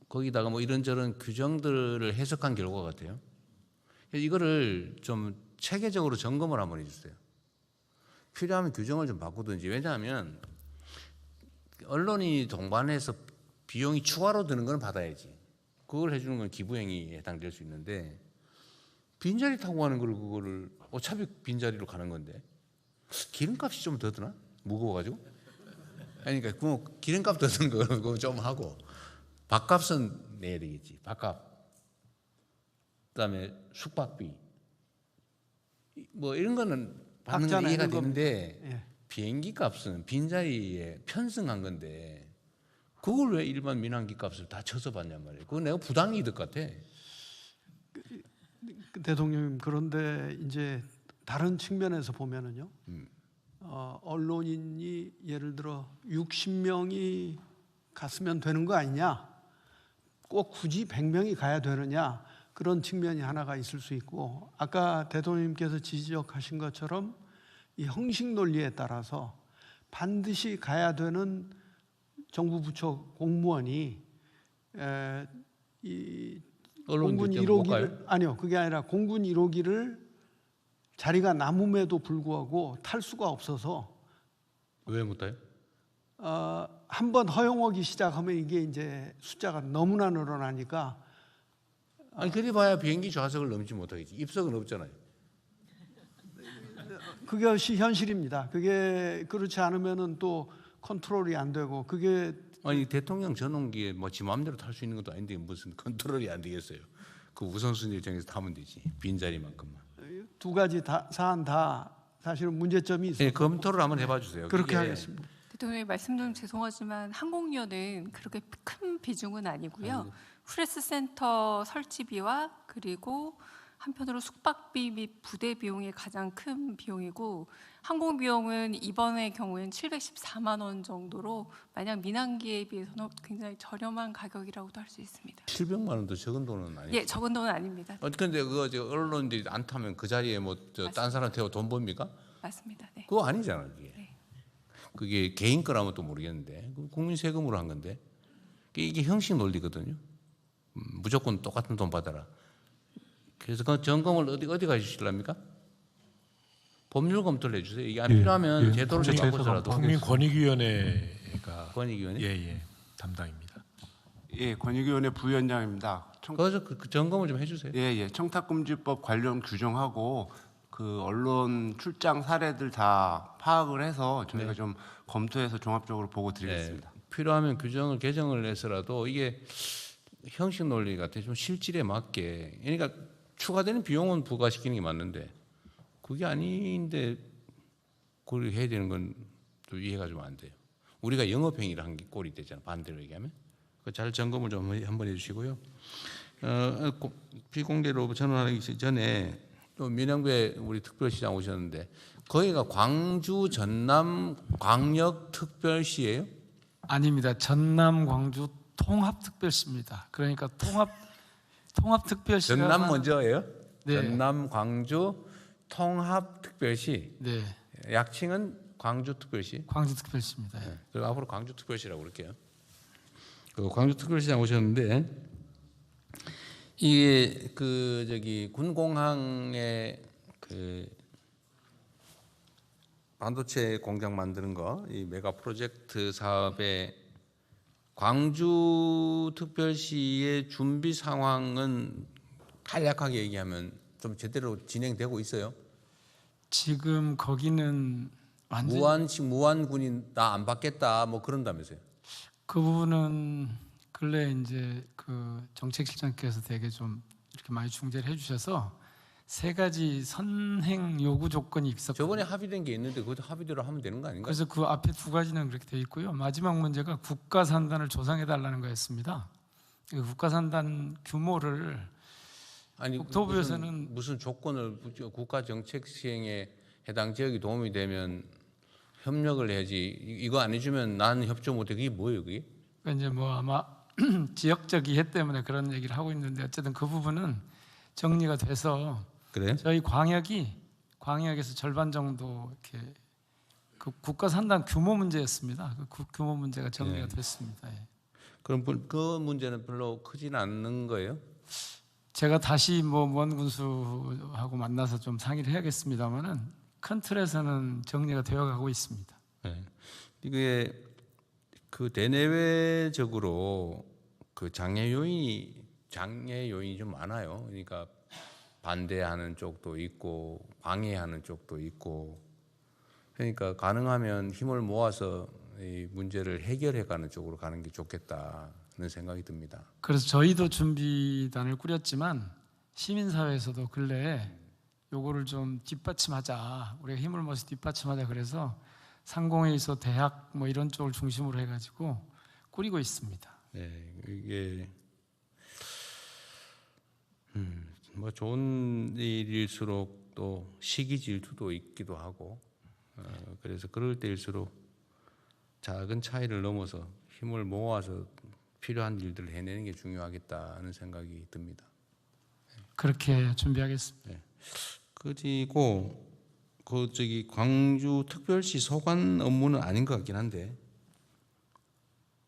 거기다가 뭐 이런저런 규정들을 해석한 결과 같아요. 그래서 이거를 좀 체계적으로 점검을 한번 해주세요. 필요하면 규정을 좀 바꾸든지. 왜냐하면 언론이 동반해서 비용이 추가로 드는 건 받아야지. 그걸 해주는 건 기부행위에 해당될 수 있는데 빈자리 타고 가는 걸 그거를 어차피 빈자리로 가는 건데 기름값이 좀 더 드나? 무거워가지고? 아니, 그러니까 기름값 더 드는 거 좀 하고 밥값은 내야 되겠지. 밥값. 그다음에 숙박비. 뭐 이런 거는 받는 건 이해가 되는데 예. 비행기 값은 빈자리에 편승한 건데 그걸 왜 일반 민항기 값을 다 쳐서 받냔 말이에요. 그거 내가 부당이득 같아. 대통령님, 그런데 이제 다른 측면에서 보면은요. 언론인이 예를 들어 60명이 갔으면 되는 거 아니냐? 꼭 굳이 100명이 가야 되느냐? 그런 측면이 하나가 있을 수 있고, 아까 대통령님께서 지적하신 것처럼 이 형식 논리에 따라서 반드시 가야 되는 정부 부처 공무원이 이 공군 1호기를 아니요, 그게 아니라 공군 1호기를 자리가 남음에도 불구하고 탈 수가 없어서. 왜 못 타요? 한번 허용하기 시작하면 이게 이제 숫자가 너무나 늘어나니까. 아니 그래 봐야 비행기 좌석을 넘지 못하겠지. 입석은 없잖아요. 그것이 현실입니다. 그게 그렇지 않으면은 또 컨트롤이 안 되고 그게 아니 대통령 전용기에 뭐 지 마음대로 탈 수 있는 것도 아닌데 무슨 컨트롤이 안 되겠어요. 그 우선순위 정해서 타면 되지. 빈자리만큼만. 두 가지 사안 다 사실은 문제점이 있어요. 네, 검토를 한번 해봐 주세요. 그렇게 하겠습니다. 대통령님 말씀 좀 죄송하지만 항공료는 그렇게 큰 비중은 아니고요. 프레스 센터 설치비와 그리고 한편으로 숙박비 및 부대 비용이 가장 큰 비용이고 항공 비용은 이번의 경우에는 714만 원 정도로 만약 민항기에 비해서는 굉장히 저렴한 가격이라고도 할 수 있습니다. 700만 원도 적은 돈은 아니에요. 예, 적은 돈은 아닙니다. 근데 그거 언론들이 안 타면 그 자리에 뭐 딴 사람 태워 돈 법니까? 맞습니다. 네. 그거 아니잖아요. 그게. 네. 그게 개인 거라면 또 모르겠는데 국민 세금으로 한 건데 이게 형식 논리거든요. 무조건 똑같은 돈 받아라. 그래서 그 점검을 어디 가주실랍니까? 법률 검토를 해주세요. 이게 안 필요하면 제도를 좀 바꿔서라도. 국민권익위원회가 권익위원회? 예, 담당입니다. 예, 권익위원회 부위원장입니다. 거기서 그 점검을 좀 해주세요. 예, 청탁금지법 관련 규정하고 그 언론 출장 사례들 다 파악을 해서 저희가 좀 검토해서 종합적으로 보고 드리겠습니다. 필요하면 규정을 개정을 해서라도 이게 형식 논리 같아 좀 실질에 맞게. 그러니까 추가되는 비용은 부과시키는 게 맞는데 그게 아닌데 그걸 해야 되는 건 또 이해가 좀 안 돼요. 우리가 영업행위를 한 게 꼴이 되잖아. 반대로 얘기하면. 잘 점검을 좀 한번 해주시고요. 비공개로 전환하기 전에 또 민영배 우리 특별시장 오셨는데 거기가 광주 전남 광역특별시예요? 아닙니다. 전남 광주 통합특별시입니다. 그러니까 통합특별시가 전남 먼저예요? 네. 전남 광주 통합특별시. 네. 약칭은 광주특별시. 광주특별시입니다. 예. 네. 그리고 앞으로 광주특별시라고 그럴게요. 그 광주특별시장 오셨는데 이게 그 저기 군공항에 그 반도체 공장 만드는 거 이 메가 프로젝트 사업에 광주특별시의 준비 상황은 간략하게 얘기하면 좀 제대로 진행되고 있어요? 지금 거기는 완전 무안군이 나 안 받겠다 뭐 그런다면서요? 그 부분은 근래 이제 그 정책실장께서 되게 좀 이렇게 많이 중재를 해주셔서 3가지 선행 요구 조건이 있었고 저번에 합의된 게 있는데 그것도 합의대로 하면 되는 거 아닌가요? 그래서 그 앞에 2가지는 그렇게 돼 있고요. 마지막 문제가 국가산단을 조성해 달라는 거였습니다. 그 국가산단 규모를 아니 국토부에서는 무슨 조건을 국가 정책 시행에 해당 지역이 도움이 되면 협력을 해야지 이거 안 해주면 나는 협조 못해. 그게 뭐예요 그게? 그러니까 이제 뭐 아마 지역적 이해 때문에 그런 얘기를 하고 있는데 어쨌든 그 부분은 정리가 돼서 그래요? 저희 광역에서 절반 정도 이렇게 그 국가 산단 규모 문제였습니다. 그 규모 문제가 정리가 됐습니다. 예. 그럼 그 문제는 별로 크지는 않는 거예요? 제가 다시 뭐 무안군수하고 만나서 좀 상의를 해야겠습니다만은 큰 틀에서는 정리가 되어가고 있습니다. 네. 이게 그 대내외적으로 그 장애 요인이 좀 많아요. 그러니까 반대하는 쪽도 있고 방해하는 쪽도 있고. 그러니까 가능하면 힘을 모아서 이 문제를 해결해가는 쪽으로 가는 게 좋겠다는 생각이 듭니다. 그래서 저희도 준비단을 꾸렸지만 시민사회에서도 근래에 요거를 좀 뒷받침하자, 우리가 힘을 모아서 뒷받침하자 그래서 상공회의소, 대학 뭐 이런 쪽을 중심으로 해가지고 꾸리고 있습니다. 네, 이게 뭐 좋은 일일수록 또 시기 질투도 있기도 하고 그래서 그럴 때일수록 작은 차이를 넘어서 힘을 모아서 필요한 일들을 해내는 게 중요하겠다는 생각이 듭니다. 그렇게 준비하겠습니다. 네. 그리고 그 저기 광주 특별시 소관 업무는 아닌 것 같긴 한데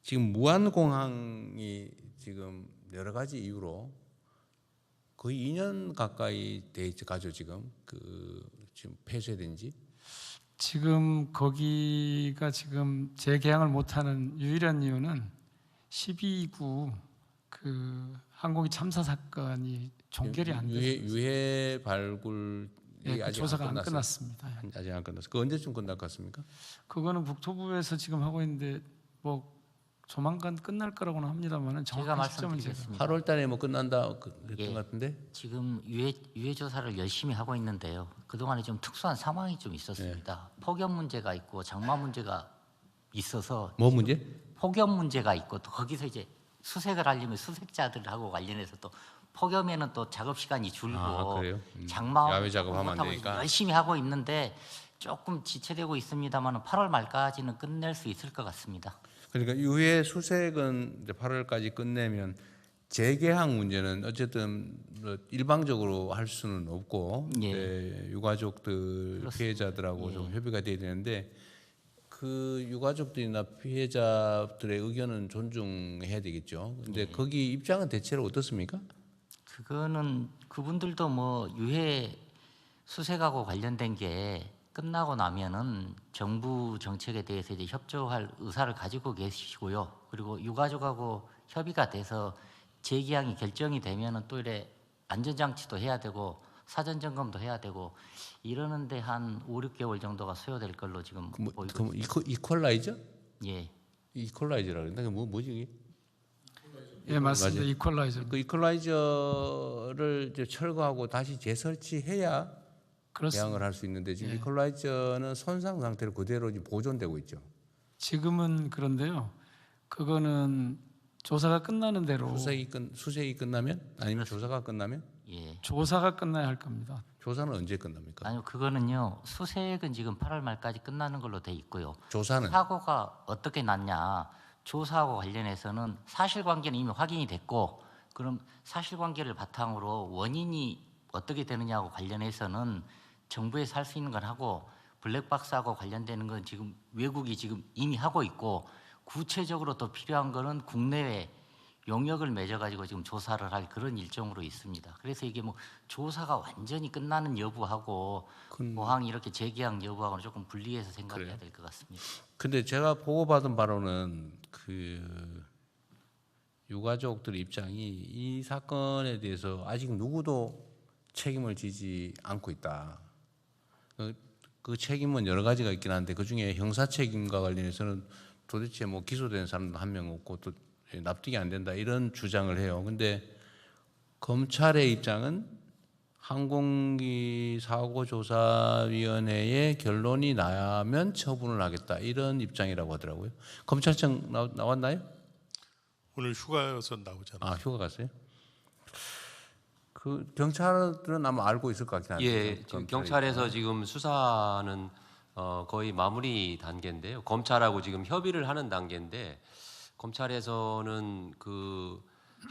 지금 무안공항이 지금 여러 가지 이유로 거의 2년 가까이 돼 가죠 지금 지금 폐쇄된 지. 지금 거기가 지금 재개항을 못하는 유일한 이유는 12구 그 항공기 참사 사건이 종결이 안 돼요. 유해 발굴이 네, 아직 조사가 안 끝났어요? 끝났습니다. 아직 안 끝났어요. 그 언제쯤 끝날 것 같습니까? 그거는 국토부에서 지금 하고 있는데 뭐 조만간 끝날 거라고는 합니다만은 정확한 시점은 제가 8월 달에 뭐 끝난다 그랬던 예, 것 같은데. 지금 유해 조사를 열심히 하고 있는데요. 그동안에 좀 특수한 상황이 좀 있었습니다. 폭염 문제가 있고 장마 문제가 있어서 뭐 문제? 폭염 문제가 있고 또 거기서 이제 수색을 하려면 수색자들하고 관련해서 또 폭염에는 또 작업 시간이 줄고 그래요? 장마 야외 작업하면 안 못하고 되니까. 열심히 하고 있는데 조금 지체되고 있습니다만 8월 말까지는 끝낼 수 있을 것 같습니다. 그러니까 유해 수색은 이제 8월까지 끝내면 재개항 문제는 어쨌든 뭐 일방적으로 할 수는 없고 네, 유가족들 그렇습니다. 피해자들하고 좀 협의가 돼야 되는데 그 유가족들이나 피해자들의 의견은 존중해야 되겠죠. 근데 거기 입장은 대체로 어떻습니까? 그거는 그분들도 뭐 유해 수색하고 관련된 게 끝나고 나면은 정부 정책에 대해서 이제 협조할 의사를 가지고 계시고요. 그리고 유가족하고 협의가 돼서 재개항이 결정이 되면은 또 이래 안전장치도 해야 되고 사전 점검도 해야 되고 이러는데 한 5, 6개월 정도가 소요될 걸로 지금 보이고 있습니다. 이퀄라이저? 예. 이퀄라이저라 그랬나? 그 뭐지 이게? 예, 맞습니다. 이퀄라이저. 그 이퀄라이저를 이제 철거하고 다시 재설치해야 개항을 할 수 있는데 지금 이퀄라이저는 손상 상태로 그대로 보존되고 있죠. 지금은 그런데요. 그거는 조사가 끝나는 대로 수색이 끝나면 아니면 조사가 끝나면 조사가 끝나야 할 겁니다. 조사는 언제 끝납니까? 아니요, 그거는요. 수색은 지금 8월 말까지 끝나는 걸로 돼 있고요. 조사는 사고가 어떻게 났냐? 조사하고 관련해서는 사실관계는 이미 확인이 됐고, 그럼 사실관계를 바탕으로 원인이 어떻게 되느냐하고 관련해서는 정부에서 할 수 있는 건 하고 블랙박스하고 관련되는 건 지금 외국이 지금 이미 하고 있고 구체적으로 또 필요한 거는 국내에 용역을 맺어가지고 지금 조사를 할 그런 일정으로 있습니다. 그래서 이게 뭐 조사가 완전히 끝나는 여부하고 모항 이렇게 재계약 여부하고는 조금 분리해서 생각해야 될 것 같습니다. 근데 제가 보고받은 바로는 그 유가족들 입장이 이 사건에 대해서 아직 누구도 책임을 지지 않고 있다. 그 책임은 여러 가지가 있긴 한데 그 중에 형사 책임과 관련해서는 도대체 뭐 기소된 사람도 한 명 없고 또 납득이 안 된다 이런 주장을 해요. 근데 검찰의 입장은 항공기 사고조사위원회의 결론이 나면 처분을 하겠다 이런 입장이라고 하더라고요. 검찰청 나왔나요? 오늘 휴가여서 나오잖아요. 아, 휴가 갔어요? 그 경찰들은 아마 알고 있을 것 같긴 한데. 예, 지금 경찰에서 지금 수사는 거의 마무리 단계인데요. 검찰하고 지금 협의를 하는 단계인데 검찰에서는 그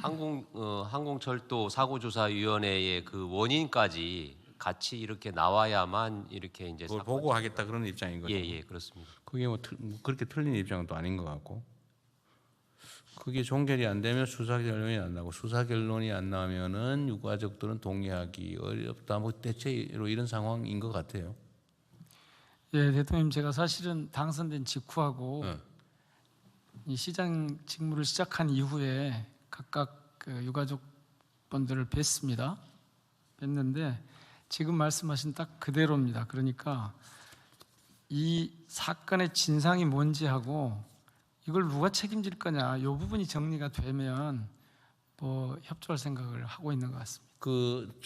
항공철도 사고조사위원회의 그 원인까지 같이 이렇게 나와야만 이렇게 이제 그걸 보고하겠다 그런 입장인 거죠. 예, 그렇습니다. 그게 뭐 그렇게 틀린 입장은 또 아닌 것 같고. 그게 종결이 안 되면 수사 결론이 안 나고 수사 결론이 안 나면은 유가족들은 동의하기 어렵다. 뭐 대체로 이런 상황인 것 같아요. 예, 대통령 제가 사실은 당선된 직후하고 이 시장 직무를 시작한 이후에 각각 그 유가족 분들을 뵀습니다. 뵀는데 지금 말씀하신 딱 그대로입니다. 그러니까 이 사건의 진상이 뭔지 하고 이걸 누가 책임질 거냐 이 부분이 정리가 되면 뭐 협조할 생각을 하고 있는 것 같습니다. 그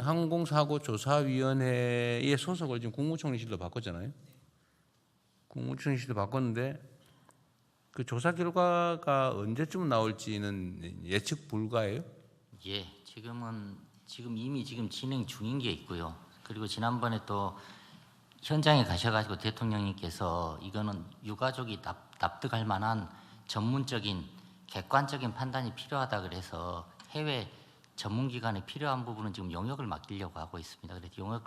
항공사고조사위원회의 소속을 지금 국무총리실로 바꿨잖아요. 국무총리실로 바꿨는데 그 조사 결과가 언제쯤 나올지는 예측 불가예요? 예, 지금 이미 진행 중인 게 있고요. 그리고 지난번에 또 현장에 가셔가지고 대통령님께서 이거는 유가족이 납득할 만한 전문적인 객관적인 판단이 필요하다 그래서 해외 전문기관에 필요한 부분은 지금 용역을 맡기려고 하고 있습니다. 그래서 용역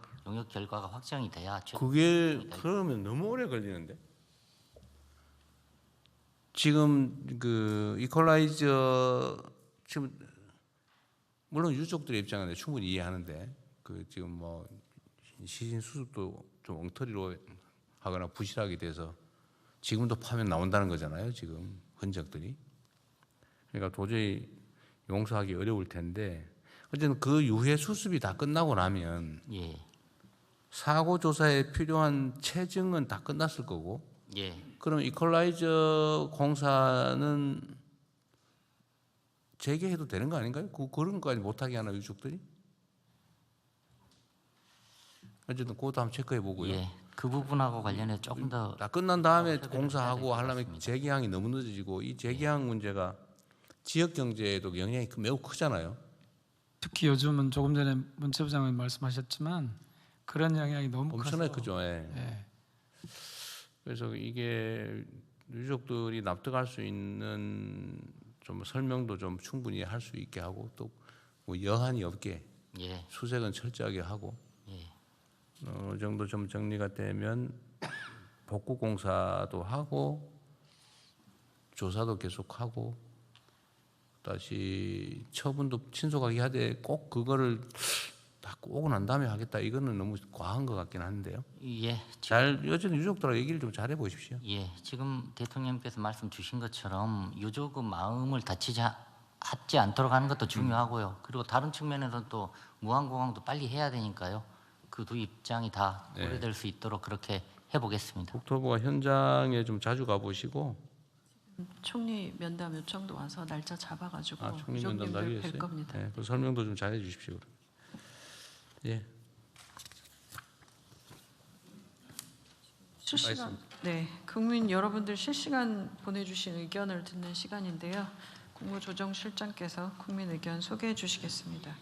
결과가 확정이 돼야 그게 그러면 너무 오래 걸리는데. 지금 그 이퀄라이저 지금 물론 유족들의 입장은 충분히 이해하는데 그 지금 뭐 시신 수습도 좀 엉터리로 하거나 부실하게 돼서 지금도 파면 나온다는 거잖아요. 지금 흔적들이. 그러니까 도저히 용서하기 어려울 텐데 어쨌든 그 이후에 수습이 다 끝나고 나면 사고 조사에 필요한 체증은 다 끝났을 거고. 그럼 이퀄라이저 공사는 재개해도 되는 거 아닌가요? 그런 거까지 못하게 하나 유족들이? 어쨌든 그것도 한번 체크해 보고요. 예, 그 부분하고 관련해 조금 더 다 끝난 다음에 공사하고 하려면 재개항이 너무 늦어지고 이 재개항 문제가 지역 경제에도 영향이 매우 크잖아요. 특히 요즘은 조금 전에 문체부 장관님 말씀하셨지만 그런 영향이 너무 엄청나게 커서 크죠. 예. 그래서 이게 유족들이 납득할 수 있는 좀 설명도 좀 충분히 할 수 있게 하고 또 뭐 여한이 없게 수색은 철저하게 하고 어느 정도 좀 정리가 되면 복구 공사도 하고 조사도 계속하고 다시 처분도 신속하게 하되 꼭 그거를 다 오고 난 다음에 하겠다 이거는 너무 과한 것 같긴 한데요. 예. 잘 여전히 유족들하고 얘기를 좀 잘해 보십시오. 예, 지금 대통령께서 말씀 주신 것처럼 유족의 마음을 다치지 않도록 하는 것도 중요하고요. 그리고 다른 측면에서는 또 무항공항도 빨리 해야 되니까요. 그 두 입장이 다 고려될 수 있도록 그렇게 해보겠습니다. 국토부가 현장에 좀 자주 가보시고 총리 면담 요청도 와서 날짜 잡아가지고 총리 면담 날이 유족님들 뵐 있어요? 겁니다. 네, 그 설명도 좀 잘해 주십시오. 예. 실시간 국민 여러분들 실시간 보내주신 의견을 듣는 시간인데요. 국무조정실장께서 국민 의견 소개해 주시겠습니다.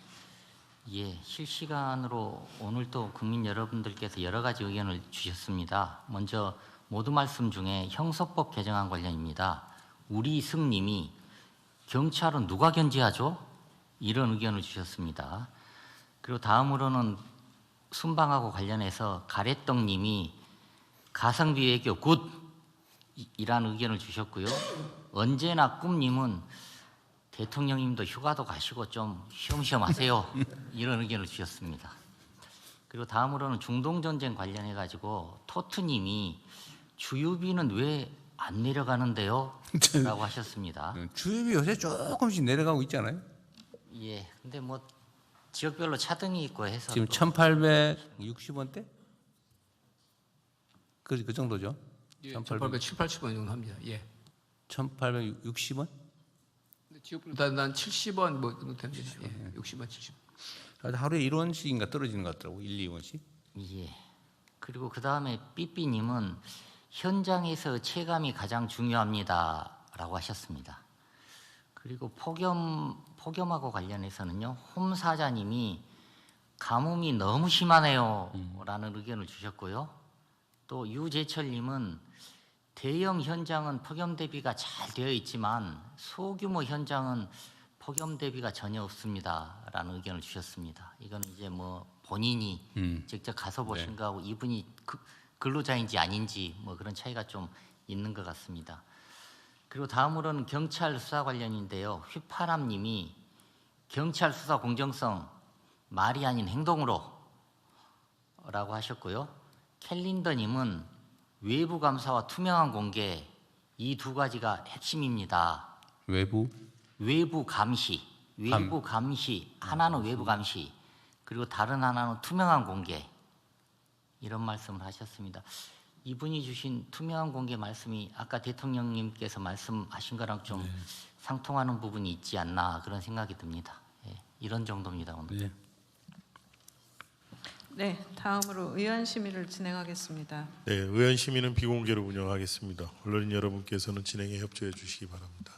예, 실시간으로 오늘 또 국민 여러분들께서 여러 가지 의견을 주셨습니다. 먼저 모두 말씀 중에 형사법 개정안 관련입니다. 우리 승님이 경찰은 누가 견제하죠? 이런 의견을 주셨습니다. 그리고 다음으로는 순방하고 관련해서 가래떡님이 가성비 외교 굿이라는 의견을 주셨고요. 언제나 꿈님은 대통령님도 휴가도 가시고 좀 쉬엄쉬엄 하세요. 이런 의견을 주셨습니다. 그리고 다음으로는 중동전쟁 관련해 가지고 토트님이 주유비는 왜 안 내려가는데요? 라고 하셨습니다. 주유비 요새 조금씩 내려가고 있잖아요. 예, 근데 뭐 지역별로 차등이 있고 해서 지금 1,860원대? 그 정도죠. 예, 1,870, 80원 정도 합니다. 예. 1,860원? 지역별로 난 70원 뭐 정도 됩니다. 예. 60원, 70원. 하루에 1원씩인가 떨어지는 것 같더라고. 1, 2원씩. 예. 그리고 그 다음에 삐삐님은 현장에서 체감이 가장 중요합니다라고 하셨습니다. 그리고 폭염하고 관련해서는요, 홈사자님이 가뭄이 너무 심하네요라는 의견을 주셨고요. 또 유재철님은 대형 현장은 폭염 대비가 잘 되어 있지만 소규모 현장은 폭염 대비가 전혀 없습니다라는 의견을 주셨습니다. 이건 이제 뭐 본인이 직접 가서 보신 거하고 이분이 근로자인지 아닌지 뭐 그런 차이가 좀 있는 것 같습니다. 그리고 다음으로는 경찰 수사 관련인데요. 휘파람님이 경찰 수사 공정성 말이 아닌 행동으로 라고 하셨고요. 캘린더님은 외부 감사와 투명한 공개 이 두 가지가 핵심입니다. 외부 감시 하나는 외부 감시 그리고 다른 하나는 투명한 공개 이런 말씀을 하셨습니다. 이분이 주신 투명한 공개 말씀이 아까 대통령님께서 말씀하신 거랑 좀 상통하는 부분이 있지 않나 그런 생각이 듭니다. 예, 이런 정도입니다 오늘. 네, 다음으로 의원 심의를 진행하겠습니다. 네, 의원 심의는 비공개로 운영하겠습니다. 언론인 여러분께서는 진행에 협조해 주시기 바랍니다.